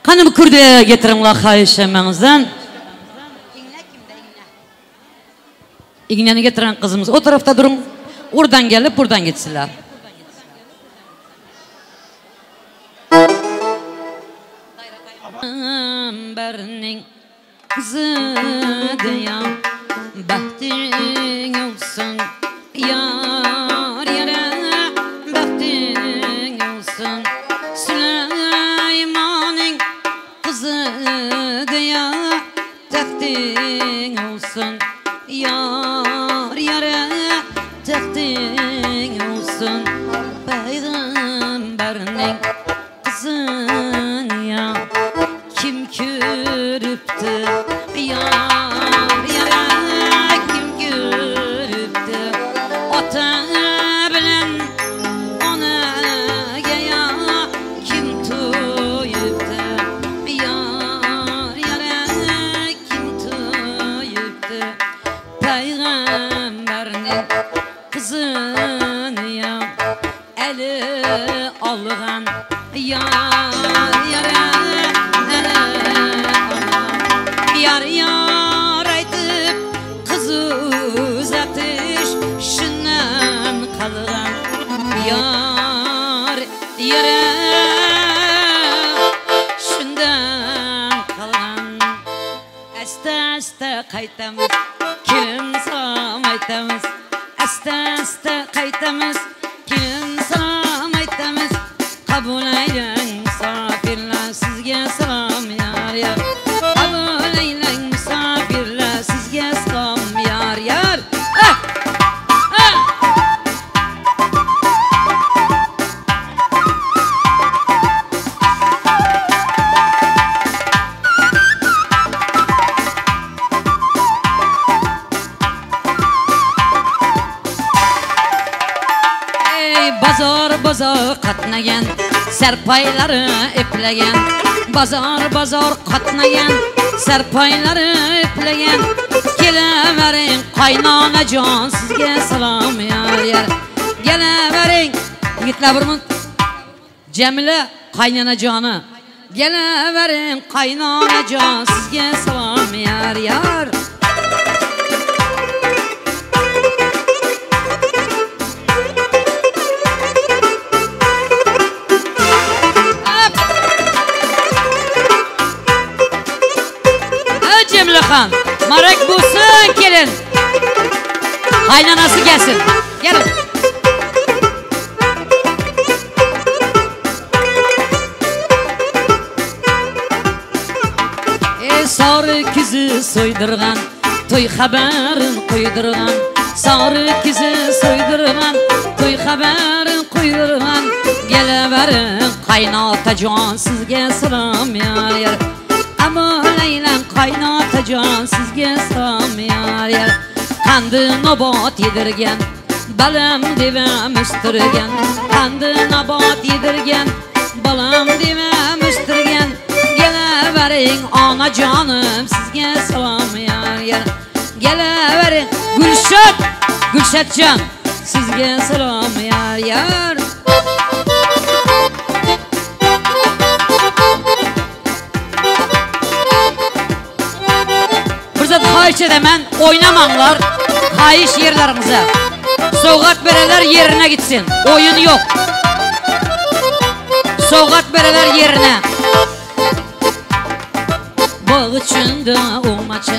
Kanım kurdeye getirinler xahiş emenizden. İğneni getiren kızımız o tarafta durun. Oradan gelip buradan gitsinler. Berning kızı diyan bahtin olsun yar yere bahtin olsun Süleyman'ın kızı diyan taktin olsun yar yere taktin olsun Peygamberinin kızı ya kim görüptü yar yara kim görüptü ota bilen ona ya kim toyuptu yar yara kim toyuptu Peygamberinin kızını ya eli algan yar yara yar yar aytıp kızı uzatış şundan kalgan yar yara şundan kalgan asta asta kaytamız kim samaytamız asta asta kaytamız kim samaytamız kabul eylen misafirler sizge salam yar yar Bazar katnayan serpayları ipleyen Bazar katnayan serpayları ipleyen Geleverin kaynana can sizge salam yar yar Geleverin yigitler burmun Cemile kaynana canı Geleverin kaynana can sizge salam yar yar Ayxan. Marek bulsun gelin. Kaynanası gelsin. Gelin. Sarı kızı soydurgan, toy haberin koydurgan. Sarı kızı soydurgan, toy haberin koydurgan. Geleverin kaynatacan sizge selam yar yar. Ama leylen kaynatacan sizge selam yar yar. Kandı nabat yedirgen, balam divem üstürgen. Kandı nabat yedirgen, balam divem üstürgen. Geleverin ana canım sizge selam yar yar. Geleverin Gülşat, Gülşatcan sizge selam yar yar. Fırsat xahiş edemem oynamanlar xahiş yerlerinize. Soğuk bereler yerine gitsin. Oyun yok. Soğuk bereler yerine. Bağ içinde umaça,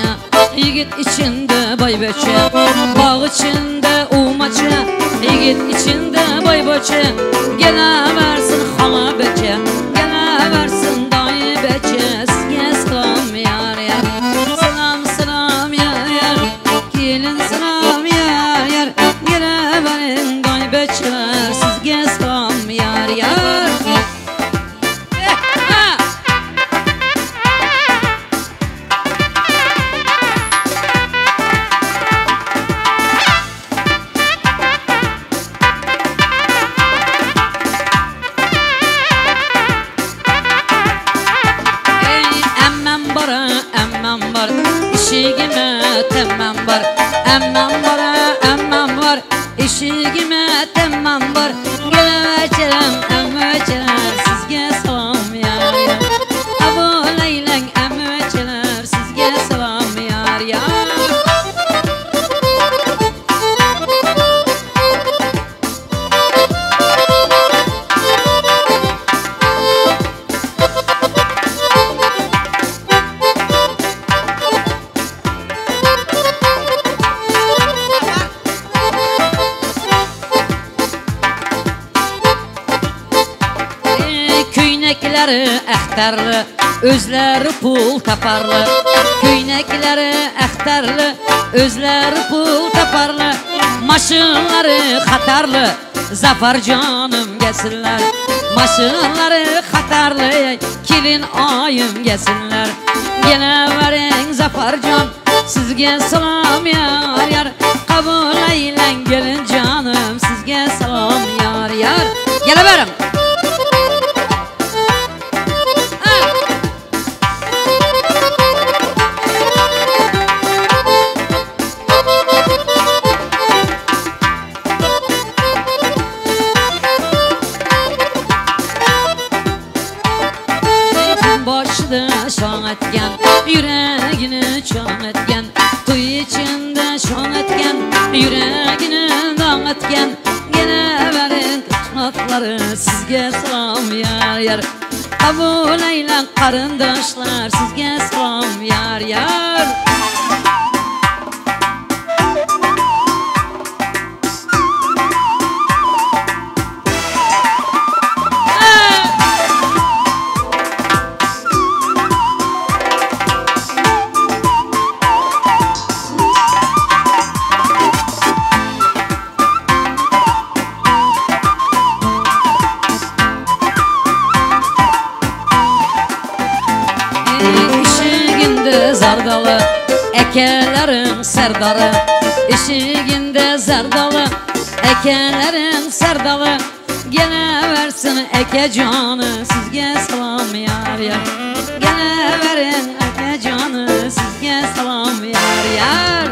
yigit içinde baybaça. Bağ içinde umaça, yigit içinde baybaça. Gene versin hala beçe, gene versin dayı beçe. Sizge selam yar yar, selam selam yar yar. Gelin selam yar yar, gene verin dayı beçeler. Sizge selam yar yar. Emmem var, işigime temmem var. Geleveçelim, emmeçeler, sizge selam yar yar. Abu leylen emmeçeler, sizge selam yar yar. Köynekleri ehterli, özleri pul taparlı. Köynekleri ehterli, özleri pul taparlı. Maşınları xatarlı, Zafer canım gelsinler. Maşınları xatarlı, kilin ayım gelsinler. Geleverin Zafer can, sizge selam yar yar. Kabul eylen gelin canım, sizge selam yar yar. Geleverin. Şan etken, yüreğini çan etken. Toy içinde şan etken, yüreğini dam etken. Gene verin kısmetleri, sizge selam yar yar. Kabul eylen karındaşlar, sizge selam yar yar. Zardalı, ekelerin serdalı. Eşiğinde zardalı, ekelerin serdalı. Gene versin eke canı, sizge selam yar yar. Gene verin eke canı, sizge selam yar yar.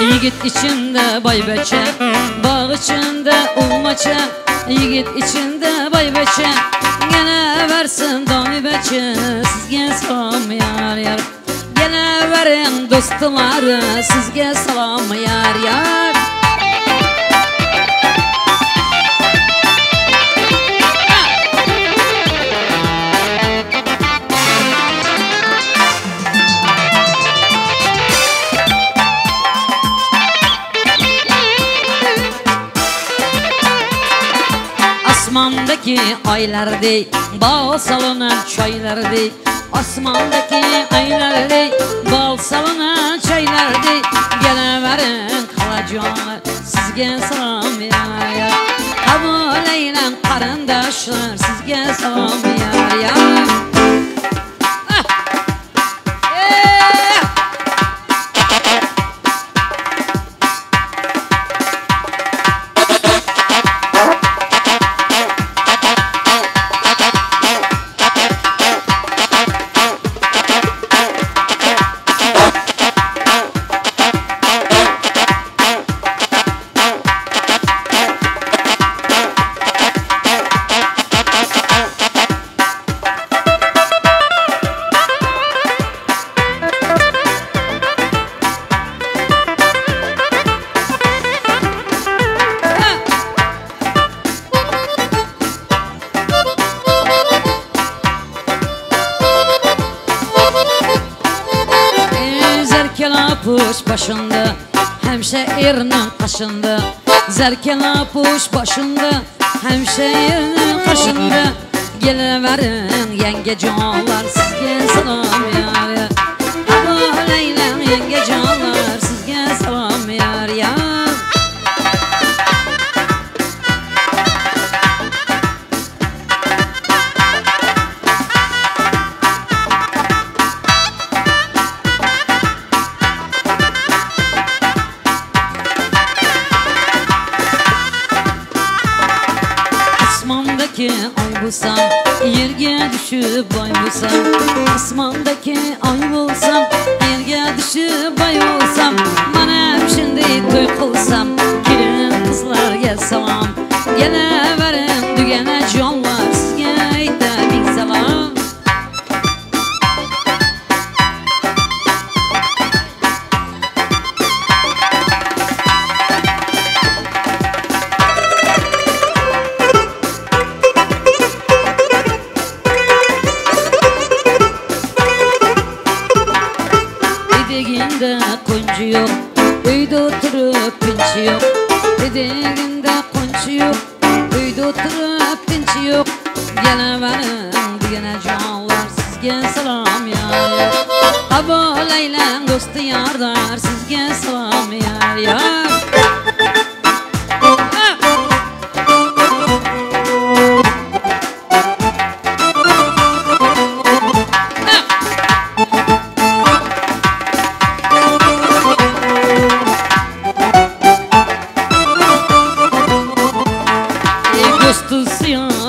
Yigit içinde baybeçe, bağ içinde ulmaça. Yigit içinde bay beçe gene versin doy beçe sizge salam yar yar gene verin dostlar sizge salam yar yar Asmandaki aylar dey, bal salınan çaylar dey. Asmandaki aylar dey, bal salınan çaylar dey. Geleverin kalacağını sizge salam yar yar. Kabul eylen karındaşlar sizge salam yar yar. Puş başında hemşehirinin kaşında Zerkela puş başında hemşehirinin kaşında Geleverin yengecanlar sizge salam yar yar Kabul eylen yengecanlar sizge salam yar yar Asmandaki ay bulsam, yerge düşüp ay bulsam Asmandaki ay bulsam, yerge düşüp ay bulsam Bana şimdi toy kılsam, gelin kızlar gel salam Geleverin dügene canlar, sizge de bin salam Dediğinde koncu yok, uydu oturup pinçi yok Dediğinde koncu yok, uydu oturup pinçi yok Geleverin diyene canlar sizge salam yar yar Kabul eylen dostu yardar sizge salam yar yar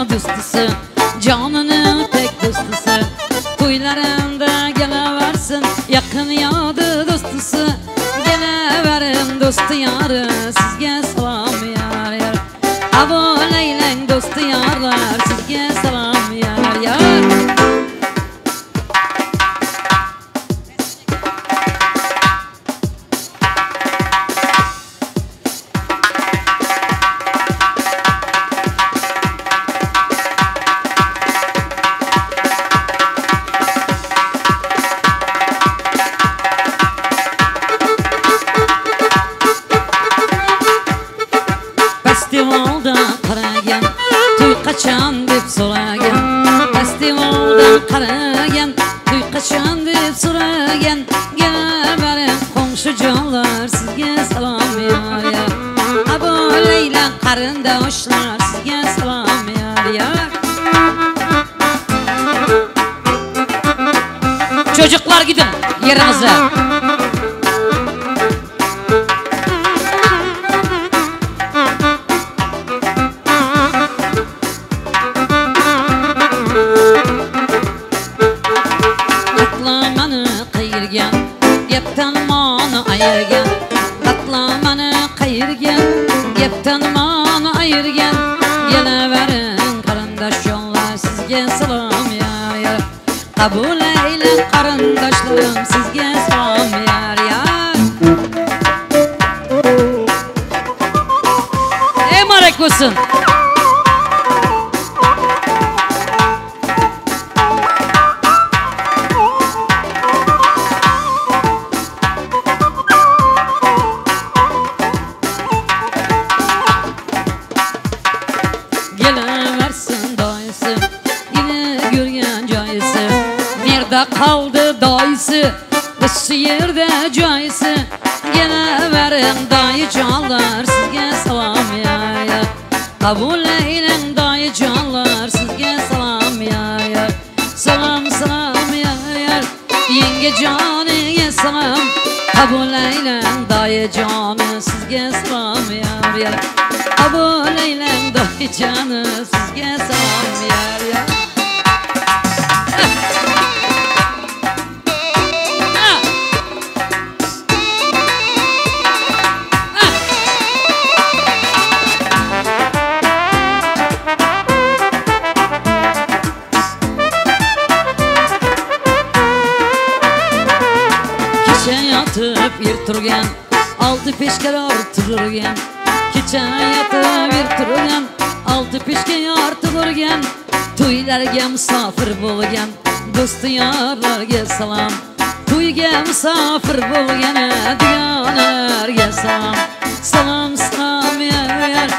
Dostusu, canının tek dostusu Toylarında geleversin yakın yadı dostusu Geleverin dostu yarı sizge salam yar yar Kabul eylen dostu yarlar sizge salam yar yar Festivalda qaragan, to'y qachon deb so'ragan Festivalda qaragan, to'y qachon deb so'ragan Geleverin qo'ng'shi jonlar sizge salam yar yar Qabul eylen qarindoshlar sizge salam yar yar Çocuklar gidin yerinize Tanımanı ayırgen Katlamanı kayırgen Gep tanımanı ayırgen Gel Kabul eylen qarindoshlarım sizga salom yar yar. Ey muborak bo'lsin. Kaldı dayısı, ısı yerde cayısı. Gene verin dayı canlar, sizge salam ya ya. Kabul eylen dayı canlar, sizge salam ya ya. Salam salam ya ya, yenge canıya salam. Kabul eylen dayı canı, sizge salam ya ya. Kabul eylen dayı canı, sizge salam ya ya. Turgan, altı peşker artırırgen. Keçen yatıp bir turgan, altı peşker artırırgen. Toylarga misafir bo'lgan, do'st yorlarga salom. To'yga misafir bo'lgan diyonalarga salom. Salom salom yar,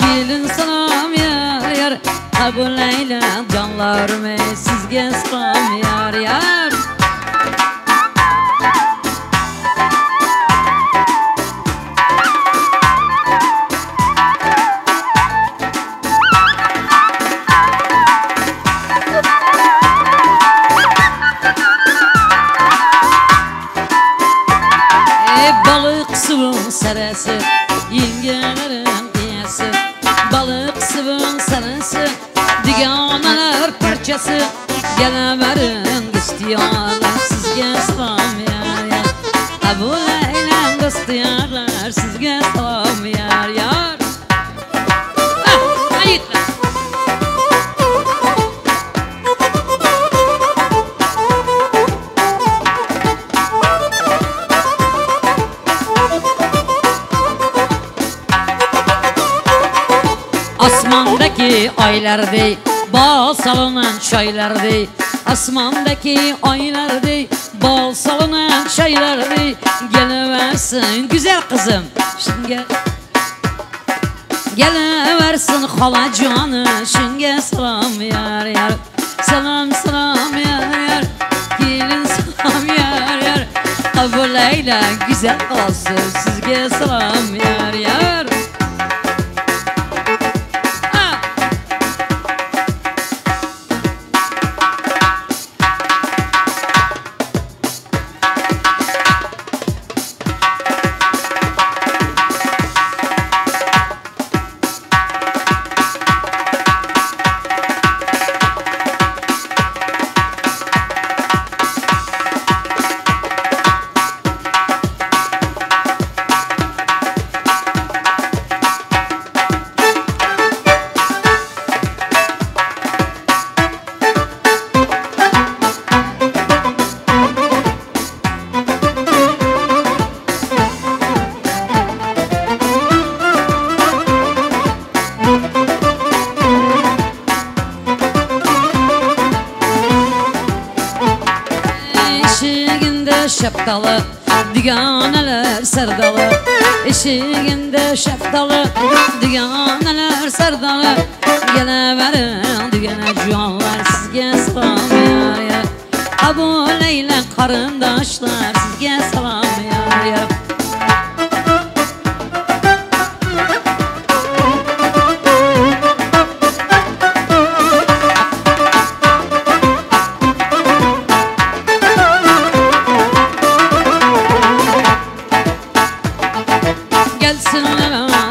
kelin salom yar. Qabul eylen canlarım, sizga salom yar yar. Sarısı, yengelerin diyesi. Balık sıvın sarısı, diganeler parçası. Gene verin istiyorlar, sizge salam yar yar. Kabul eylen istiyorlar, sizge salam yar yar. Hadi gitme. Asmandaki aylardey, bal salınan çaylardey. Asmandaki aylardey, bal salınan çaylardey. Geliversin güzel kızım, şimdi geliversin hala canı. Şimdi salam yar yar, salam salam yar yar. Gelin salam yar yar. Kabul eyle güzel olsun, sizge salam yar yar. Şaptalı, diganeler sardalı. Eşiğinde şaptalı, diganeler sardalı. Geliverin digene canlar, sizge salam yar yar. Kabul eylen qarindoshlar, sizge salam yar yar.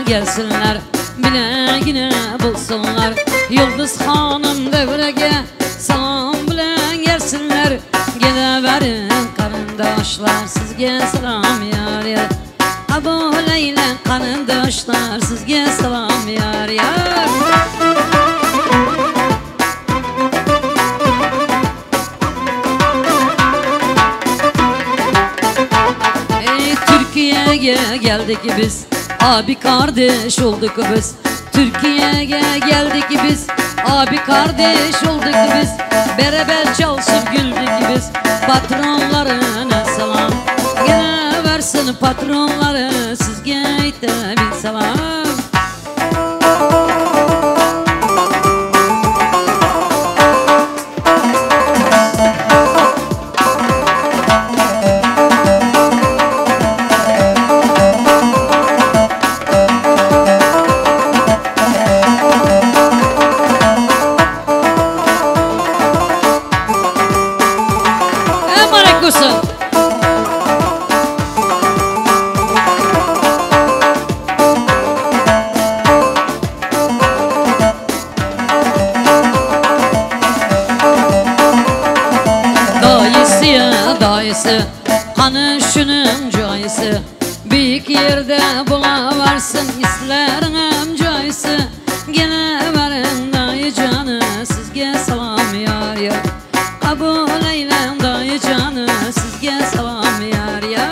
Gelsinler, bilagine bulsunlar. Yıldız hanım devrege salam bilen gelsinler. Geliverin qarindoshlar, sizge salam yar yar. Kabul eylen qarindoshlar, sizge salam yar yar. geldik biz, abi kardeş olduk biz. Türkiye'ye geldik biz, abi kardeş olduk biz. Beraber çalışıp güldük biz, patronlarına selam. Gene versin patronları, sizge aytamin selam. Dayısı, hani şunun cayısı, büyük yerde bulavarsın islerim cayısı. Gene verin dayı canı, sizge salam yar yar. Kabul eylem dayı canı, sizge salam yar yar.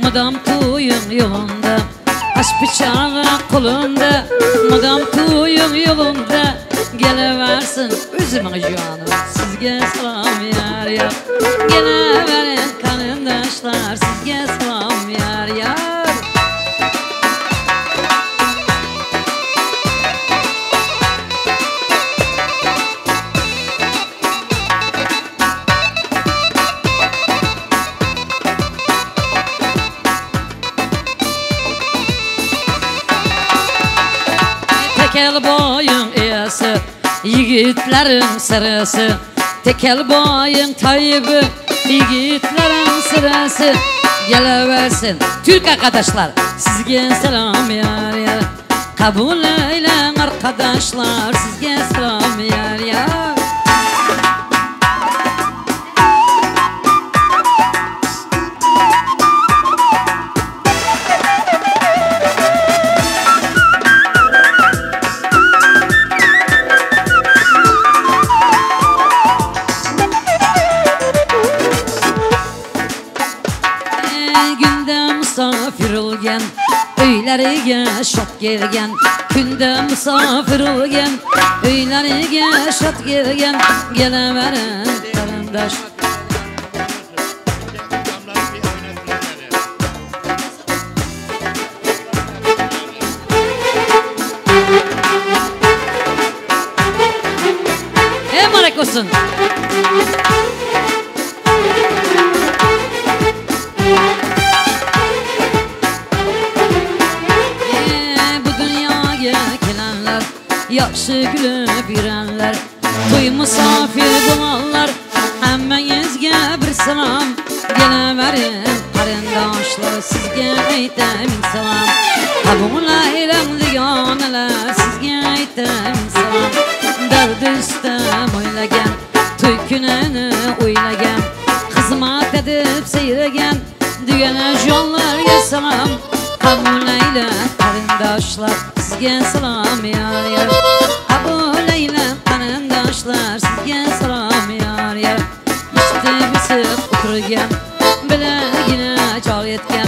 Madam tuyum yolunda, aşk bıçağı kolunda. Madam tuyum yolunda, geleversin üzümün canı, sizge salam yar yar. Geleverin kanındaşlar, sizge salam yar yar. Tekel boyun iyası, yiğitlerin sırası. Tekel boyun tayyibı, yiğitlerin sırası. Geleversin Türk arkadaşlar, sizge selam yar yar. Kabul eylen arkadaşlar, sizge selam yar yar. Misafir olgan, öyleriga şat gelgen. Künde misafir olgan, öyleriga şat gelgen. Geleverin karindaş. Mübarek olsun. Yaxşı gülüp yürənlər, toy misafir bulanlar. Həmmənizgə bir salam, gələverin qarindaşlar, sizgə eytəmin salam. Qabul eyləm diyanələr, sizgə eytəmin salam. Dərd üstəm oyləgən, toy günəni oyləgən, xizmat edib seyrəgən, düyənə canlarga salam. Qabul eyləm qarindaşlar, sizgə salam yar yar. Kabul eylem qarindaşlar, sizge salam yar yar. İşte bisip oturgen, bilagine çal etken,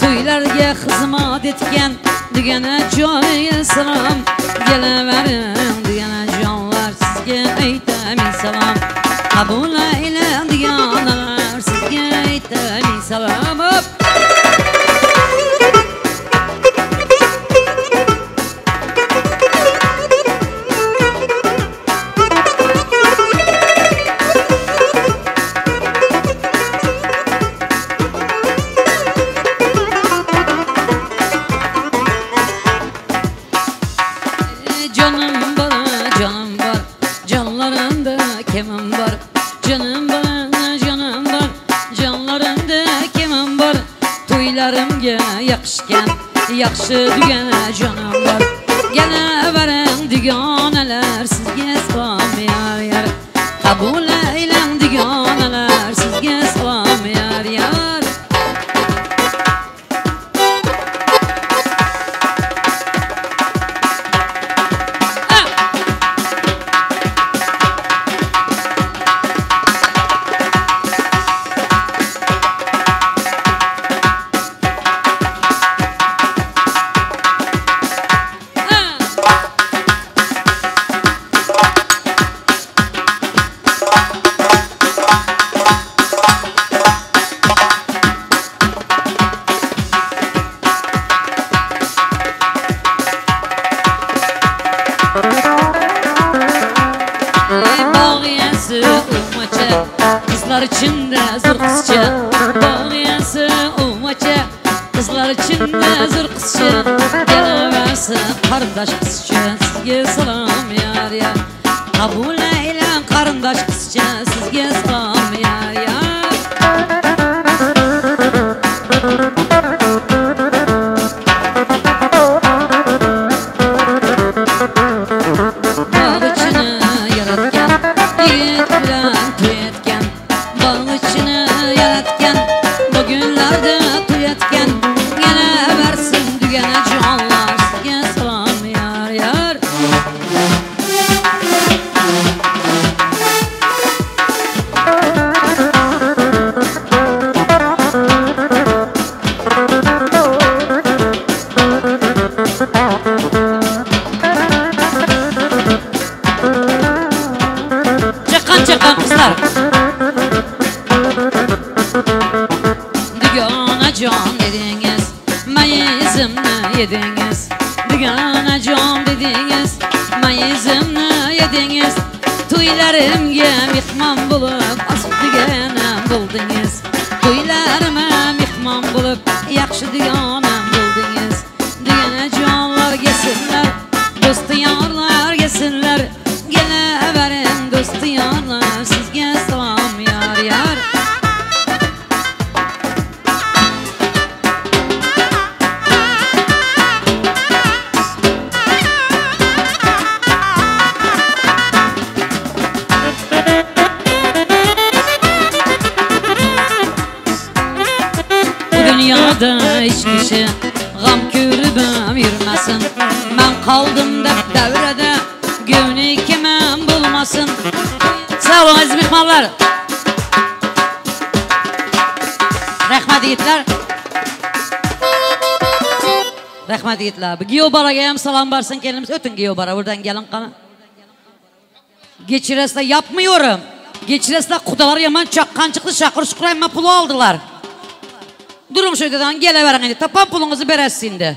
toylarga xizmat etken, digene joyga salam. Geleverin digene canlar, sizge eytamin salam. Kabul eylem diyanlar, sizge eytamin salam. Hop! Kemim var, canım var, canım var. Canlarımda kemim var, toylarımga yaxşı yaxşı dügene canım var. Geleverin düganeler sizge salam yar yar. Kabul eylen düganeler sizge salam yar yar. Kızlar içinde zır kızça, bağlayansı umaça. Kızlar içinde zır kızça, geliversin karındaş kızça. Sizge salam yar yar. Kabul eylen karındaş kızça, sizge salam yar yar. Çıkan kızlar. Dügana can dediniz, mayizimni yediniz. Dügana can dediniz, mayizimni yediniz. Toylarimga mehmon bulup, asıp düganam buldunuz. Toylarima mehmon bulup, yaxshi düganam buldunuz. Dügana canlar gelsinler, do'sti yarlar gelsinler. Geleverin do'sti yarlar, sizge salam yar yar. Bu dünyada hiç kişi gam körübüm yürümesin. Ben kaldım dep devrede, gönlü kimem bulmasın. Sağ olun aziz mehmanlar. Rahmet yiğitler. Rahmet yiğitler. Giyobaraga hem salam varsın kendimiz. Ötün Giyobara buradan gelin kana. Geçiresle yapmıyorum. Geçiresle kudalar yaman çakkançıklı şakır şükür emme pulu aldılar. Durum şöyden geleverin. Tapan pulunuzu beresinde.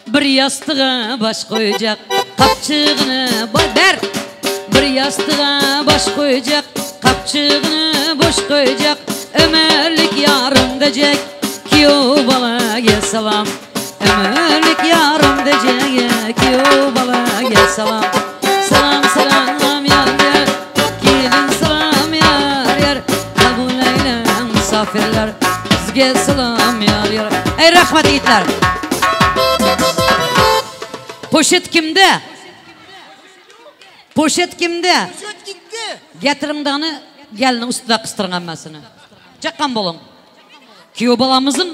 Bir yastığa baş koyacak, kapçığını ver. Bir yastığa baş koyacak, kapçığını boş koyacak. Ömürlük yarım diyecek, ki o bala gel salam. Ömürlük yarım diyecek, ki o bala gel salam. Salam salam yar yar, gelin salam yar yar. Kabul eylen misafirler, sizge salam yar yar. Ey rahmet yiğitler. Poşet kimde? Poşet kimde? Poşet gitti. Getirimdanı gelinin üstüne kıstırın emmesini. Çakkan bolun. Ki o balamızın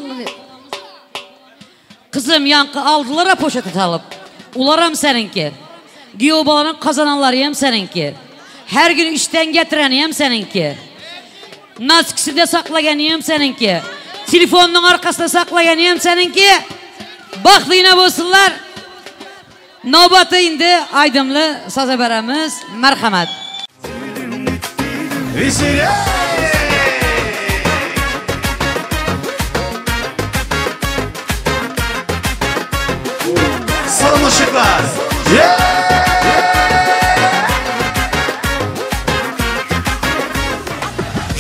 kızım yankı aldılar ha poşeti alıp. Ularım seninki. Ki o balanın kazananları hem seninki. Her gün işten getiren hem seninki. Naskisi de saklayan hem seninki. Telefonun arkasında saklayan hem seninki. Baklı yine bozsunlar. Navbatı indi aydımlı saza beremiz merhamet. Salın ışıklar.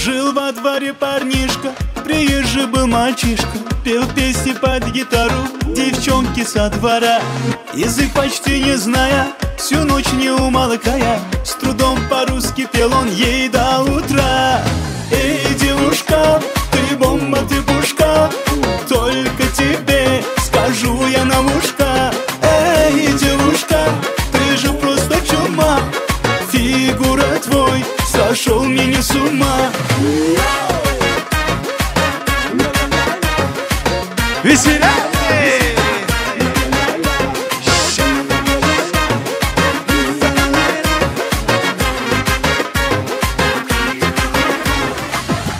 Жил во дворе парнишка, приезжий был мальчишка. Пел песни под гитару девчонки со двора. Язык почти не зная, всю ночь не умолкая, с трудом по-русски пел он ей до утра. Эй, девушка, ты бомба, ты пушка, только тебе скажу я на ушко. Эй, девушка, ты же просто чума. Фигура твой сошел меня с ума. Веселее!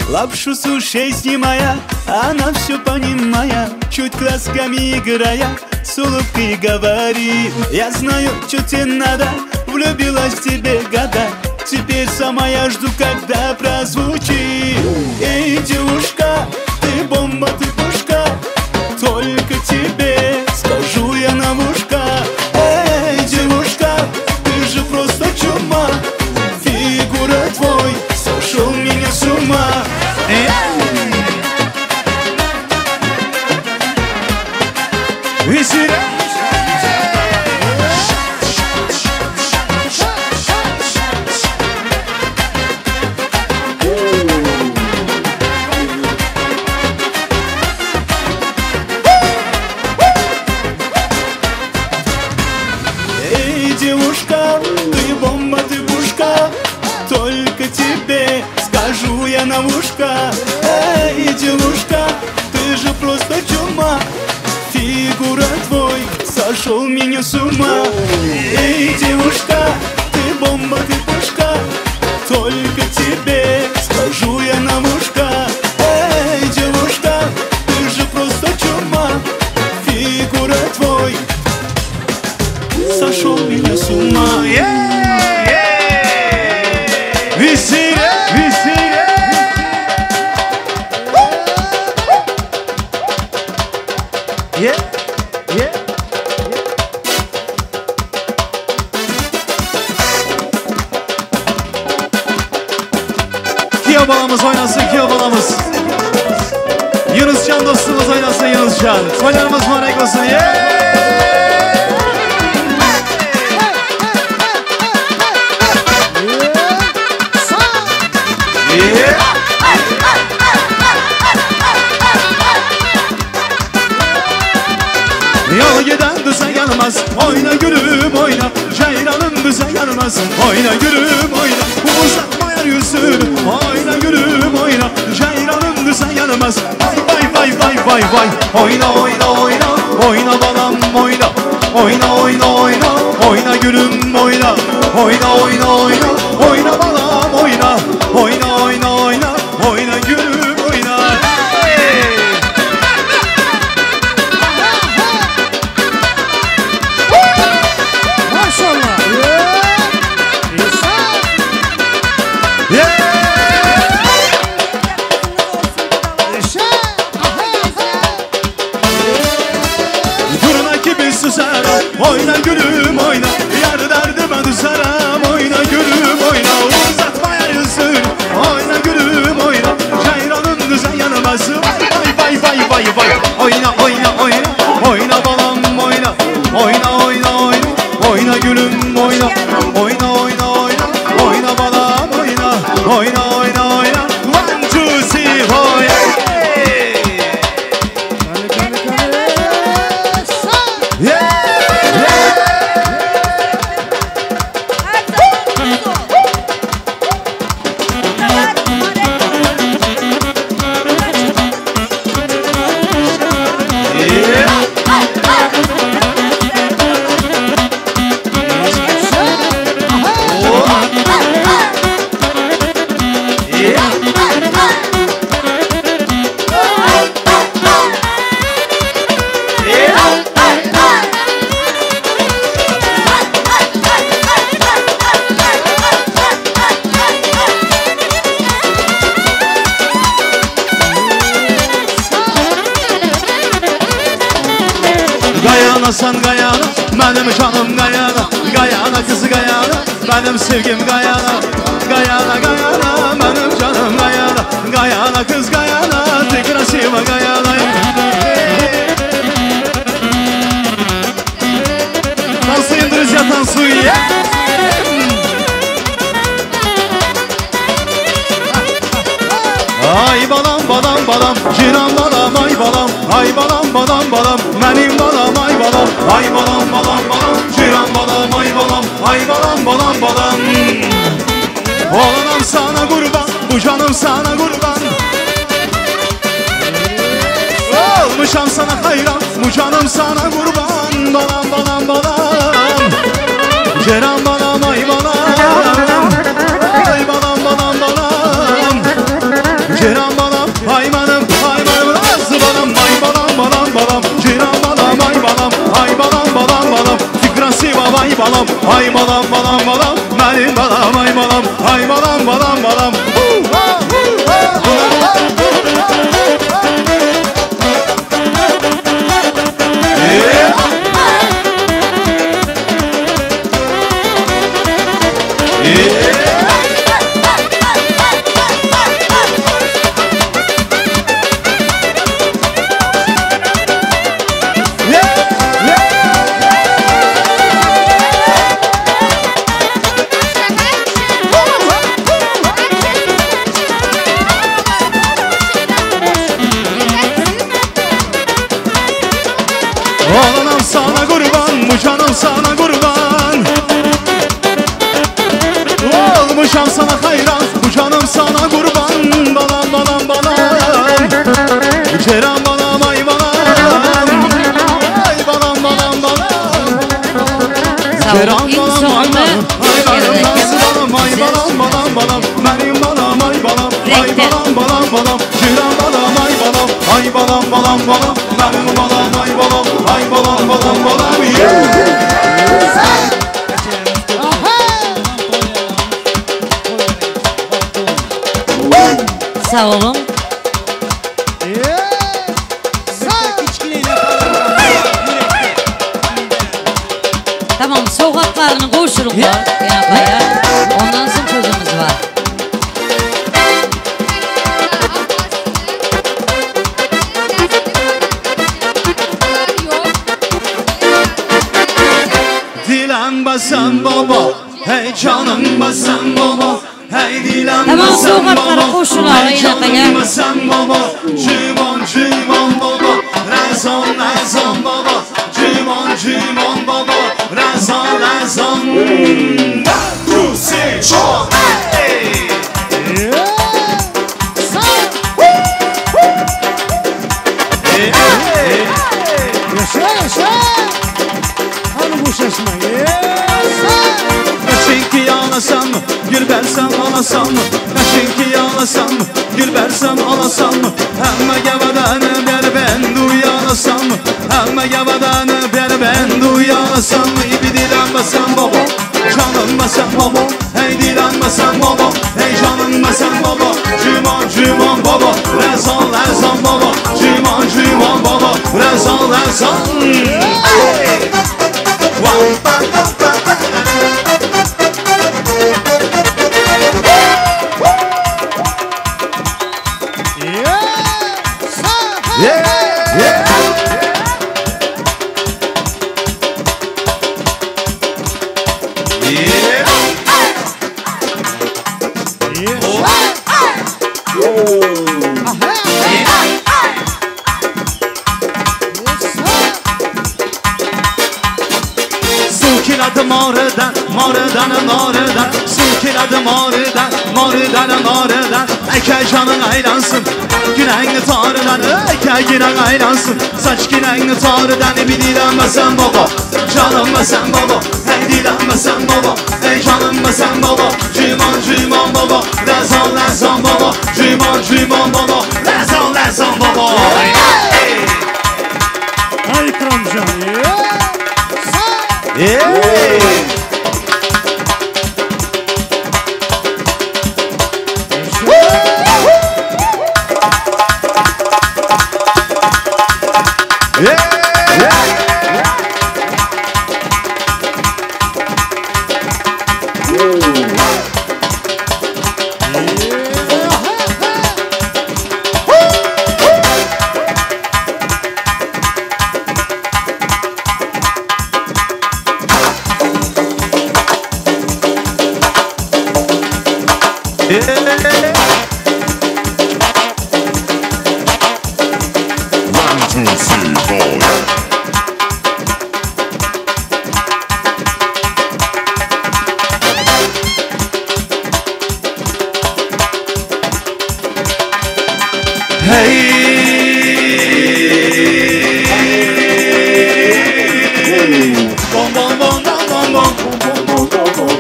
Лапшу с ушей снимая, она все понимая, чуть глазками играя, с улыбкой говорит: я знаю, что тебе надо, влюбилась в тебе года. Теперь сама я жду, когда прозвучит. Эй, девушка, ты бомба, ты пушка, только тебе скажу я на ушко. Эй, девушка, ты же просто чума. Фигура твой сошел меня с ума. Веселее! Эй, девушка, ты бомба, ты пушка, только тебе скажу я на ушко. Эй, девушка, ты же просто чума. Фигура твой сошел меня с ума. Эй, девушка, ты бомба, ты пушка, только тебе скажу я на ушко. Эй, девушка, ты же просто чума. Фигура твой сошел меня с ума. Веселее! Веселее! Kiyo balamız oynasın, Kiyo balamız. Yunuscan dostumuz oynasın, Yunuscan. Toylarımız mübarek olsun. Yol giden düze gelmez, oyna gülüm oyna. Ceylanın düze gelmez, oyna gülüm oyna. Uzatma yeryüzünü, oyna gülüm oyna. Ceylanın düze gelmez, vay vay vay vay vay. Oyna oyna oyna, oyna balam oyna. Oyna oyna oyna, oyna gülüm oyna. Oyna oyna oyna, oyna balam oyna. Oyna oyna oyna, oyna gülüm oyna. Oyna gülüm oyna, yar derdime düşerim. Oyna gülüm oyna, uzatma yeryüzünü. Oyna gülüm oyna, ceylanın düze yanmaz. Vay vay vay vay vay. Oyna oyna oyna, oyna balam oyna. Oyna oyna oyna, oyna gülüm oyna. Oyna oyna oyna, oyna balam oyna. Oyna oyna oyna, 1, 2, 3, oyna. Sen Gayana, benim canım Gayana. Gayana kızı Gayana, benim sevgim Gayana. Gayana Gayana, benim canım Gayana. Gayana kız Gayana, ты красива Gayana. Танцуем, друзья, танцуем. Ay balam balam balam, ciran balam ay balam, ay balam balam balam, benim balam ay balam, ay balam balam balam, ciran balam ay balam, ay balam balam balam. Oğlanam sana kurban, bu canım sana kurban. Olmuşam sana hayran, bu canım sana kurban. Balam balam balam, ciran balam ay balam, ay balam balam balam. Ciran balam, haymanım, haymanım, azı balam, ay balam, balam, balam. Ciran balam, ay balam, ay balam, balam, balam. Fikrası babay balam, ay balam, balam, balam. Benim balam, ay balam, ay balam, balam, balam. Oğlanam sana kurban, bu canım sana kurban. Olmuşam sana hayran, bu canım sana kurban. Balam balam balam, ciran balam ay balam, ay balam balam balam. Ciran balam ay balam, ay balam nasıl balam, ay balam balam balam. Benim balam ay balam, ay balam balam balam. Ciran balam ay balam, ay balam balam balam. Benim balam ay balam, ay balam balam balam. Sağ olun. Tamam, sokaklarını koşuluklar yanakaya. Ondan sonra sözümüz var. Dilen basan baba, hey canım basan baba. Hey dilen Tamam, basan sokaklara baba, koşun hey ağabey, canım yanakaya. basan baba. Cimon cimon baba, rezon rezon baba. Cimon cimon baba, rezon rezon. Rusya çok, hey. Yaşa yaşa. Hani bu şaşma. Kaşınki yağlasam mı, gül versem alasam mı? Kaşınki yağlasam mı, gül versem alasam mı? Hemme gavadanı bir ben duyalasam mı? Hemme gavadanı bir ben duyalasam mı? İbi dilenmesem baba, canınmasam baba. Hey dilenmesem baba, hey canınmasam baba. Cimon cimon baba, rezon rezon baba. Cimon cimon baba, rezon rezon. Hey! Sukinadı mağaradan, mağaradan, mağaradan. Sukinadı mağaradan, mağaradan, mağaradan. Eke canın aylansın, günahını tarıdan. Eke günah aylansın, saç günahını tarıdan. Bir dilenmesen baba, canım sen baba. Hey dilenmesen baba, hey canım sen baba. Cimon cimon baba, rezon rezon baba. Cimon cimon baba, rezon rezon baba. Ay kramcan.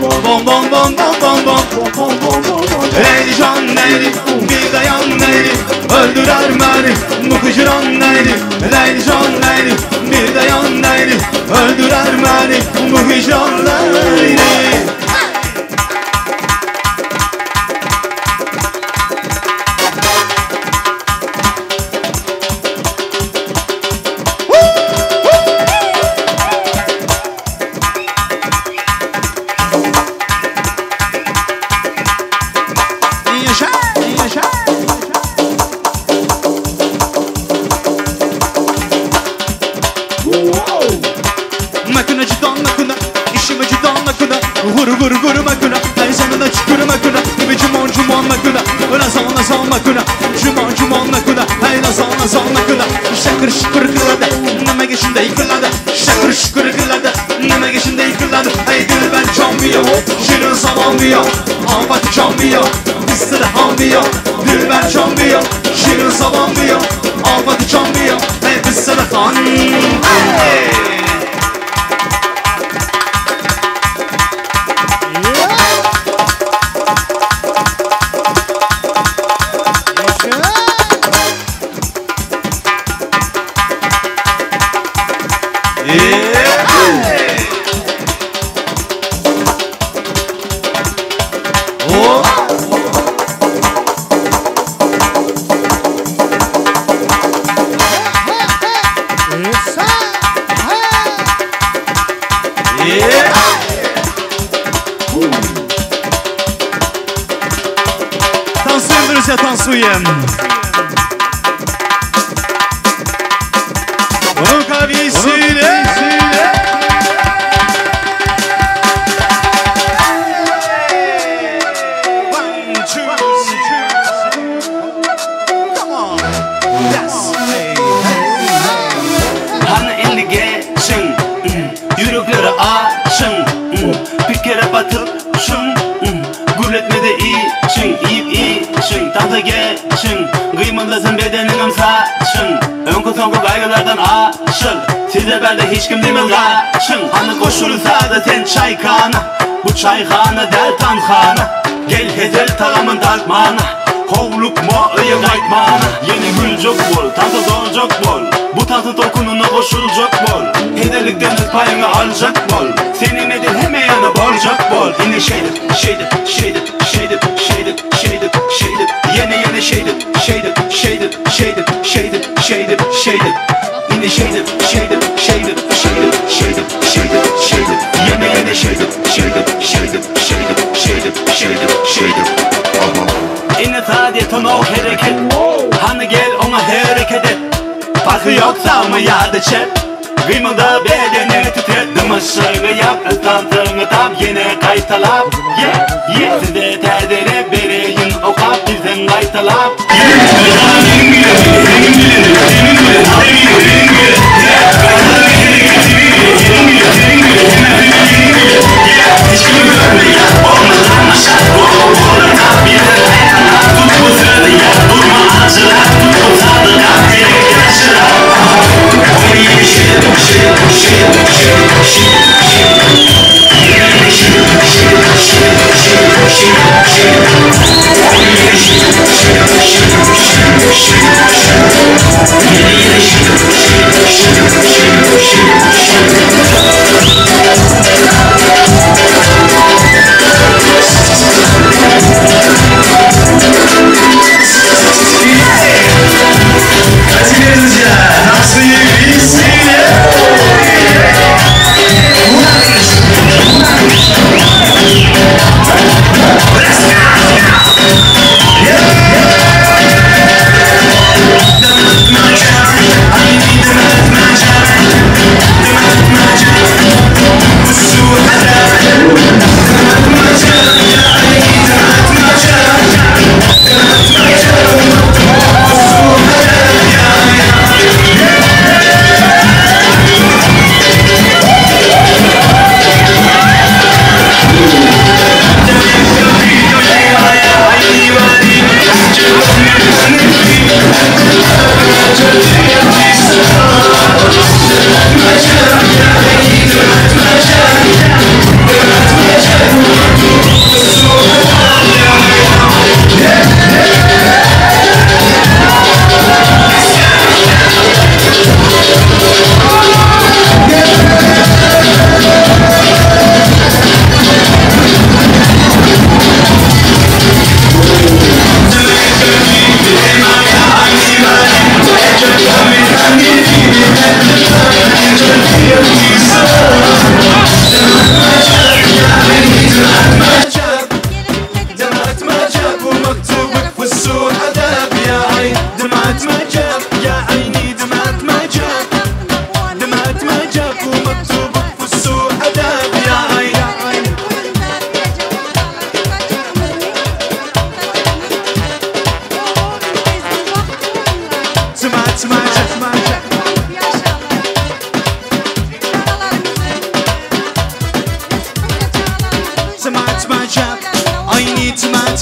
Bom bom bom bom bom bom. Leyli can leyli, bir dayan leyli, öldürer beni bu hicran leyli. Leyli can leyli, bir dayan leyli, öldürer beni bu hicran leyli. Çayxana del tanxana, gel hezel tağımın dartmana, hovluk mo'yu qaytmana. Yeni gülcok bol, tantı dolcok bol, bu tantı dokununa koşulcok bol. Hederlikten payını alacak bol, senin edin hemeyana borcak bol. Yine şeydir, şeydir, şeydir, şeydir, şeydir, şeydir, şeydir. Yeni şeydir, şeydir, şeydir, şeydir, şeydir, şeydir, şeydir. Yine şeydir, şeydir, şeydir, şeydir, şeydir, şeydir, şeydir. Yeni şeydir, şeydir, şeydir, şeydir, şeydir, şeydir, şeydir. İnne taadetun o hareket, hani gel ona hareket et. Farkı yoksa mı yadı çep? Kıymılda bedeni titrettim ışığı yap, tantını tap yine kaytalap. Size terdere bereyin o kap bizden kaytalap. Shit.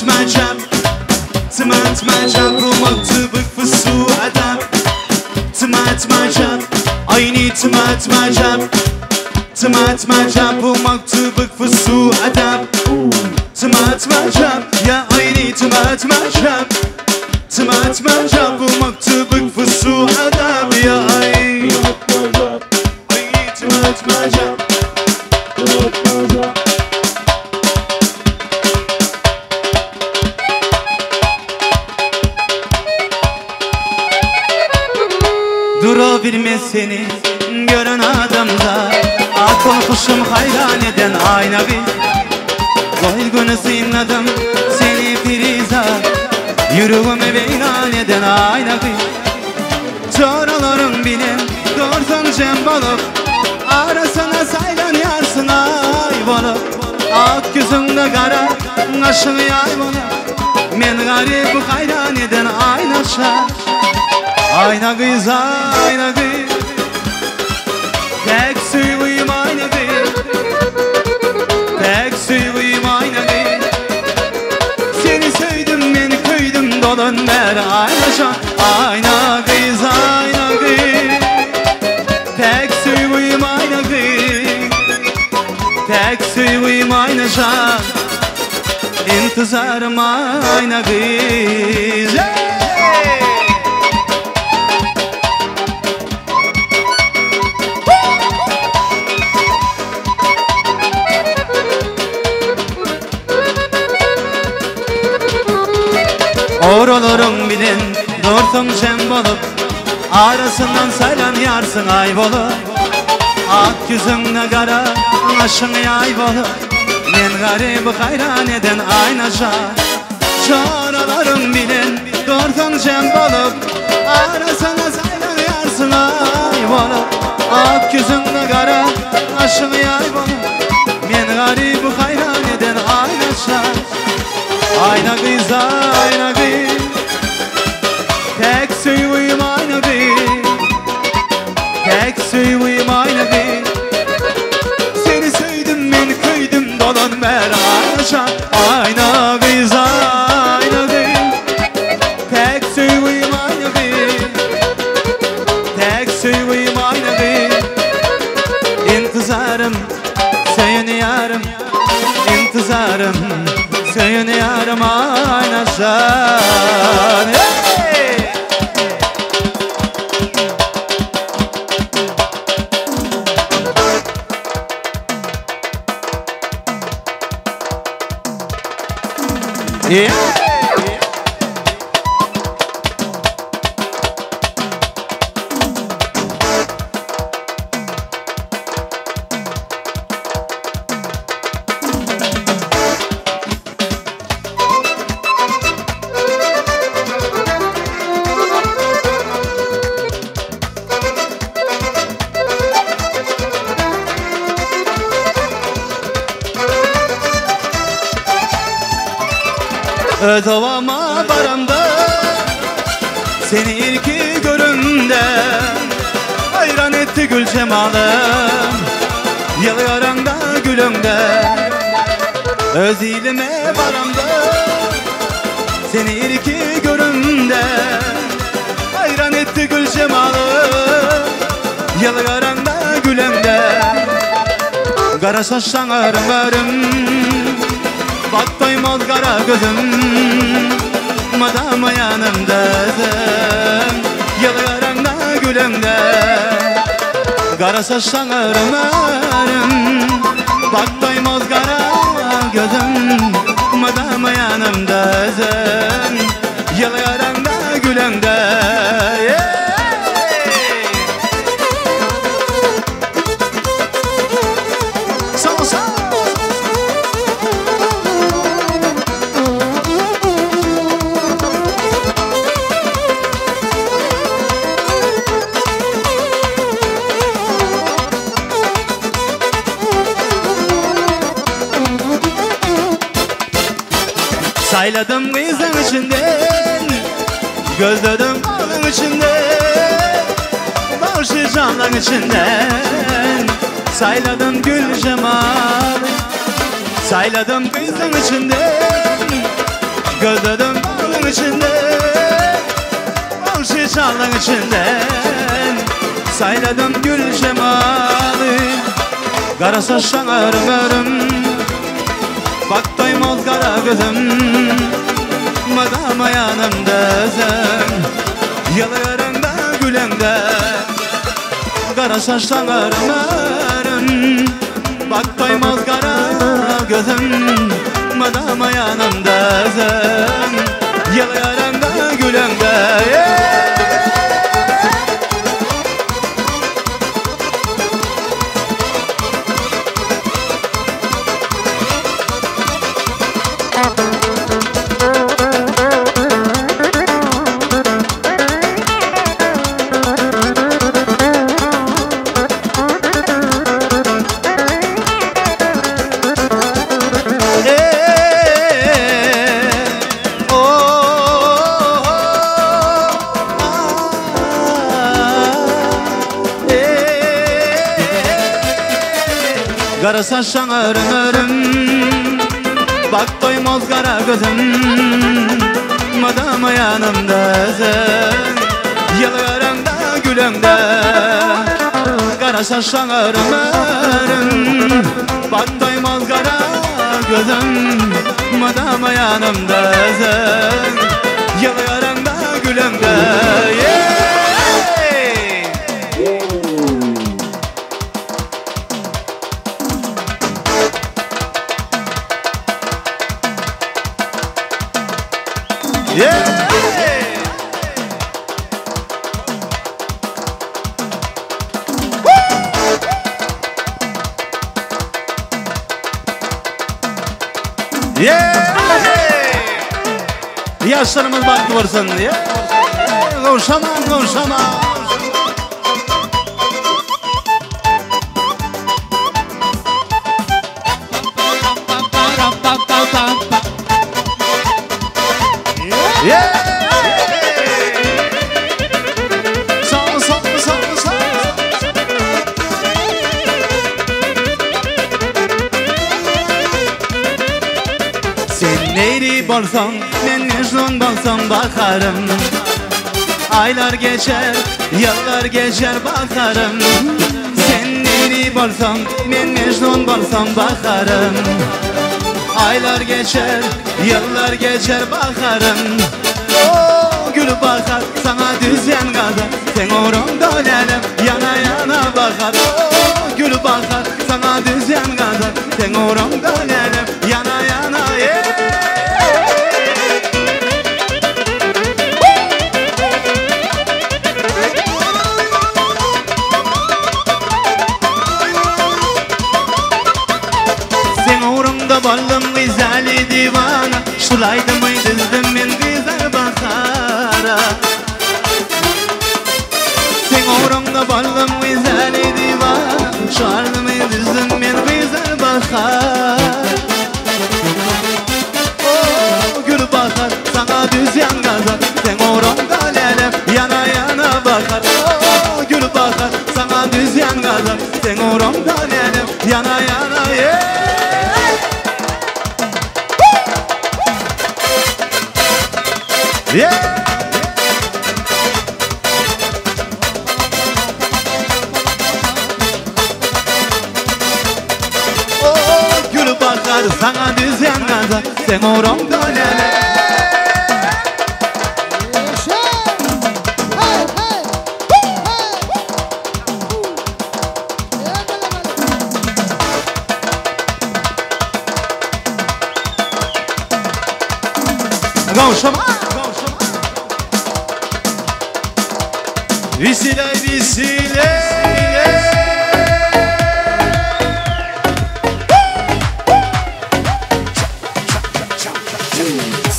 macam Tımat macam bu maktubuk fısu adam Tımat macam Aynı tımat macam Tımat macam bu maktubuk fısu adam Tımat macam ya aynı tımat macam Tımat macam bu maktubuk fısu adam ya aynı tımat macam Durabilmez seni gören adamda Akıl kuşum hayran eden ayna bir Koygunu sinladım seni Firiza Yüreğime beyran eden ayna bir Çoralarım bilen doğursan cembalıp Arasana saylan yarsın ay balıp Ak yüzünde kara aşın yay balıp Men garip bu hayran eden ayna şah Ayna kız, ayna kız Tek suyuyum ayna kız Tek suyuyum ayna kız Seni söyledim beni köydüm dolun ver ayna şan Ayna kız, ayna kız Tek suyuyum ayna kız Tek suyuyum ayna şan İntizarım ayna kız Oralarım bilen doğursun cem bolup Arasından saylan yarsın ay bolup Ak yüzünde kara aşın yay bolup Men garip hayran eden aynaşa Çoralarım bilen doğursun cem bolup Arasından saylan yarsın ay bolup Ak yüzünde kara aşın yay bolup Men garip hayran eden aynaşa Ayna kız, ayna kız Tek suyuyum ayna kız Tek suyuyum ayna kız Seni söyledim ben köydüm dolan ver aynaşa Ayna kız, ayna kız Tek suyuyum ayna kız Tek suyuyum ayna kız İntizarım söylüyorum İntizarım söylüyorum aynaşan hey! Yeah! Özovama baramda Seni ilki görümde Hayran etti gül cemalım Yılıyor da gülümde Öz ilime baramda Seni ilki görümde Hayran etti gül cemalım Yılıyor da gülümde Kara saçtan örüm örüm Bak doymaz kara gözüm Madama yanımdasın Yıllarım da gülümde Kara saçtan örüm örüm Bak doymaz kara gözüm Madama yanımdasın Yıllarım da gülümde Sayladım kızın içinden Gözledim onun içinden Boşu camların içinden Sayladım gül cemal Sayladım kızın içinden Gözledim bağın içinde, Bağışı çağların içinden sayladım gül şemalı. Kara saçtan örüm bak doymaz kara gözüm. Madama yanımda sen, yalarında gülümde. Kara saçtan örüm bak doymaz kara gözüm. Madama yanımda sen, yalarında gülümde. Kara saçtan örüm bak doymaz kara gözüm. Madama yanımda sen, yalarında gülümde. Kara saçtan örüm bak doymaz kara gözüm. Madama yanımda sen, yalarında gülümde. Yaşlarımız baktı varsın diye. Kavuşamam, kavuşamam. Bolsan, men mecnun bolsam bakarım. Aylar geçer, yıllar geçer bakarım. Sen neyli bolsan, men mecnun bolsam bakarım. Aylar geçer, yıllar geçer bakarım. Oh, gül bakar, sana düzen kadar. Sen orumda nenem, yana yana bakar. Oh, gül bakar, sana düzen kadar. Sen orumda nenem, yana yana. Balım güzeli divana, şulaydı mı dizdim men güzel bakara. Sen orumda balım güzeli divana, şulaydı mı dizdim men güzel bakara. Oh, gül bakar, sana düzen kazar. Sen orumda lelem, yana yana bakar. Oh, gül bakar, sana düzen kazar. Sen orumda lelem, yana yana yeah. Yeah. Oh, gül bakar sana düzen kazar. Sen orumda lele. Kavuşama. Visile visile.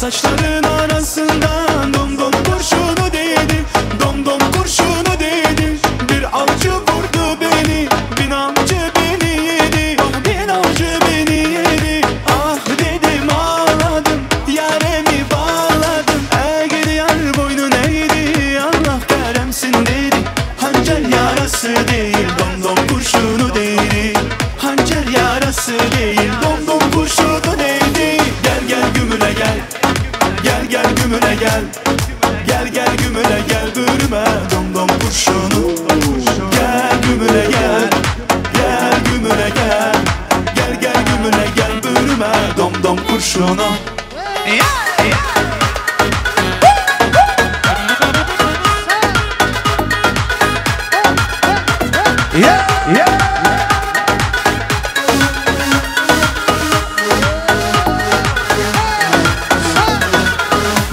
Saçların arasından dom dom kurşunu değdi. Dom dom kurşunu değdi. Bir avcı vurdu beni. Bin avcı beni yedi. Bin avcı beni yedi. Ah dedim ağladım. Yaremi bağladım. Eğer yar boynun eğdi. Allah keremsin dedi. Hançer yarası değil. Dom dom kurşunu değdi. Hançer yarası değil. Dom dom kurşunu değdi. Gel gel gümüle gel. gel. Gel gel gümüle gel bürüme dom dom kurşunu. Gel gümüle gel. Gel gümüle gel. Gel gel gümüle gel bürüme dom dom kurşunu.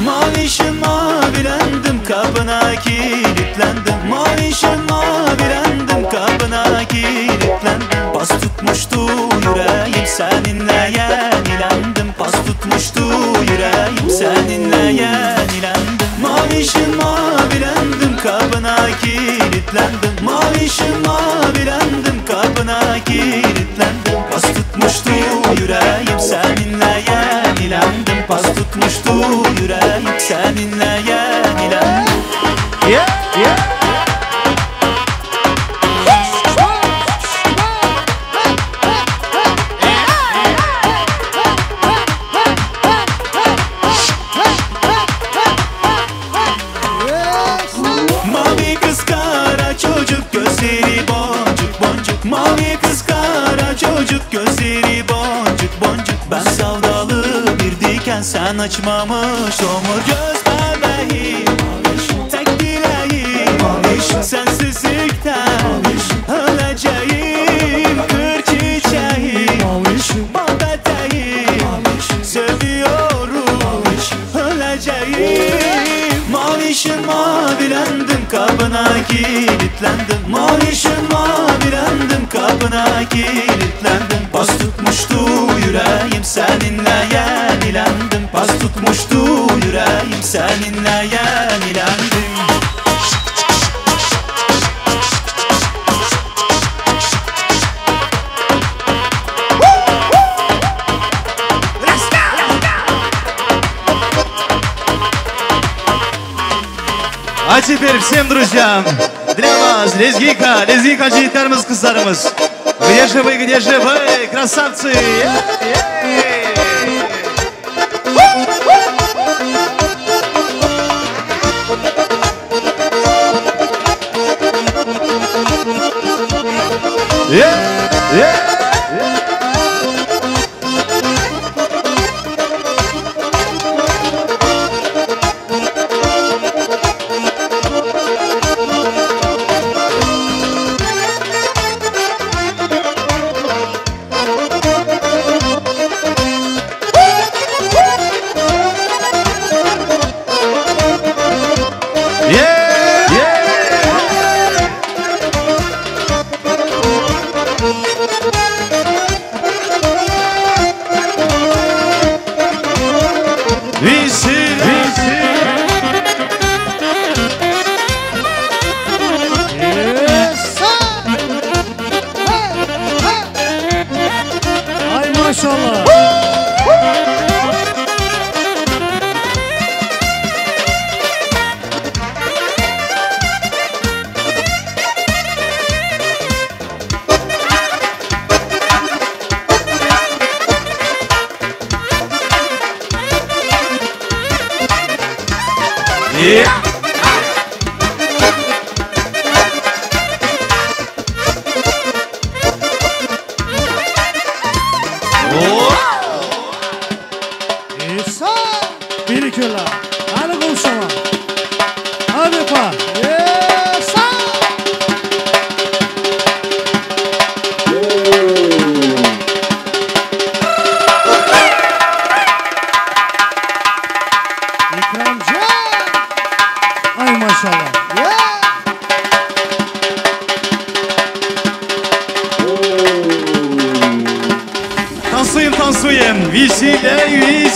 Mavişim mavilendim kapına kilitlendim. Mavişim mavilendim kapına kilitlendim. Pas tutmuştu yüreğim seninle yenilendim. Pas tutmuştu yüreğim seninle yenilendim. Mavişim mavilendim kapına kilitlendim. Mavişim mavilendim kapına kilitlendim. Pas tutmuştu yüreğim seninle yenilendim. Pas tutmuştu yüreğim seninle yenilendim. Yeah, yeah. Mavi kız kara çocuk gözleri boncuk boncuk. Mavi kız kara çocuk gözleri boncuk boncuk. Ben sevdalı bir diken sen açmamış omur göz bebeğim. Tek dileğim sensizlikten öleceğim. Kır çiçeğim bal beteğim. Seviyorum öleceğim. Mavişim mavilendim kapına kilitlendim. Mavişim mavilendim kapına kilitlendim. Pas tutmuştu yüreğim seninle yenilendim. Pas tutmuştu yüreğim seninle yenilendim. А теперь всем друзьям, для вас, лезгика, житармыз, кыздарымыз. Где же вы, красавцы? Ay maşallah. Bir iki öyle. Hadi konuşama. Hadi pa. İkramcı. Ay maşallah. Танцуем, веселей.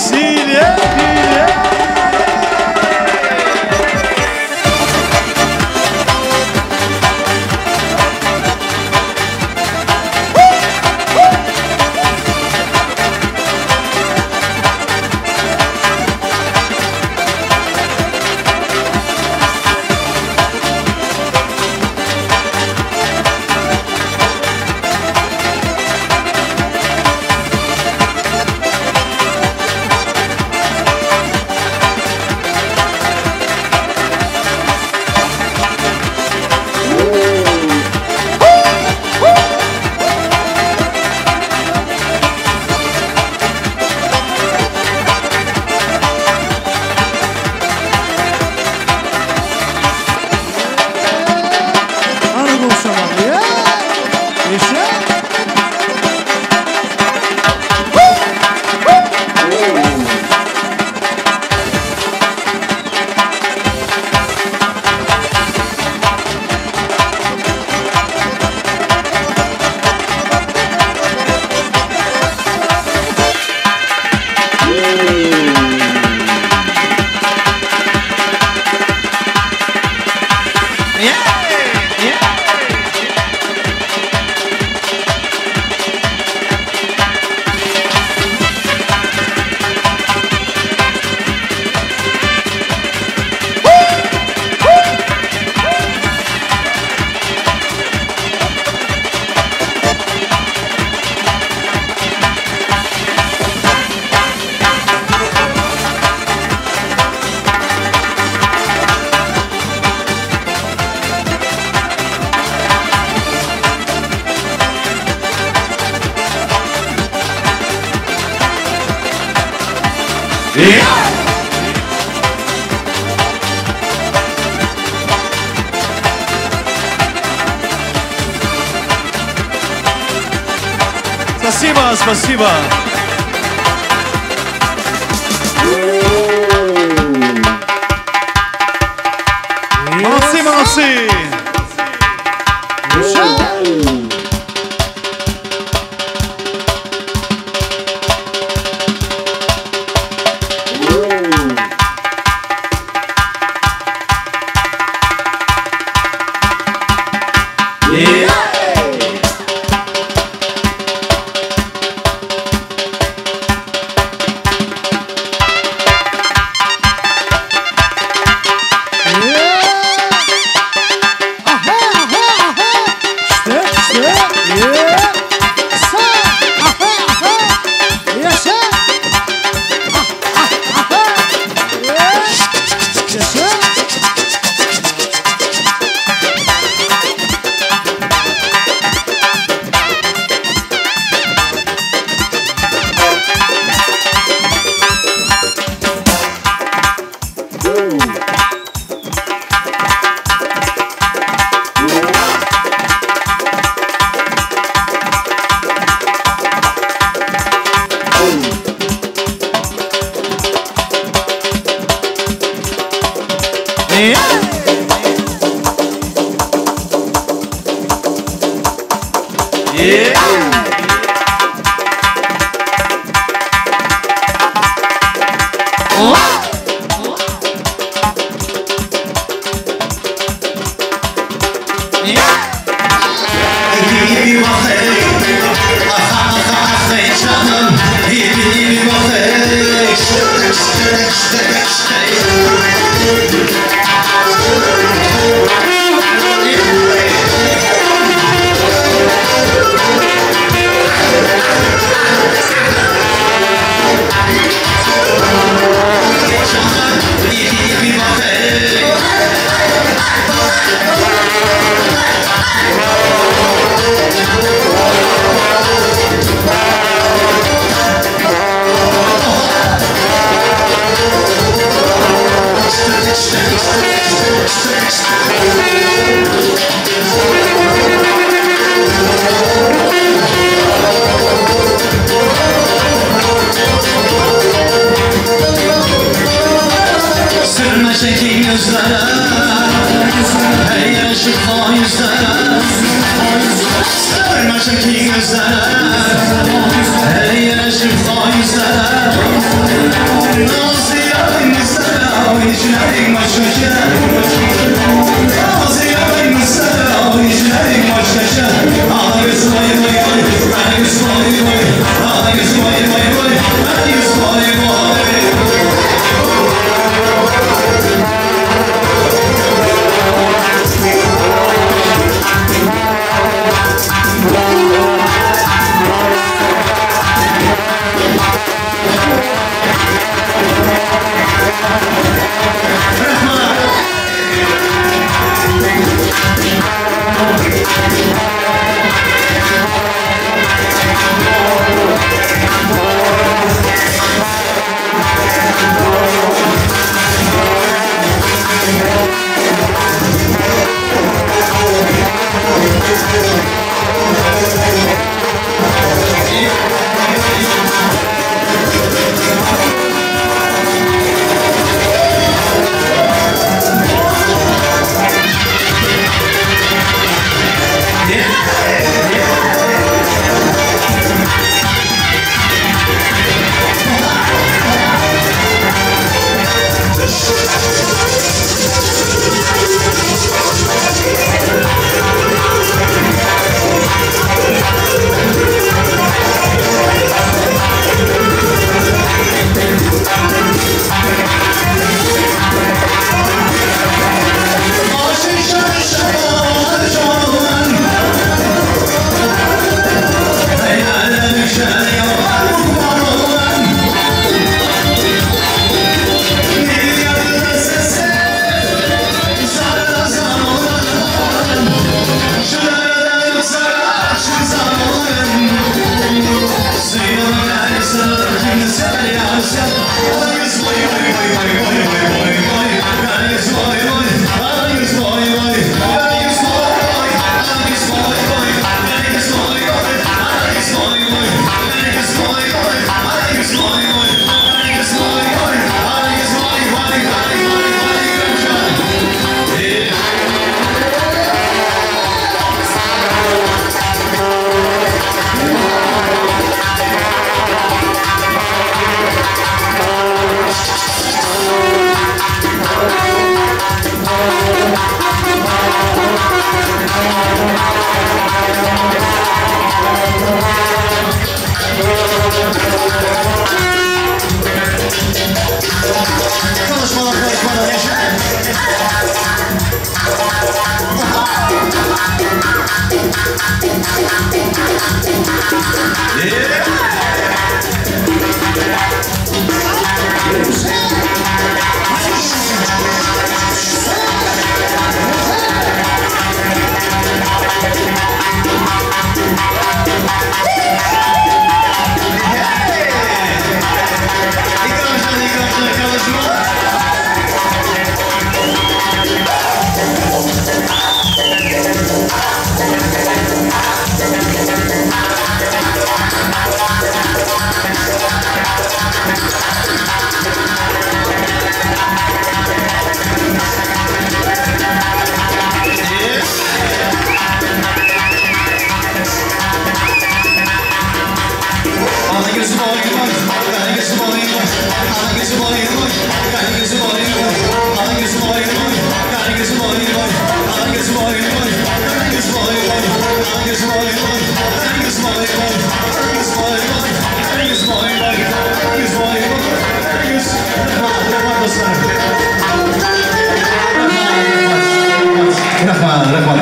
Спасибо, спасибо. Молодцы, молодцы.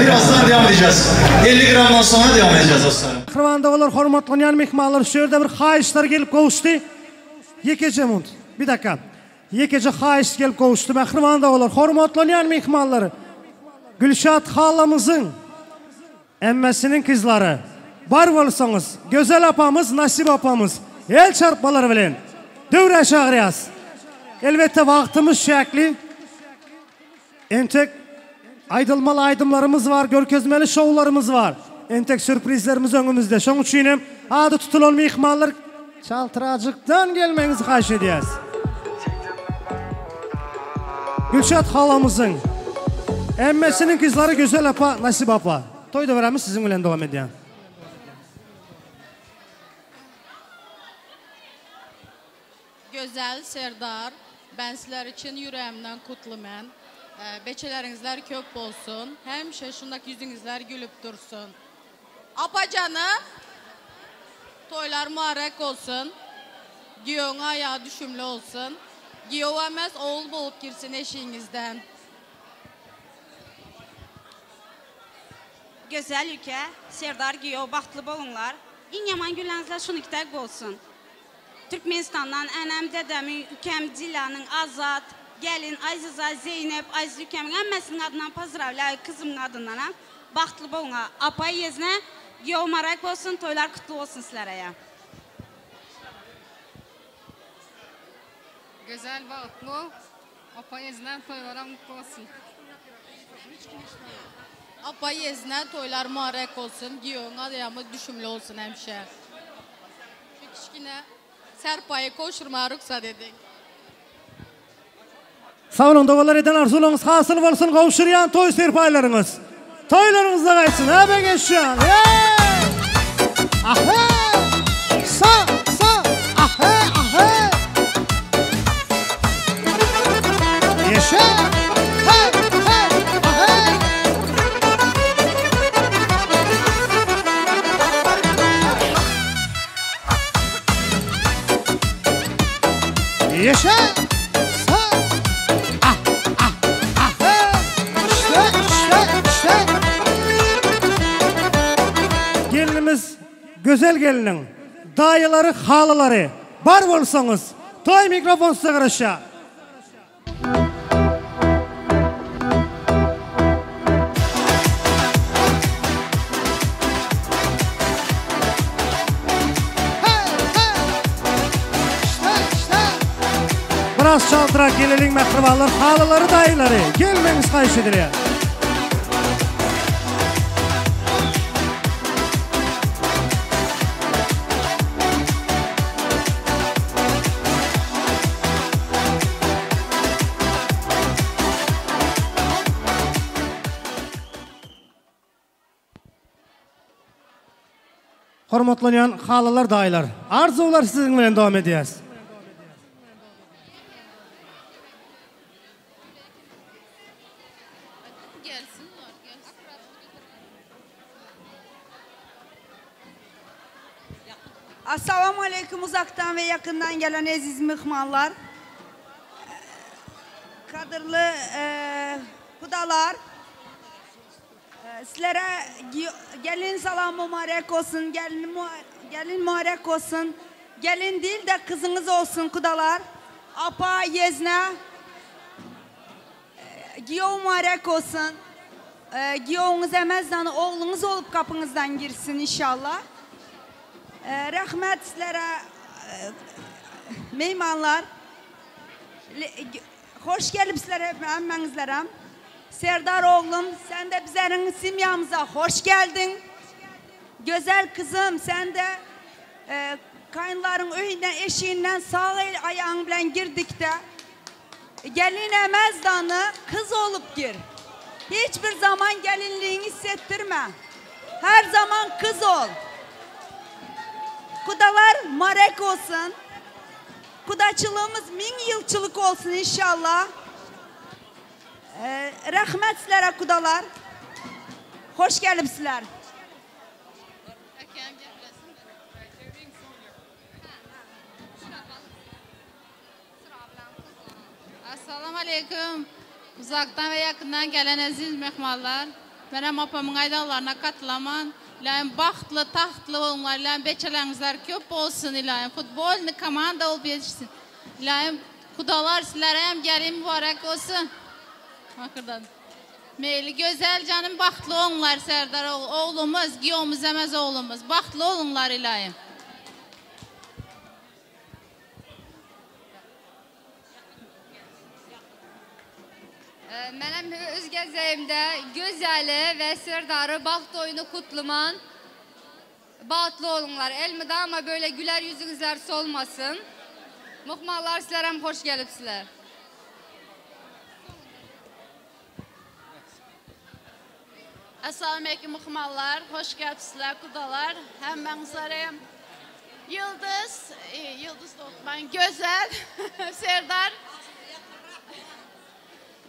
Birazdan devam edeceğiz. 50 gramdan sonra devam edeceğiz dostlarım. Kırvandalar, hormatlanan mehmanlar, şöyle bir hayışlar gelip kavuştu. Yekece mund. Bir dakika. Yekece hayış gelip kavuştu. Kırvandalar, hormatlanan mehmanları. Gülşat halamızın emmesinin kızları. Var olsanız, güzel apamız, nasip apamız. El çarpmaları bilen. Dövre çağırıyaz. Elbette vaktimiz şekli. Entek aydılmalı aydımlarımız var, görkezmeli şovlarımız var. Entek sürprizlerimiz önümüzde. Şunun için adı tutulan mihmallar çaltıracıktan gelmenizi xahiş ediyoruz. Gülşat halamızın emmesinin kızları güzel apa, nasip apa. Toyda veremiz sizin bilen devam ediyor. Güzel Serdar, ben sizler için yüreğimden kutlumen. Beçelerinizler kök olsun. Hem şaşındaki yüzünüzler gülüp dursun. Apacanı, toylar mübarek olsun. Giyon ayağı düşümlü olsun. Giyovamez oğul bulup girsin eşiğinizden. Güzel ülke, Serdar Giyo, bahtlı bolunlar. İn yaman gülənizlər şunu kitək olsun. Türkmenistan'dan ənem, dədəmi, ülkem Dilanın, Azad, gelin Aziza, Zeynep, Aziz ülkemin emmesinin adından pozdravляю, kızımın adından. Bahtlı bolunlar. Apay yezine, Giyo marak olsun, toylar kutlu olsun sizlere ya. Güzel bahtlı, apay yezine toylara mutlu olsun. Apa yezine toylar mübarek olsun, giyon adayamız düşümlü olsun hemşe. Şu kişkine serpayı koşurma rüksa dedik. Sağ olun doğalar eden arzularınız hasıl olsun, kavuşuryan toy serpaylarınız. Toylarınız da kaysın, ha ben geçeceğim. Ahhe! Sağ, ahhe, ahhe! Yaşa! Yaşa! Sağ! Ah! Ah! Ah! İşte! Gelinimiz, güzel gelinin, dayıları, halıları, var olsanız, toy mikrofon size karışa. Biraz çaldırak gelelim mehribanlar, halıları, dayıları. Gelmeniz xahiş edilir. Hormatlanan halılar, dayılar. Arzular sizin bilen devam ediyoruz. Assalamu alaikum, uzaktan ve yakından gelen aziz mihmanlar. Kadırlı kudalar. Sizlere gelin salam mübarek olsun. Gelin mübarek olsun. Gelin değil de kızınız olsun kudalar. Apa, yezne. Giyo mübarek olsun. Giyovunuz emezden oğlunuz olup kapınızdan girsin inşallah. Rahmet sizlere meymanlar. Hoş gelipsizler emmənizlərəm. Serdar oğlum, sen de bizlerin simyamıza hoş geldin. Güzel kızım, sen de kayınların öyünden, eşiğinden sağ el ayağın bilen girdik de gelin emezdanı kız olup gir. Hiçbir zaman gelinliğini hissettirme. Her zaman kız ol. Kudalar marek olsun. Kudaçılığımız 1000 yılçılık olsun inşallah. Rahmet sizlere kudalar. Hoş gelipsizler. Assalamu aleyküm. Uzaktan ve yakından gelen aziz mehmanlar. Benim apamın aydalarına katılaman. İlahim baxtlı, taxtlı olunlar. İlahim beçelerinizler köp olsun ilahim. Futbolni komanda olup yetişsin. İlahim kudalar sizlere hem gelin mübarek olsun. Bakırdan. Meyli güzel canım baxtlı olunlar Serdar oğlumuz, Giyomuz emez oğlumuz. Baxtlı olunlar ilahim. Mənim öz gəzəyimdə gözəli və Serdarı baxt oyunu kutluman. Bağıtlı olunlar. Elmide ama böyle güler yüzünüzler solmasın. Muhmallar sizlərəm hoş gəlibsizlər. Assalamu aleykum muhmallar. Hoş gəlibsizlər kudalar. Həmmənizlərəm. Yıldız Dokman, Güzel, Serdar.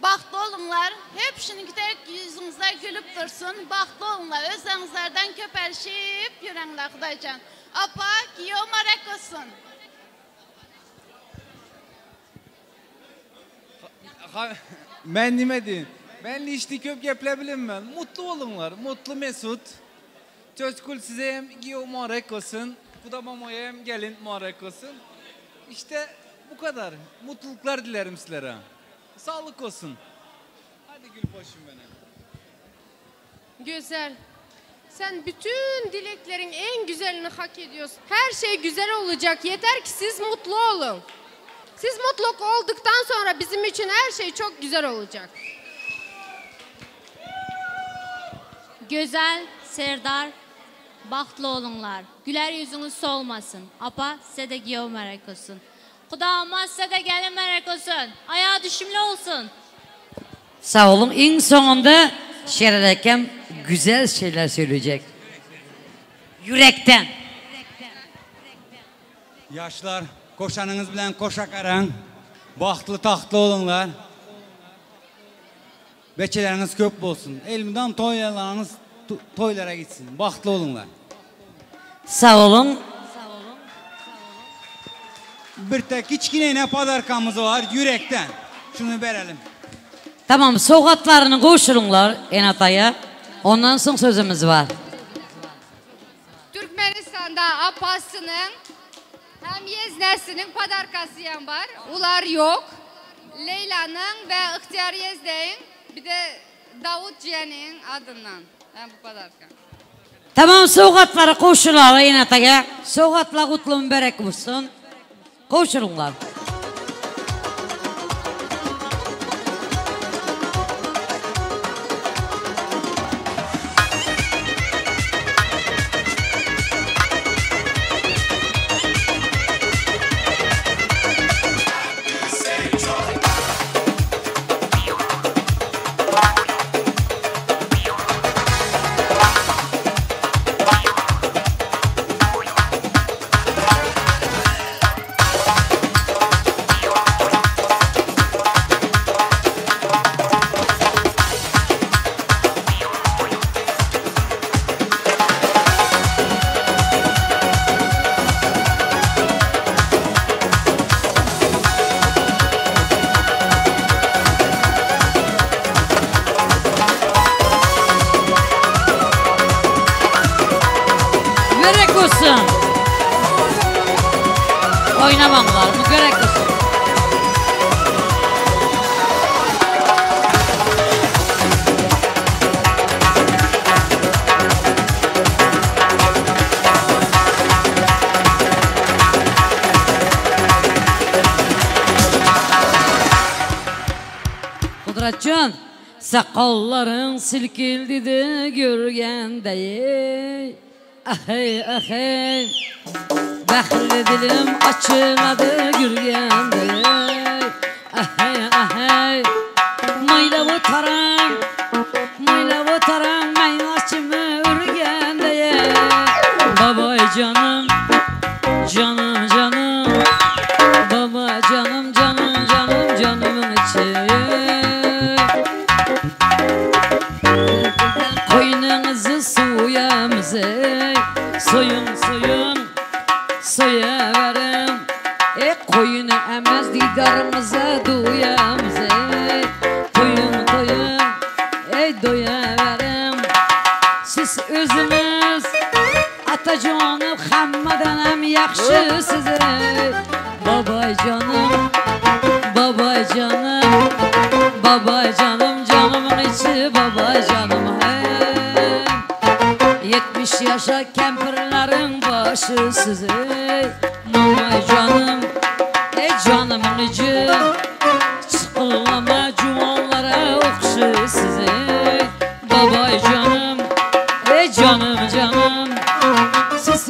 Baxtlı olunlar, hepsinin tek yüzünüzler gülüp dursun. Baxtlı olunlar, özlerinizlerden köpelşip yürenler Xudaycan. Apa, giyo marek olsun. Ben nime diyeyim? Ben işte köp geplebilim ben. Mutlu olunlar, mutlu mesut. Çözkül size hem giyo marek olsun. Kudamamaya hem gelin marek olsun. İşte bu kadar. Mutluluklar dilerim sizlere. Sağlık olsun. Hadi Gülbaşım benim. Güzel. Sen bütün dileklerin en güzelini hak ediyorsun. Her şey güzel olacak. Yeter ki siz mutlu olun. Siz mutlu olduktan sonra bizim için her şey çok güzel olacak. Güzel, Serdar, baxtlı olunlar. Güler yüzünüz solmasın. Apa, size de giyo merak olsun. Kudama size de gelin merak olsun. Ayağı düşümlü olsun. Sağ olun. En sonunda Şener Hakem güzel şeyler söyleyecek. Yürekten. Yaşlar, koşanınız bilen koşak aran. Baxtlı taxtlı olunlar. Beçeleriniz köp olsun. Elimden toylarınız toylara gitsin. Baxtlı olunlar. Sağ olun. Bir tek kiçkineyine padarkamız var yürekten. Şunu verelim. Tamam, soğatlarını koşulunlar Enatay'a. Ondan sonra sözümüz var. Türkmenistan'da Apas'ının hem Yeznesinin padarkası yan var. Ular yok. Leyla'nın ve İhtiyar Yezdey'in bir de Davut Cihan'ın adından. Ben bu padarka. Tamam, soğatları koşulunlar Enatay'a. Soğatla kutlu mübarek olsun. Koşulunlar. Oynamamlar, mübarek olsun. Kudratcan, sakalların silkildi de görgende. Ahey ahey, bəxtli dilim açıladı görgende. Ahey ahey, mayla otaran mayla açımı örgende. Babay canım, canım canım, baba canım canım canım canımın içi. Koynunuzu suyamıza, soyun soyun soyuverim. Koyunu emez didarımıza duyamıza, toyun toyun doyuverim. Siz özünüz atacanım hammadan hem yakşı size. Babay canım, babay canım, babay canım canımın içi babay canım. 70 yaşa kempirlerin başı size. Mamay canım, canımın içi çıkılama cumanlara okşu size. Babay canım, canım canım. Siz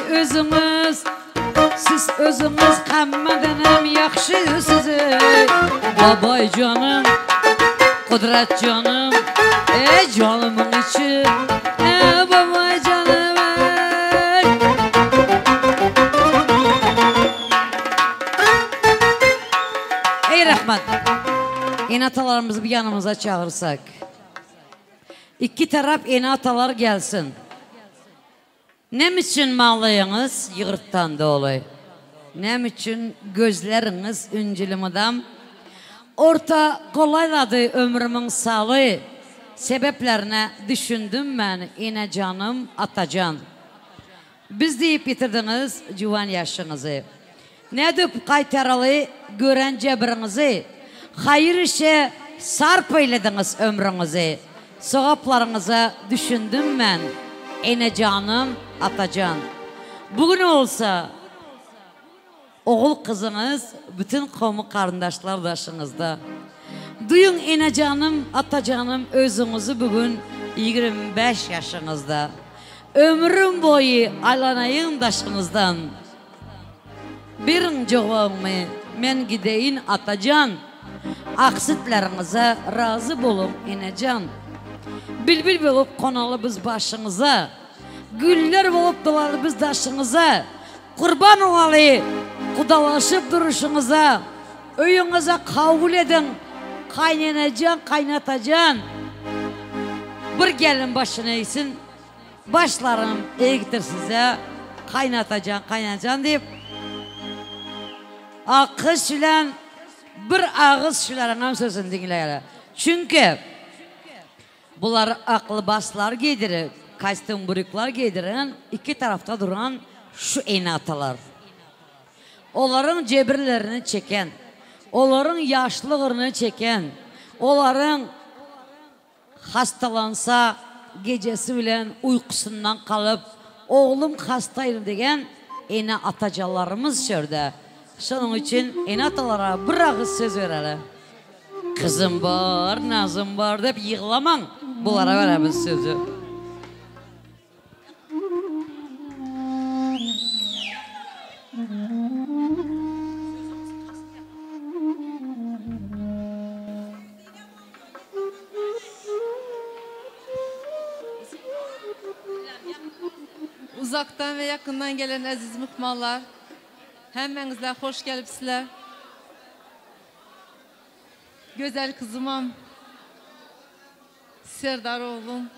özünüz hammadan hem yakşı size. Babay canım, Kudret canım, canımın içi, babay canım. Ey Rahman, enatalarımızı bir yanımıza çağırsak. İki taraf enatalar gelsin. Ne için mallayınız yığırttan da olay? Ne için gözleriniz üncülümüdem? Orta kolayladı ömrümün sağlığı. Sebeplerine düşündüm ben ine canım atacan. Biz deyip bitirdiniz civan yaşınızı. Ne deyip kaytaralı gören cebrinizi. Hayır işe sarp eylediniz ömrünüzü. Sevaplarınıza düşündüm ben ine canım atacan. Bugün olsa oğul kızınız bütün komu kardeşler başınızda. Duyun ine canım atacanım özünüzü bugün 25 yaşınızda. Ömrüm boyu alanayın daşınızdan. Birin cevabımı men gideyin atacan. Aksitlerinize razı bulun ine can. Bilbil olup konalı biz başınıza. Güller olup dolarlı biz daşınıza. Kurban olalı kudalaşıp duruşunuza. Öyünüze kavul edin. Kaynanacan, kaynatacan. Bir gelin başına eğsin. Başlarım eğitir size. Kaynatacan, kaynatacan deyip. Akış sülen bir ağız sülerin sözünü dinleyelim. Çünkü bunlar aklı baslar giydirip, kostüm buruklar giydiren iki tarafta duran şu enatalar. Onların cebirlerini çeken, onların yaşlılığını çeken, onların hastalansa gecesi bilen uykusundan kalıp oğlum hastayım degen ene atacalarımız şurada. Şunun için ene atalara bir ağız söz verelim. Kızım var, nazım var deyip yığılaman. Bunlara veremiz sözü. Uzaktan ve yakından gelen aziz mıhmallar, hemmenizler hoş gelipsizler. Güzel kızımam, Serdar oğlum,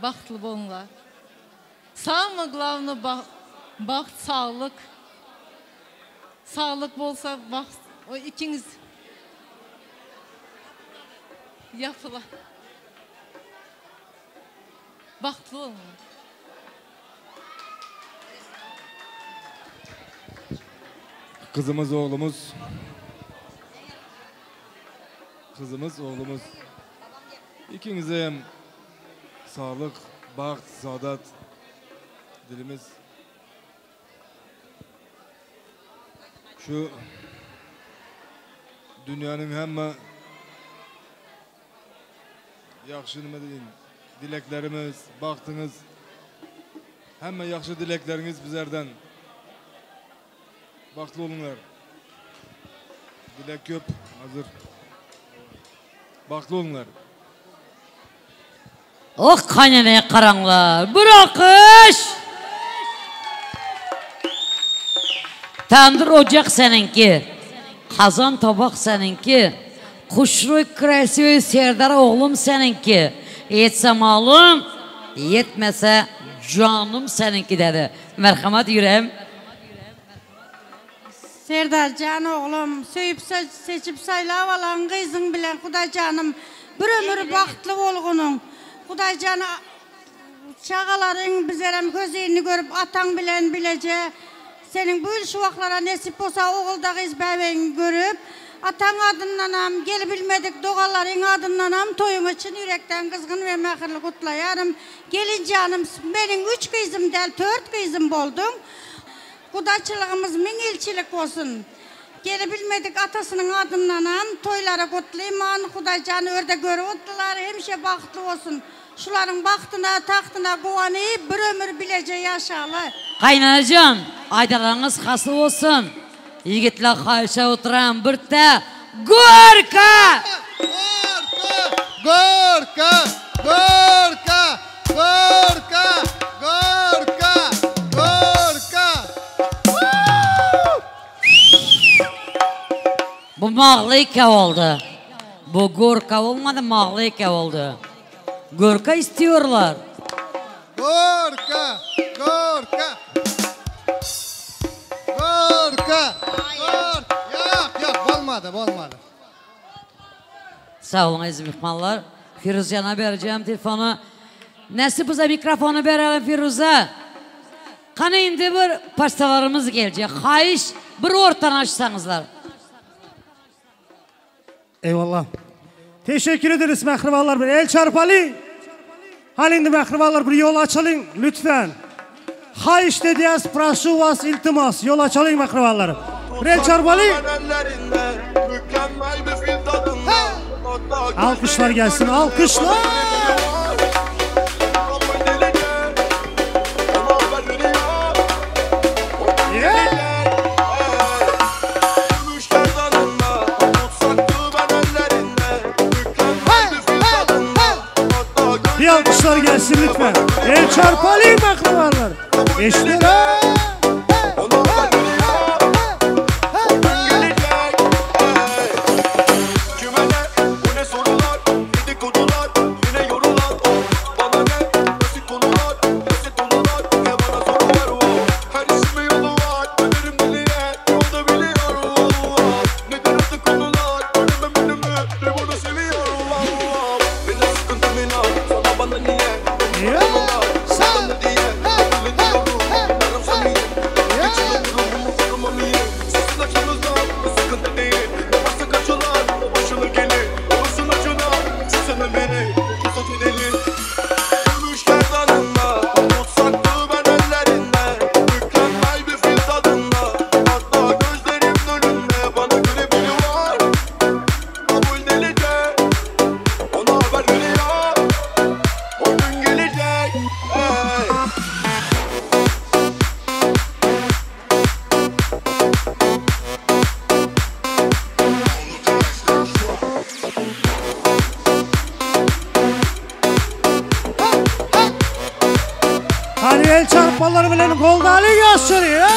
baxtlı bolunlar. Sağ glavni baxt, sağlık. Sağlık bolsa baxt, o ikiniz yapılar. Baxtlı olunlar. Kızımız, oğlumuz. Kızımız, oğlumuz. İkinize hem sağlık, baht, saadet dilimiz. Şu dünyanın hemme yaxşı nima deyin, dileklerimiz, baktınız, hemme yaxşı dilekleriniz bizlerden. Baktlı olunlar. Dilek köp, hazır. Baktlı olunlar. Oh kaynanaya karanlar, bırakış! Tandır ocak seninki, kazan tabak seninki, kuşruy krasiyoy Serdar oğlum seninki. Yetse malım, yetmese canım seninki dedi. Merhamet yüreğim. Serdar can oğlum, söyüp seçip saylav alan kızın bilen Kuday canım, bir ömür baktlı olgunun. Kuday canı çağaların bizlerem gözlerini görüp atan bilen bilece. Senin bu şu vaklara nesip olsa oğulda kız bebeğini görüp atan adınlanam, gel bilmedik doğaların adınlanam, toyun için yürekten kızgın ve mehirli kutlayarım. Gelin canım, benim 3 kızım değil 4 kızım oldum. Kudaçılığımız min ilçilik olsun. Gel bilmedik atasının adınlanam, toyları kutlayman, Kuday canı örde görü otlular, hemşe baktlı olsun. Şuların baktına, tahtına kovanayı bir ömür bilece yaşalı. Kaynanacığım, aydalarınız hasıl olsun. Yigitler kayışa oturan bir de Gorka! Gorka! Gorka! Gorka! Gorka! Gorka! Bu mağlıyka oldu. Bu Gorka olmadı, mağlıyka oldu. Gorka istiyorlar. Gorka! Gorka! Gorka! Yok, olmadı. Sağ olun aziz mihmanlar. Firuzcan'a vereceğim telefonu. Nasıl bize mikrofonu verelim Firuze? Kana indi bir pastalarımız gelecek. Hayış bir ortadan açsanızlar. Eyvallah. Teşekkür ederiz mehribanlar. Bir el çarpalı. Halinde mehribanlar bir yol açalım lütfen. Hayış dediğiniz proшу вас iltimas. Yol açalım mehribanlar. Bir el çarpalı. Alkışlar gelsin, alkışlar. Bir alkışlar gelsin lütfen. El çarpalayım akrabalar. İşte Hani el çarpmaları bilen koldalı gösteriyor.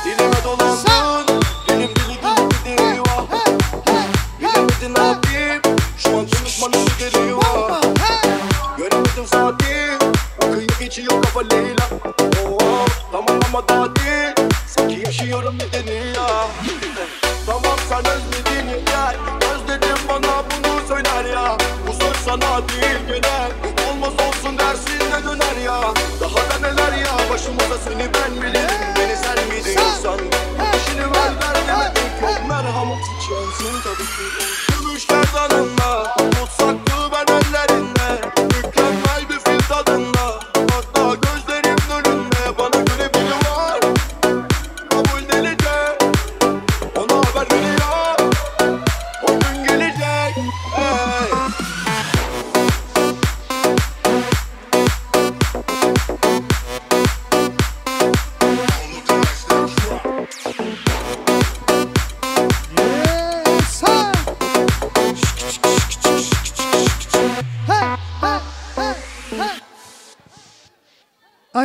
Dilime dolandın, dilim dili var. Bilemedin ne yapayım, şu an konuşmanın geliyor. Göremedim saati, o kıyı geçiyor kafa Leyla. Tamam ama daha değil, sanki yaşıyorum nedeni ya. Tamam sen özledin yeter, özledim bana bunu söyler ya. Bu söz sana değil genel, olmaz olsun dersin de döner ya. Daha da neler ya, başımıza seni ben bilirim. Beni sen miydin insan, işini ver derdime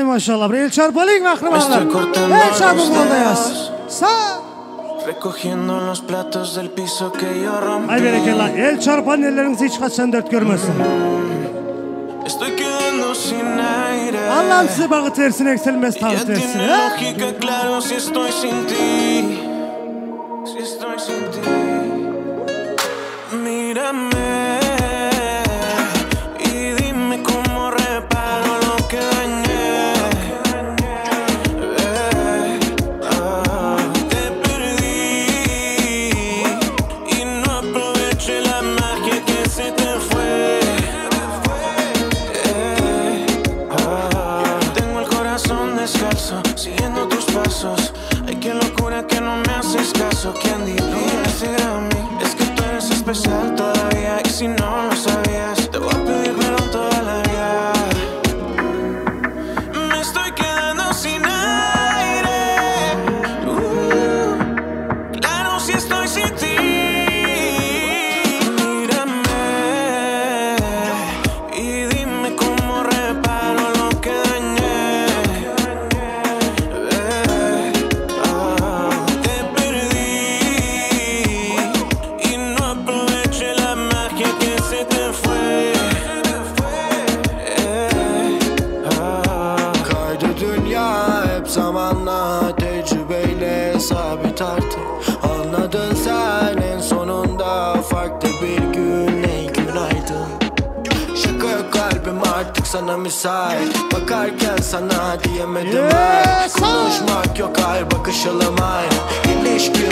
Ay maşallah. El çarpalayın akrabalar. El çarpın oldayız. Sağ. Recogiendo los platos del piso que yo rompí. Ay berekallah. El çarpan ellerinizi hiç kaçsan dört görmesin. Estoy quedando sin aire. Allah'ım size bağıt versin, eksilmez tavut versin. Lógica, claro, si estoy sin ti. Si estoy sin ti. Mírame y dime cómo reparo lo que dañé. Te perdí y no aproveché la magia que se te fue. Tengo el corazón descalzo, siguiendo tus pasos. Ay, qué locura que no me haces caso. ¿Quién diría ese Grammy? Es que tú eres especial todavía. Y si no lo sabías, te voy a pedir perdón toda la vida. Me estoy quedando sin aire. Claro, si estoy sin ti. Mírame y dime cómo reparo lo que dañé. Te perdí y no aproveché la magia que se te fue. Kaydı dünya hep zamanla, tecrübeyle sabit artık. Anladın sen en sonunda, farklı bir gün, ey günaydın. Şaka yok kalbim artık sana müsait. Bakarken sana diyemedim ay. Konuşmak yok, ay bakışalım aynı. İlişkim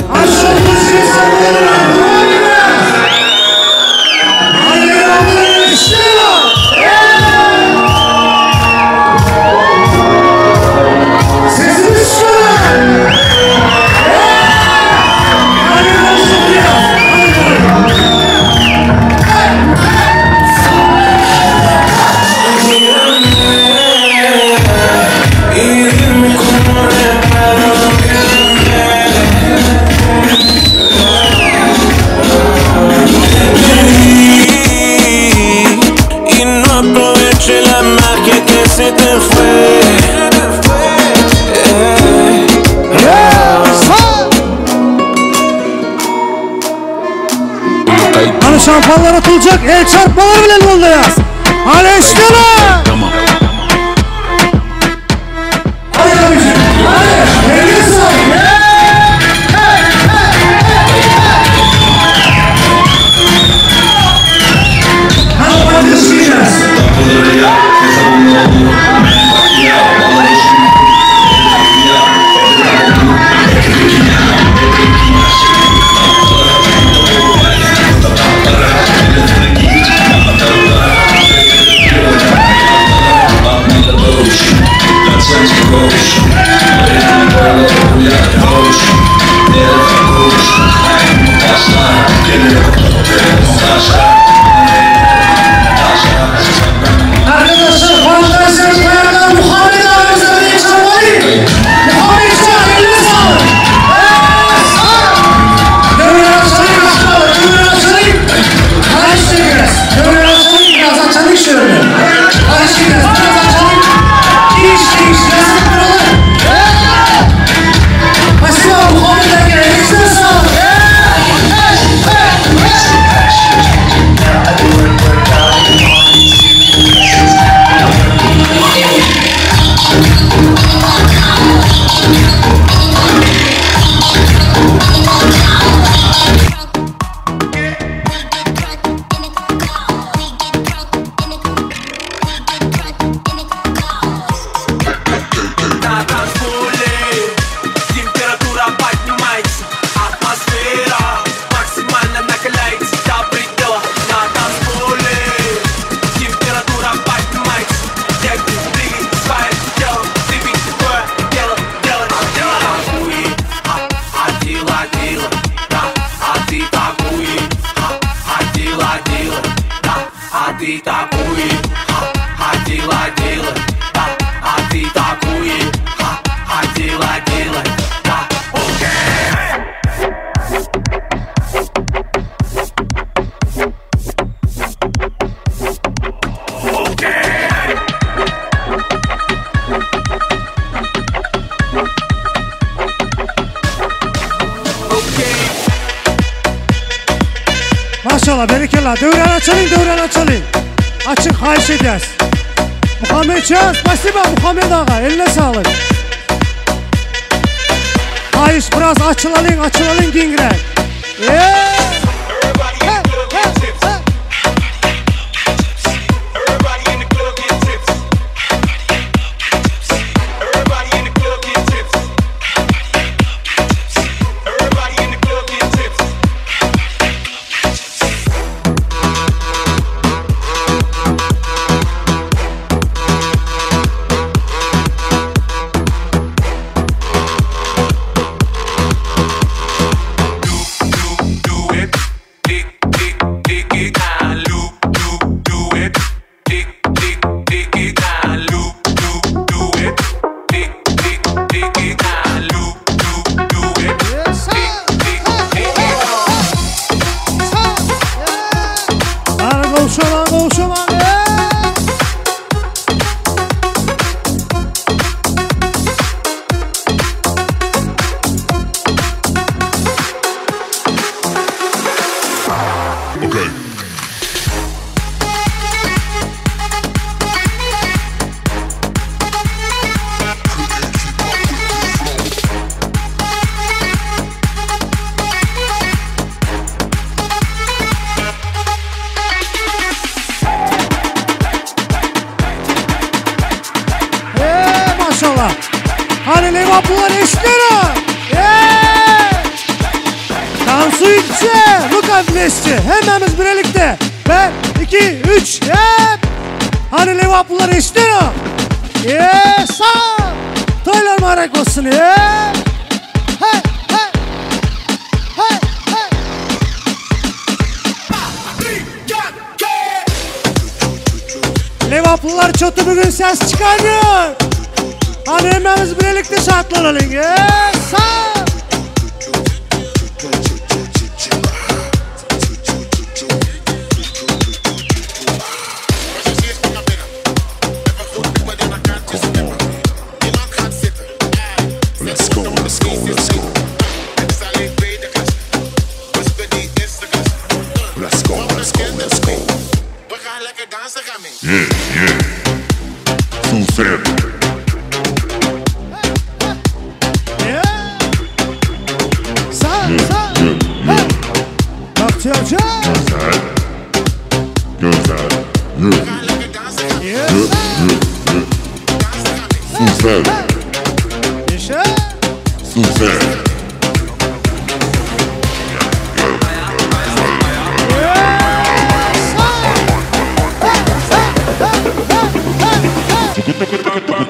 y no aproveché la magia que se te fue. Hani şampuanlar atılacak, el çarpmaları bile yoldayız. Hani eşkala. Tamam. Hadi abicim, hadi. Geliyorsun. Maşallah, berekallah. Devran açalım. Açın, xahiş ederiz. Muhammedcan, spasiba Muhammed ağa, eline sağlık. Xahiş, biraz açılalım dingrek. Hani Liverpool'un eşleri. Tansu İlçe, Luka Messi. Hemimiz birlikte. 1, 2, 3. Hani Liverpool'un eşleri. Sağ. Toylar mübarek olsun. Liverpool'lar çatı bugün ses çıkarıyor. Hani hemimiz birlikte şartlanalım. Sağ.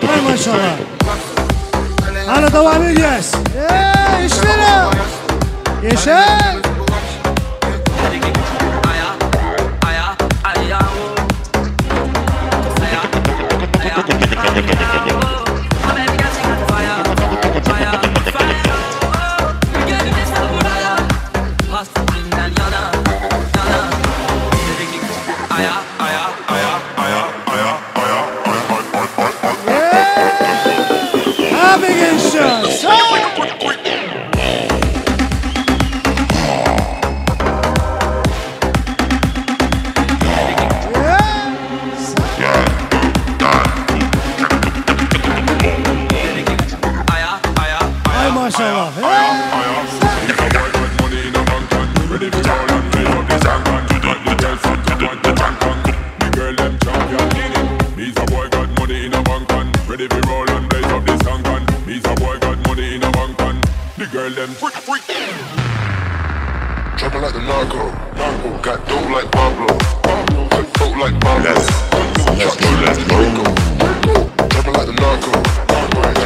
Hay maşallah. Hala devam edeceğiz. İşleri. Yaşa. Dropping like the narco, got dope like Pablo, got dope like Pablo. Let's go. Dropping like the narco,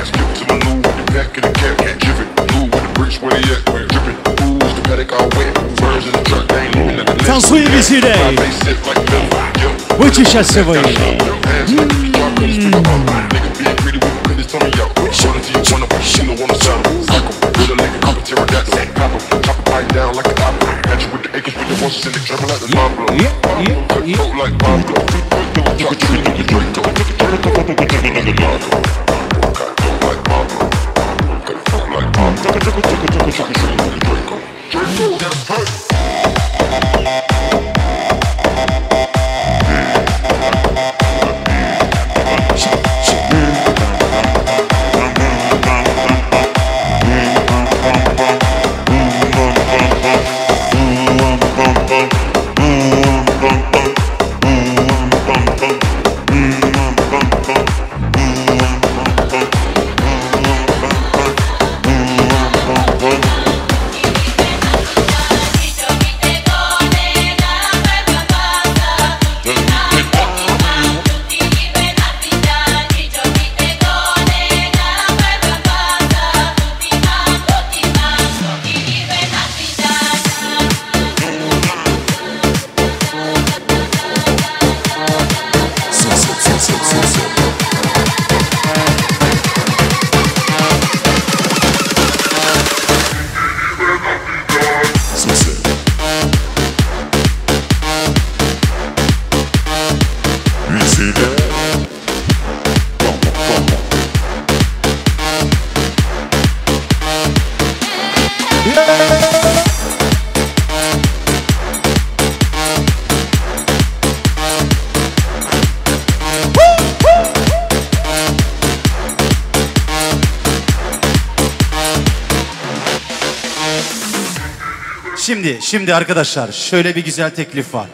skip to the loo, back in the camp, give it. Blue with the bricks where they at, dripping. Ooh's the paddock all wet, birds in the truck, they ain't leaving nothing. Танцуем веселей. Вычищать сегодня. Down like an apple, catch you with the acres with the horses and they jumping like the Pablo. Cut coat like Pablo. Drop tree like the Draco. Like a narco. Cut coat like Pablo. Cut coat like Pablo. Drop tree like the Draco. Draco, that's hurt. Şimdi arkadaşlar şöyle bir güzel teklif var.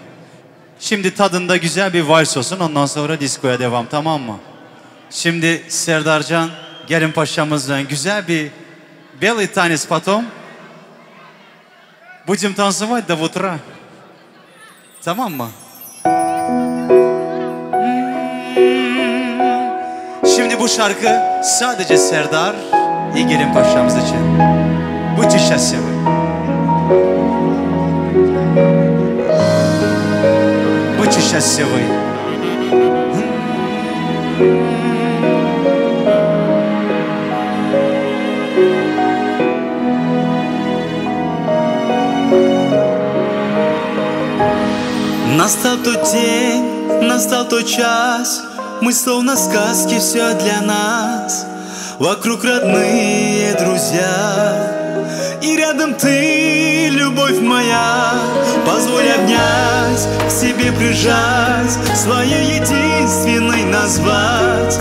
Şimdi tadında güzel bir vals olsun, ondan sonra diskoya devam, tamam mı? Şimdi Serdarcan gelin paşamızdan güzel bir belly tanец потом. Будем танцевать до утра. Tamam mı? Şimdi bu şarkı sadece Serdar gelin paşamız için. Будьте счастливы. Будьте счастливы. Настал тот день, настал тот час, мы словно сказки, все для нас. Вокруг родные друзья, и рядом ты, любовь моя. Позволь обнять, к себе прижать, своей единственной назвать.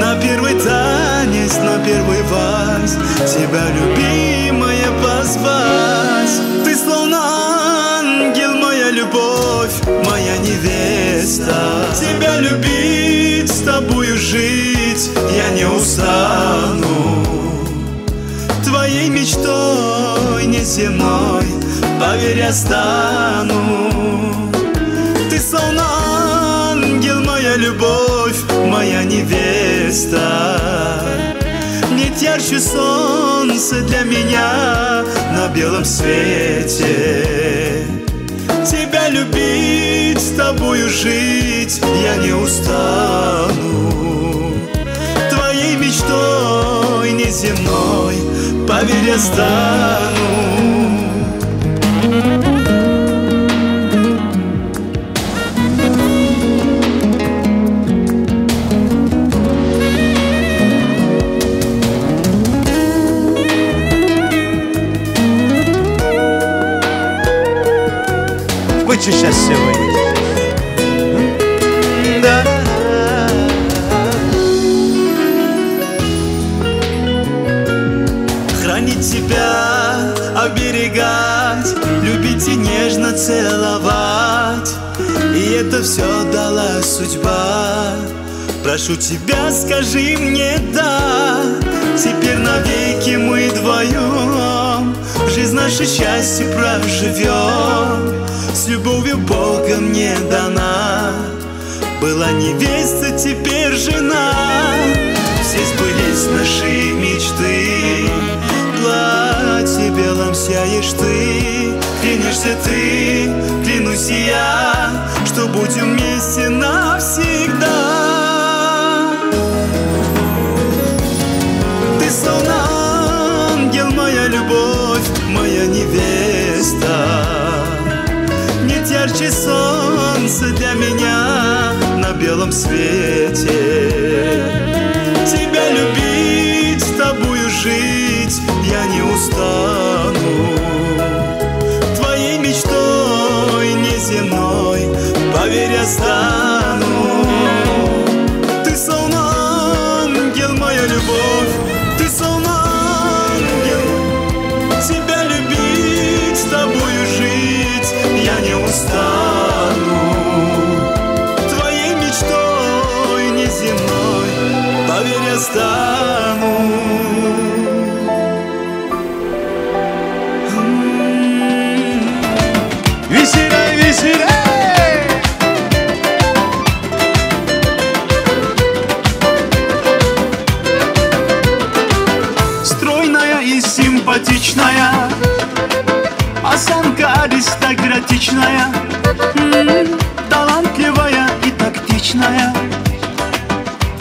На первый танец, на первый вальс, тебя, любимая, позвать. Ты словно ангел, моя любовь, моя невеста. Тебя любить, с тобою жить я не устану. Твоей мечтой неземной, поверь, я стану. Ты словно ангел, моя любовь, моя невеста. Нет ярче солнца для меня на белом свете. Тебя любить, с тобою жить я не устану. Твоей мечтой неземной, поверь, я стану. Будьте счастливы. Хранить тебя, оберегать, любить и нежно целовать. И это все дала судьба. Прошу тебя, скажи мне да. Теперь навеки мы вдвоем жизнь наше счастье проживем. С любовью Бога мне дана. Была невеста, теперь жена. Все сбылись наши мечты. В платье белом сияешь ты. Клянешься ты, клянусь и я, что будем вместе навсегда. Ты словно ангел, моя любовь, моя невеста. Нет ярче солнца для меня на белом свете. Тебя любить, с тобою жить я не устану. Твоей мечтой неземной, поверь, я стану. Ты словно ангел, моя любовь, ты словно ангел. Тебя любить, с тобою жить я не устану. Твоей мечтой неземной, поверь, я стану. Веселей, веселей! Стройная и симпатичная, осанка аристократичная, талантливая и тактичная,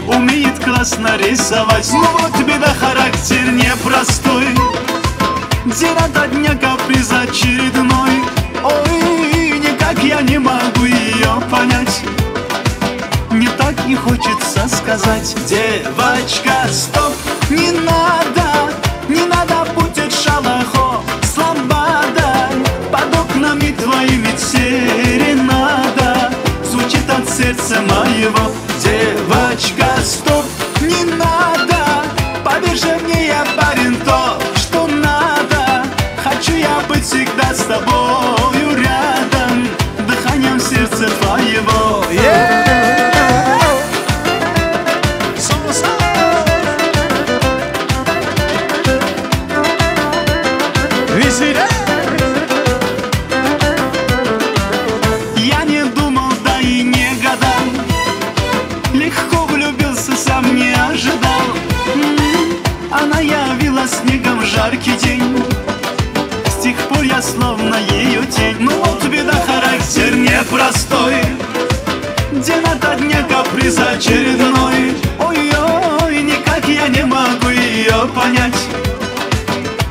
умеет классно рисовать. Ну вот беда, характер непростой, день ото дня каприз очередной. Ой, никак я не могу ее понять, не так и хочется сказать. Девочка, стоп, не надо, не надо, будет шалахо. снегом жаркий день. С тех пор я словно ее тень. Ну вот беда, характер непростой, день ото дня каприз очередной. Ой-ой, никак я не могу ее понять.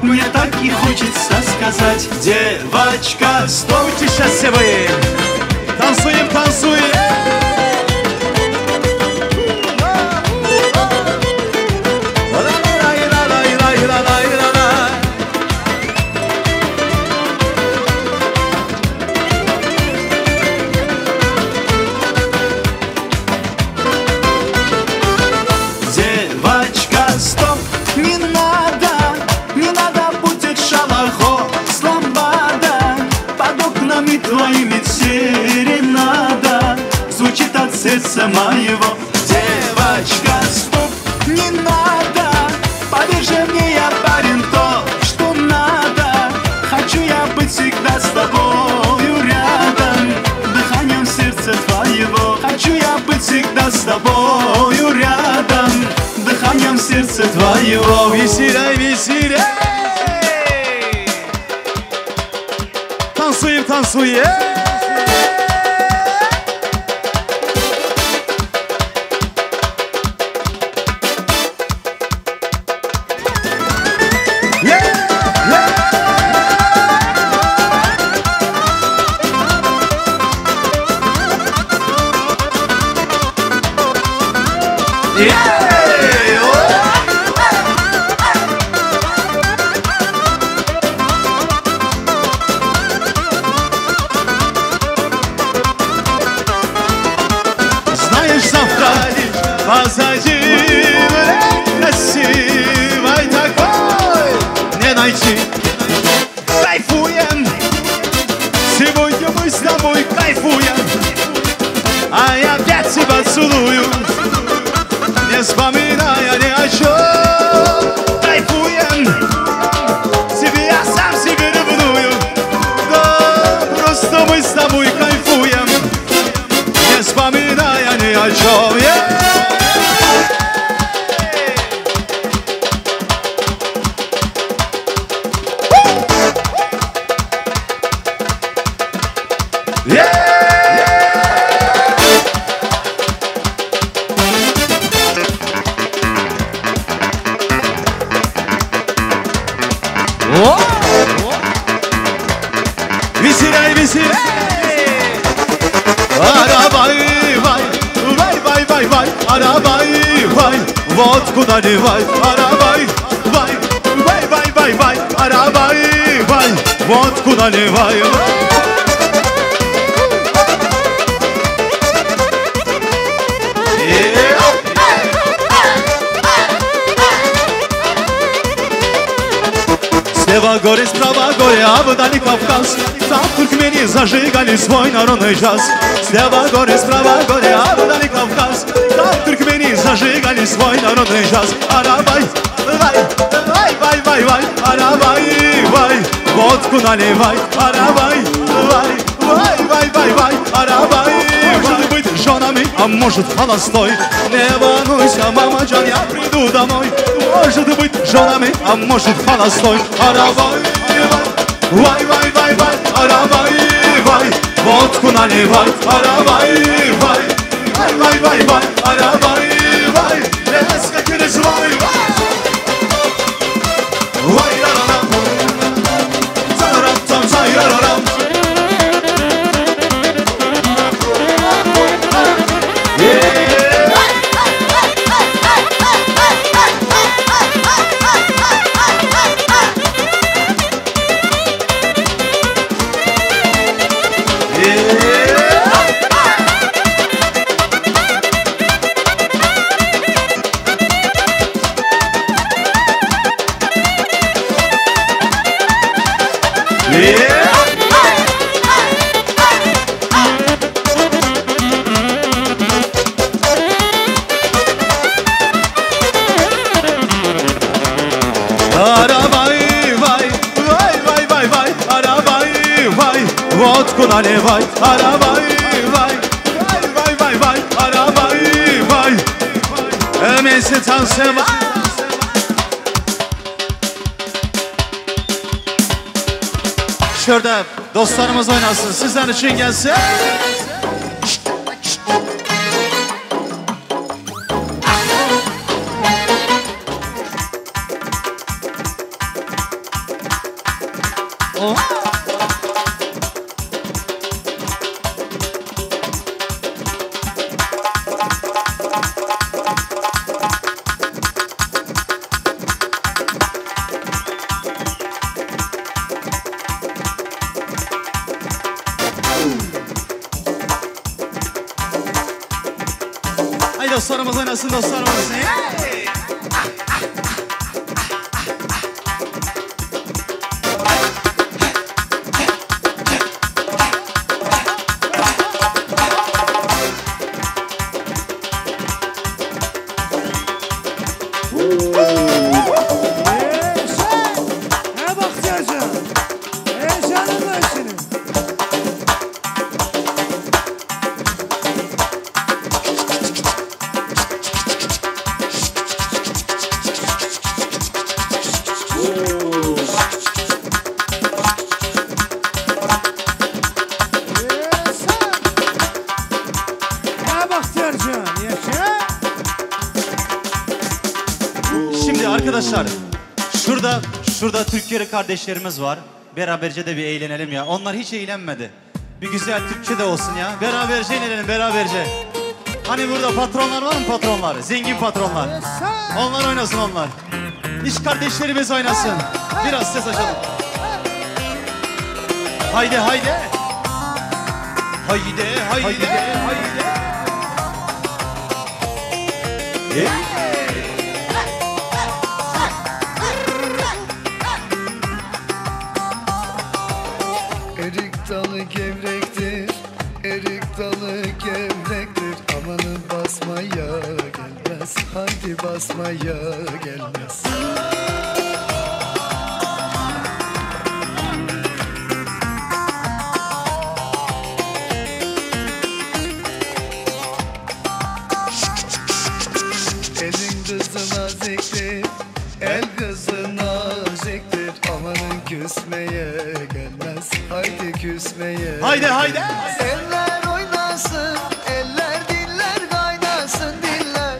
Мне так и хочется сказать: девочка, стойте, сейчас все вы. Танцуем, танцуем. Девочка, стоп, не надо, не надо, будет шалахо, слобода. Под окнами твоими серенада звучит от сердца моего. Девочка, стоп, не надо, поверь же мне, я парень, то, что надо. Хочу я быть всегда с тобою рядом, дыханием сердца твоего. Хочу я быть всегда с тобою рядом, дыханием сердца твоего. Веселяй, веселяй. Танцуем, танцуем. Знаешь, завтра позади красивой такой не найти. Кайфуем, сегодня мы с тобой кайфуем, а я опять тебя целую, не вспоминая ни о чем. Кайфуем, тебе я сам себе ревную. Да, просто мы с тобой кайфуем, не вспоминая ни о чем. Веселяй, веселяй. Арабай, вай, вай, вай, вай, вай, арабай, вай, вот куда девай. Арабай, вай, вай, вай, вай, вай, арабай, вай, вот куда девай. Слева горе, справа горе, а вдали Кавказ. Там туркмени зажигали свой народный джаз. Слева горе, справа горе, а вдали Кавказ. Там туркмени зажигали свой народный джаз. Арабай, вай, вай, вай, вай, вай, арабай, вай, водку наливай. Арабай, вай, вай, вай, вай, вай, арабай. Может быть женами, а может холостой. Не волнуйся, мама Джан, я приду домой. Может быть женами, а может холостой. Арабай, вай, вай, вай, вай, арабай, вай, водку наливай. Арабай, вай, вай, вай, вай, вай, арабай, вай, резко через вай, вай, ра-ра-рам, за-ра-рам, за-ра-рам. Водку наливай, арабай, вай, вай, вай, вай, вай, арабай, вай, вместе танцевать. Şurada dostlarımız oynasın. Sizler için gelsin. Oh. Haydi dostlarımız oynasın, dostlarımız. Hey! Ne bakacaksın? Heyecanın var senin. Ne bakacaksın? Yaşa. Şimdi arkadaşlar şurada Türkiye'li kardeşlerimiz var. Beraberce de bir eğlenelim ya. Onlar hiç eğlenmedi. Bir güzel Türkçe de olsun ya. Beraberce eğlenelim, beraberce. Hani burada patronlar var mı, patronlar? Zengin patronlar. Onlar oynasın onlar. İş kardeşlerimiz oynasın. Biraz ses açalım. Haydi haydi. Haydi haydi haydi. Erik dalı gevrektir, erik dalı gevrektir. Amanın basmaya gelmez, haydi basmaya gelmez. Elin kızı naziktir, el kızı naziktir. Amanın küsmeye gelmez, haydi küsmeye. Haydi haydi. Eller oynasın, eller diller kaynasın diller.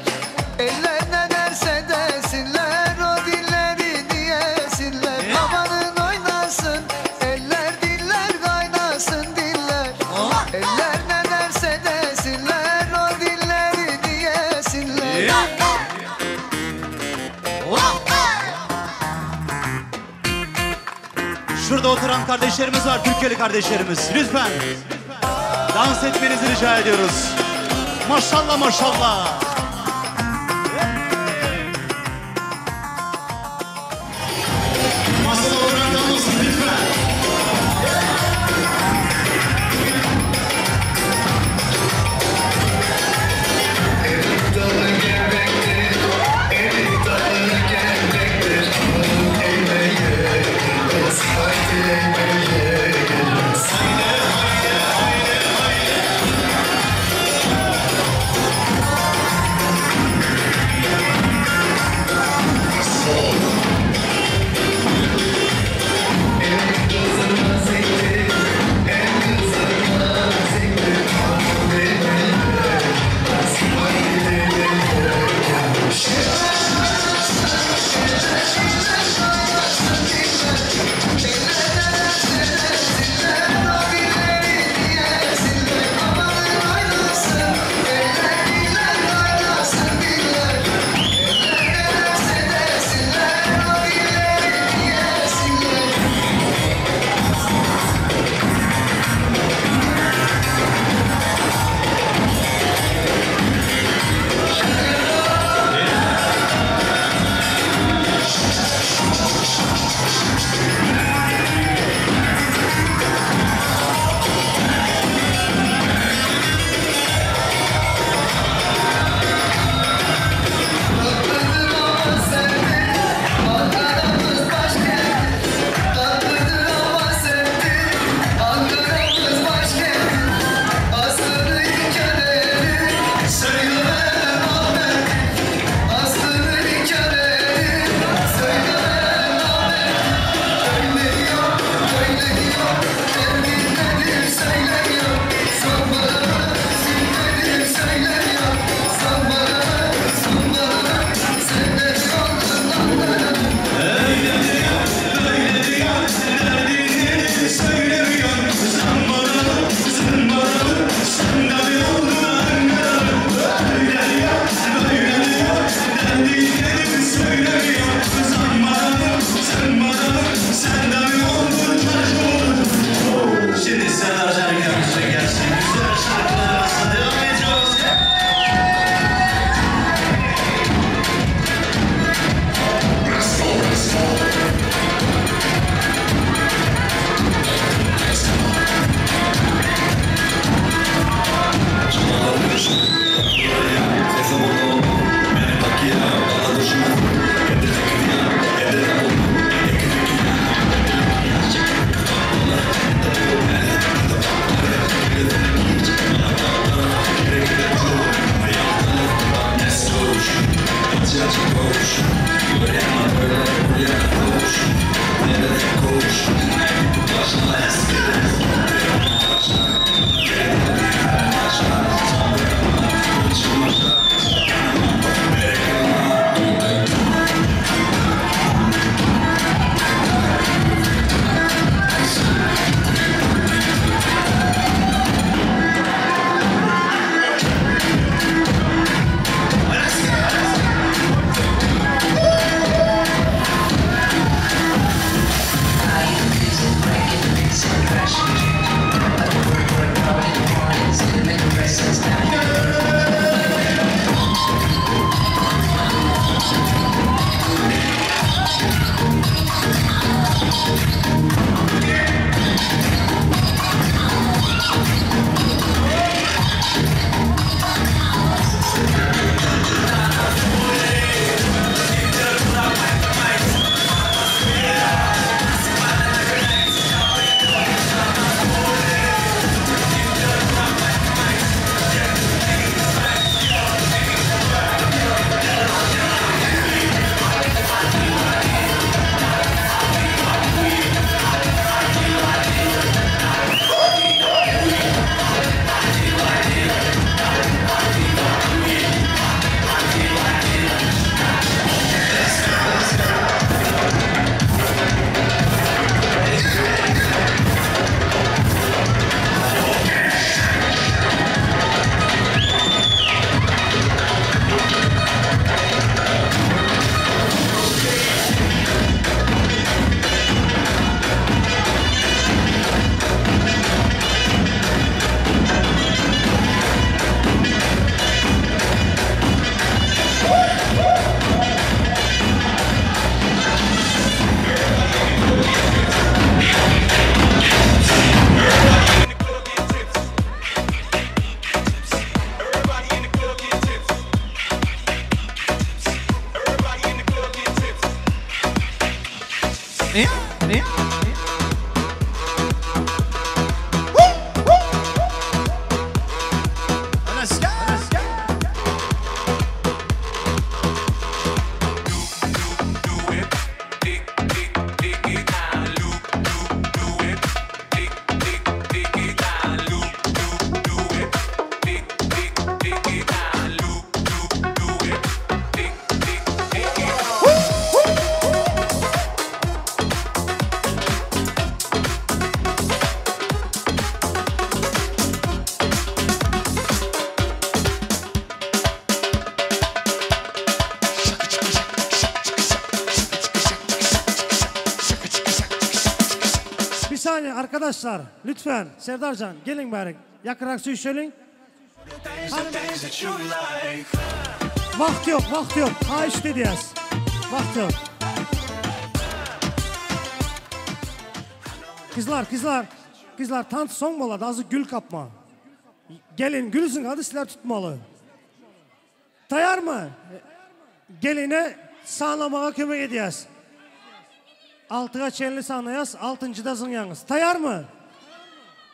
Eller ne derse desinler, o dilleri diyesinler. Amanın oynasın, eller diller kaynasın diller. Eller ne derse desinler, o dilleri diyesinler. Şurada oturan kardeşlerimiz var, Türkiye'li kardeşlerimiz. Lütfen dans etmenizi rica ediyoruz. Maşallah maşallah. Masada oturan dans olsun lütfen. Erik dalı gevrektir, erik dalı gevrektir. Amanın eğmeye gelmez, haydi eğmeye gelmez. saniye arkadaşlar. Lütfen Serdarcan gelin bari. Yakırak suyu söyleyin. Vakt yok, vakt yok. Ha işte diyez. Vakt yok. Kızlar tantı son boladı. Azı gül kapma. Gelin gülsün hadi sizler tutmalı. Tayar mı? Geline sağlamaya kömek ediyez. 6'ga çenli sanayaz, 6'da zınyağınız. Tayar mı?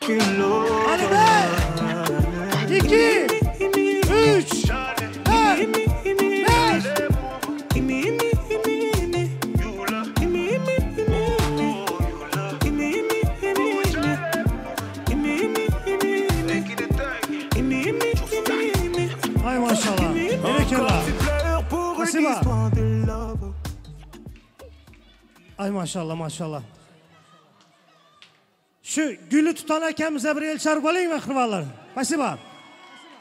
Hadi be! 2, 3, 4, 5. Ay maşallah. Berekallah. Spasiba. Ay maşallah maşallah. Şu gülü tutan hakemize bir el çarpalayın mı kırvalar? Spasiba.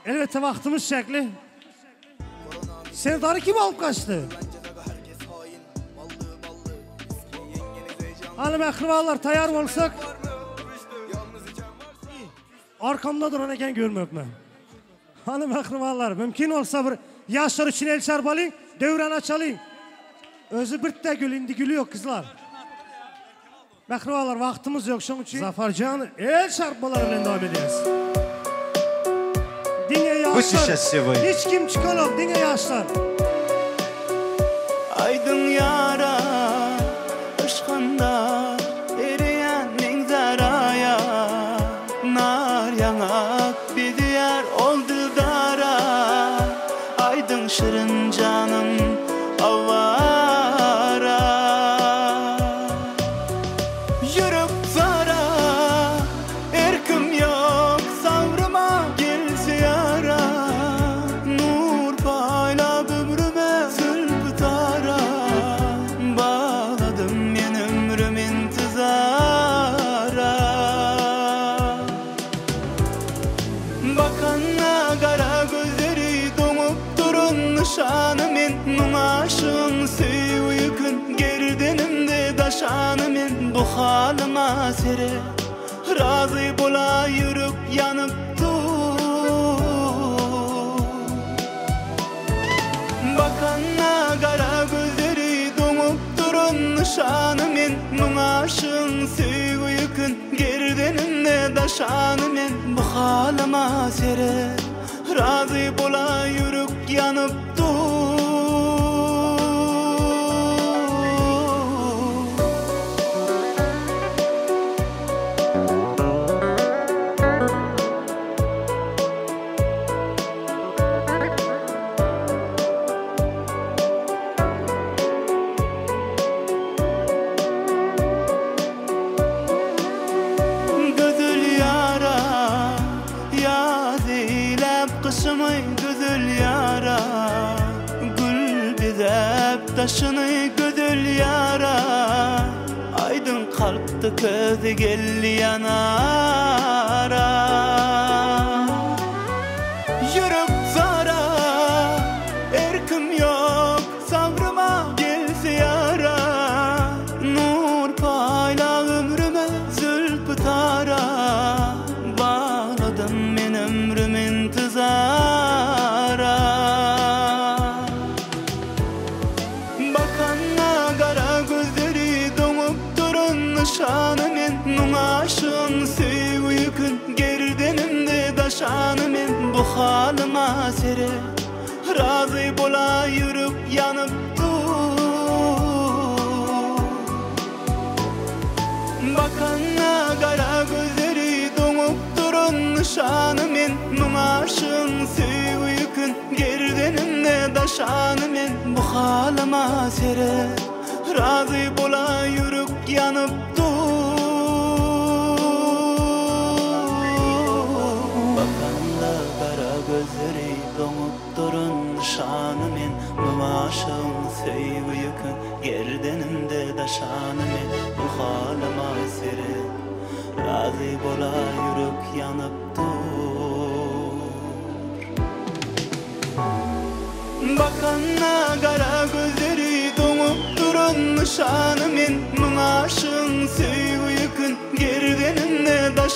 Elbette vaktimiz şekli. Serdar'ı kim alıp kaçtı? Hanım akrivalar tayar olsak arkamda duran eken görmüyorum ben. Hanım akrivalar mümkün olsa bir yaşlar için el çarpalayın, devran açalayın. Özü bir de gül, indi gülü yok kızlar. Akrivalar vaktimiz yok şunun için. Zafercan el çarpmalarıyla devam ederiz. Dine yaşlar, hiç kim çıkalım dine yaşlar. Aydın yara, ışkanda eriyenin zaraya. Nar yanak bir diyar oldu dara. Aydın şirin canım avara. Yürüp zara, erkim yok savrıma gelsi yara. Nur payla ömrüme zülbütara. Bağladım ben ömrüm intizara. Bakanla kara gözleri donup durun nişanımın. Numaşın sevgün gerdenimde daşanımın. Bu halıma sere razı bola yürüp yanıp dur. Bakanla kara gözleri donup durun nişanımın. Numaşın sevgün gerdenimde daşanımın. Bu halıma sere razı bola yürüp yanıp dur. Gözül yara, yaz eylep kışımı gözül yara. Gül bizep taşını gözül yara. Aydın kalktı közü geldi yanara. Yürüp zara, erkim yok savrıma gelsi yara. Nur payla ömrüme zülpütara. Bağladım ben ömrüm intizara. Bakanla kara gözleri donup durun nişanımın. Numaşın sevgün gerdenimde daşanımın. Bu halıma sere razı bola yürüp yanıp dur. Bakanla kara gözleri donup durun nişanımın. Numaşın sevgün gerdenimde daşanımın. Bu halıma sere razı bola yürüp yanıp dur. Bakanla kara gözleri donup durun nişanımın. Numaşın sevgün gerdenimde daşanımın. Bu halıma sere razı bola yürüp yanıp dur. Bakanla kara gözleri donup durun nişanımın. Numaşın sevgün gerdenimde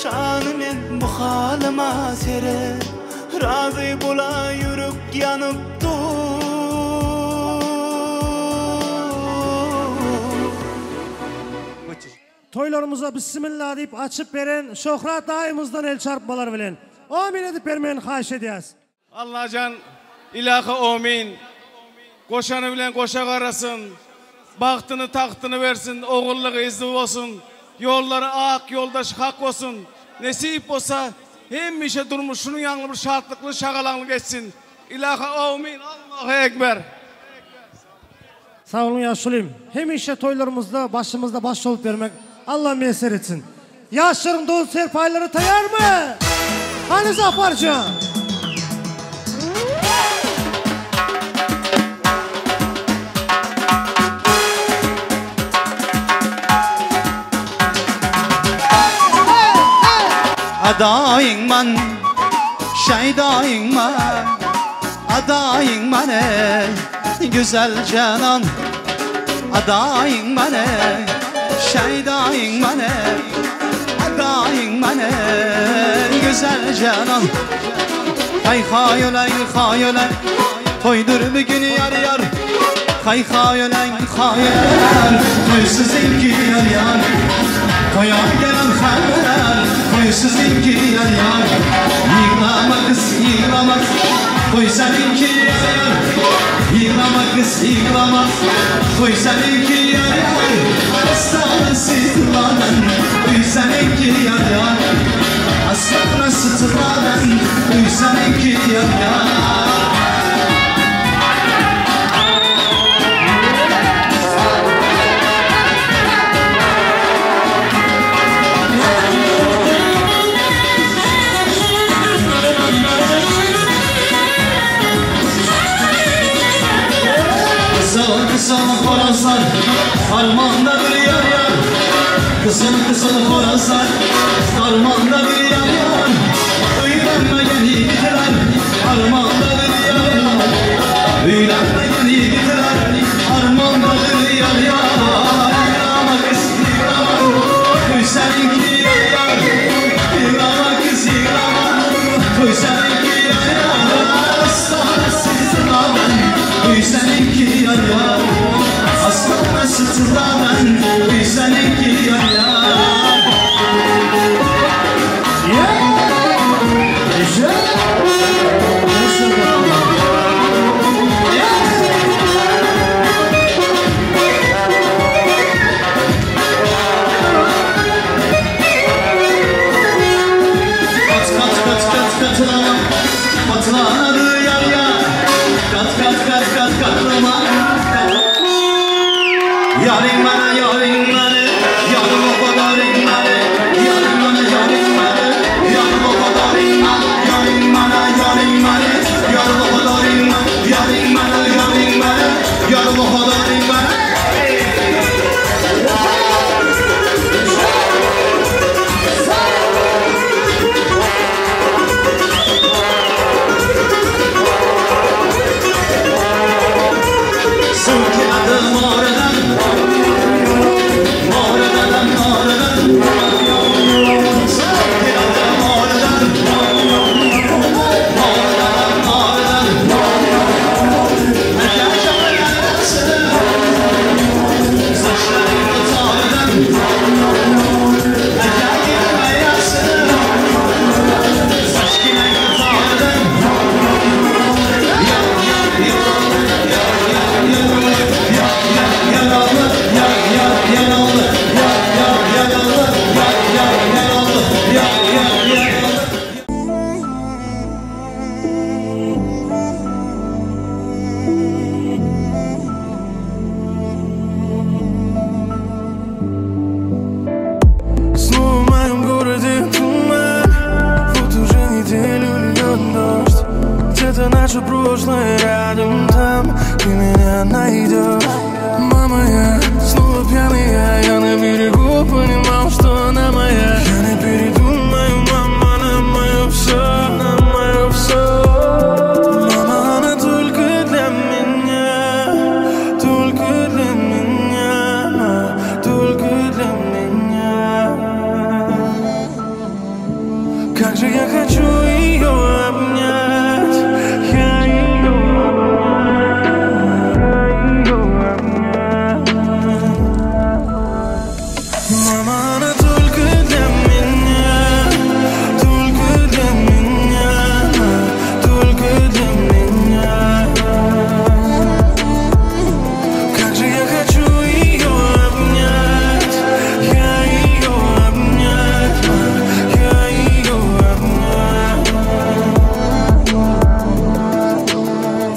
Şanı men bu halıma sere razı bola yürük yanıp Toylarımıza bismillah deyip açıp veren Şöhret dayımızdan el çarpmalar bilen. Amin edip vermeyin haş ediyaz. Allah can ilahı amin. Koşanı bilen koşak arasın. Baktını taktını versin. Oğulluğu izni olsun. Yolları ak, yoldaşı hak olsun. Nesip olsa hem işe durmuş şunun yanlı bir şartlıklı şakalanlı geçsin. İlahı amin. Allahu Ekber. Sağ olun yaşlıyım. Hem işe toylarımızda başımızda baş olup vermek Allah meser etsin. Yaşların dolu serpayları tayar mı? Hani Zafarcan? Adayın man, şeydayın man, adayın man ey güzel canan. Adayın man ey, şeydayın man ey, adayın man ey güzel canan. Hay hayolay hayolay, toydur bugün yar yar. Hay hayolay hayolay, toysuz ilgi yar yar. Toya gelen haber, toysuz ilgi yar yar. Yıklama kız yıklama, toy seninki yar yar. Yıklama kız yıklama, toy seninki yar yar. Aslanı sıtıladan, toy seninki yar yar. Aslanı sıtıladan, toy seninki yar yar. Kısım horozlar, harmanda bir yar yar. Kısım horozlar, harmanda bir yar yar. Öğrenmegen yiğitler, harmanda bir yar yar. Öğrenmegen yiğitler, harmanda bir yar yar. Yıklama kız yıklama, koy seninki yar yar. Yıklama kız yıklama, koy seninki yar yar. Aslanı sıtıladan, koy seninki yar yar. Aslanı sıtıladan, koy seninki yar yar. Как же я хочу ее обнять, я ее обнять. Мама, она только для меня, только для меня, только для меня. Как же я хочу ее обнять, я ее обнять, я ее обнять.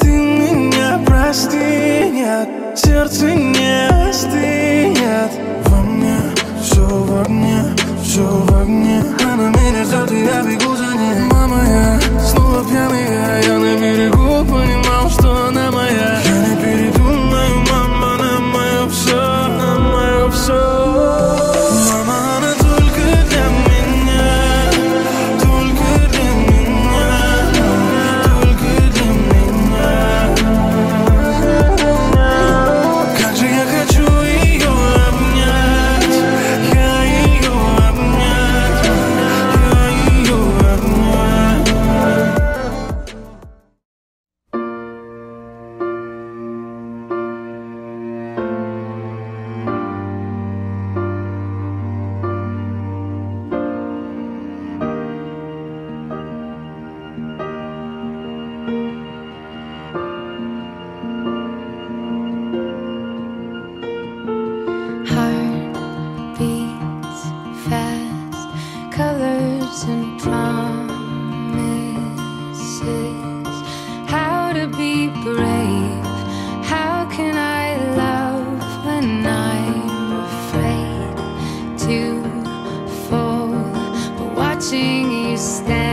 Ты меня прости, нет, сердце не остынет. Во мне, все в огне, все в огне. Она меня ждет, и я бегу за ней. Мама, я снова пьяный, я на берегу понимал, что она моя. Я не передумаю, мама, она мое все, она мое все. Мама, она только для меня, только для меня, только для меня. Как же я хочу ее обнять, я ее обнять, я ее обнять. Heart beats fast, colors and promises. How to be brave? How can I love when I'm afraid to fall? But watching you stand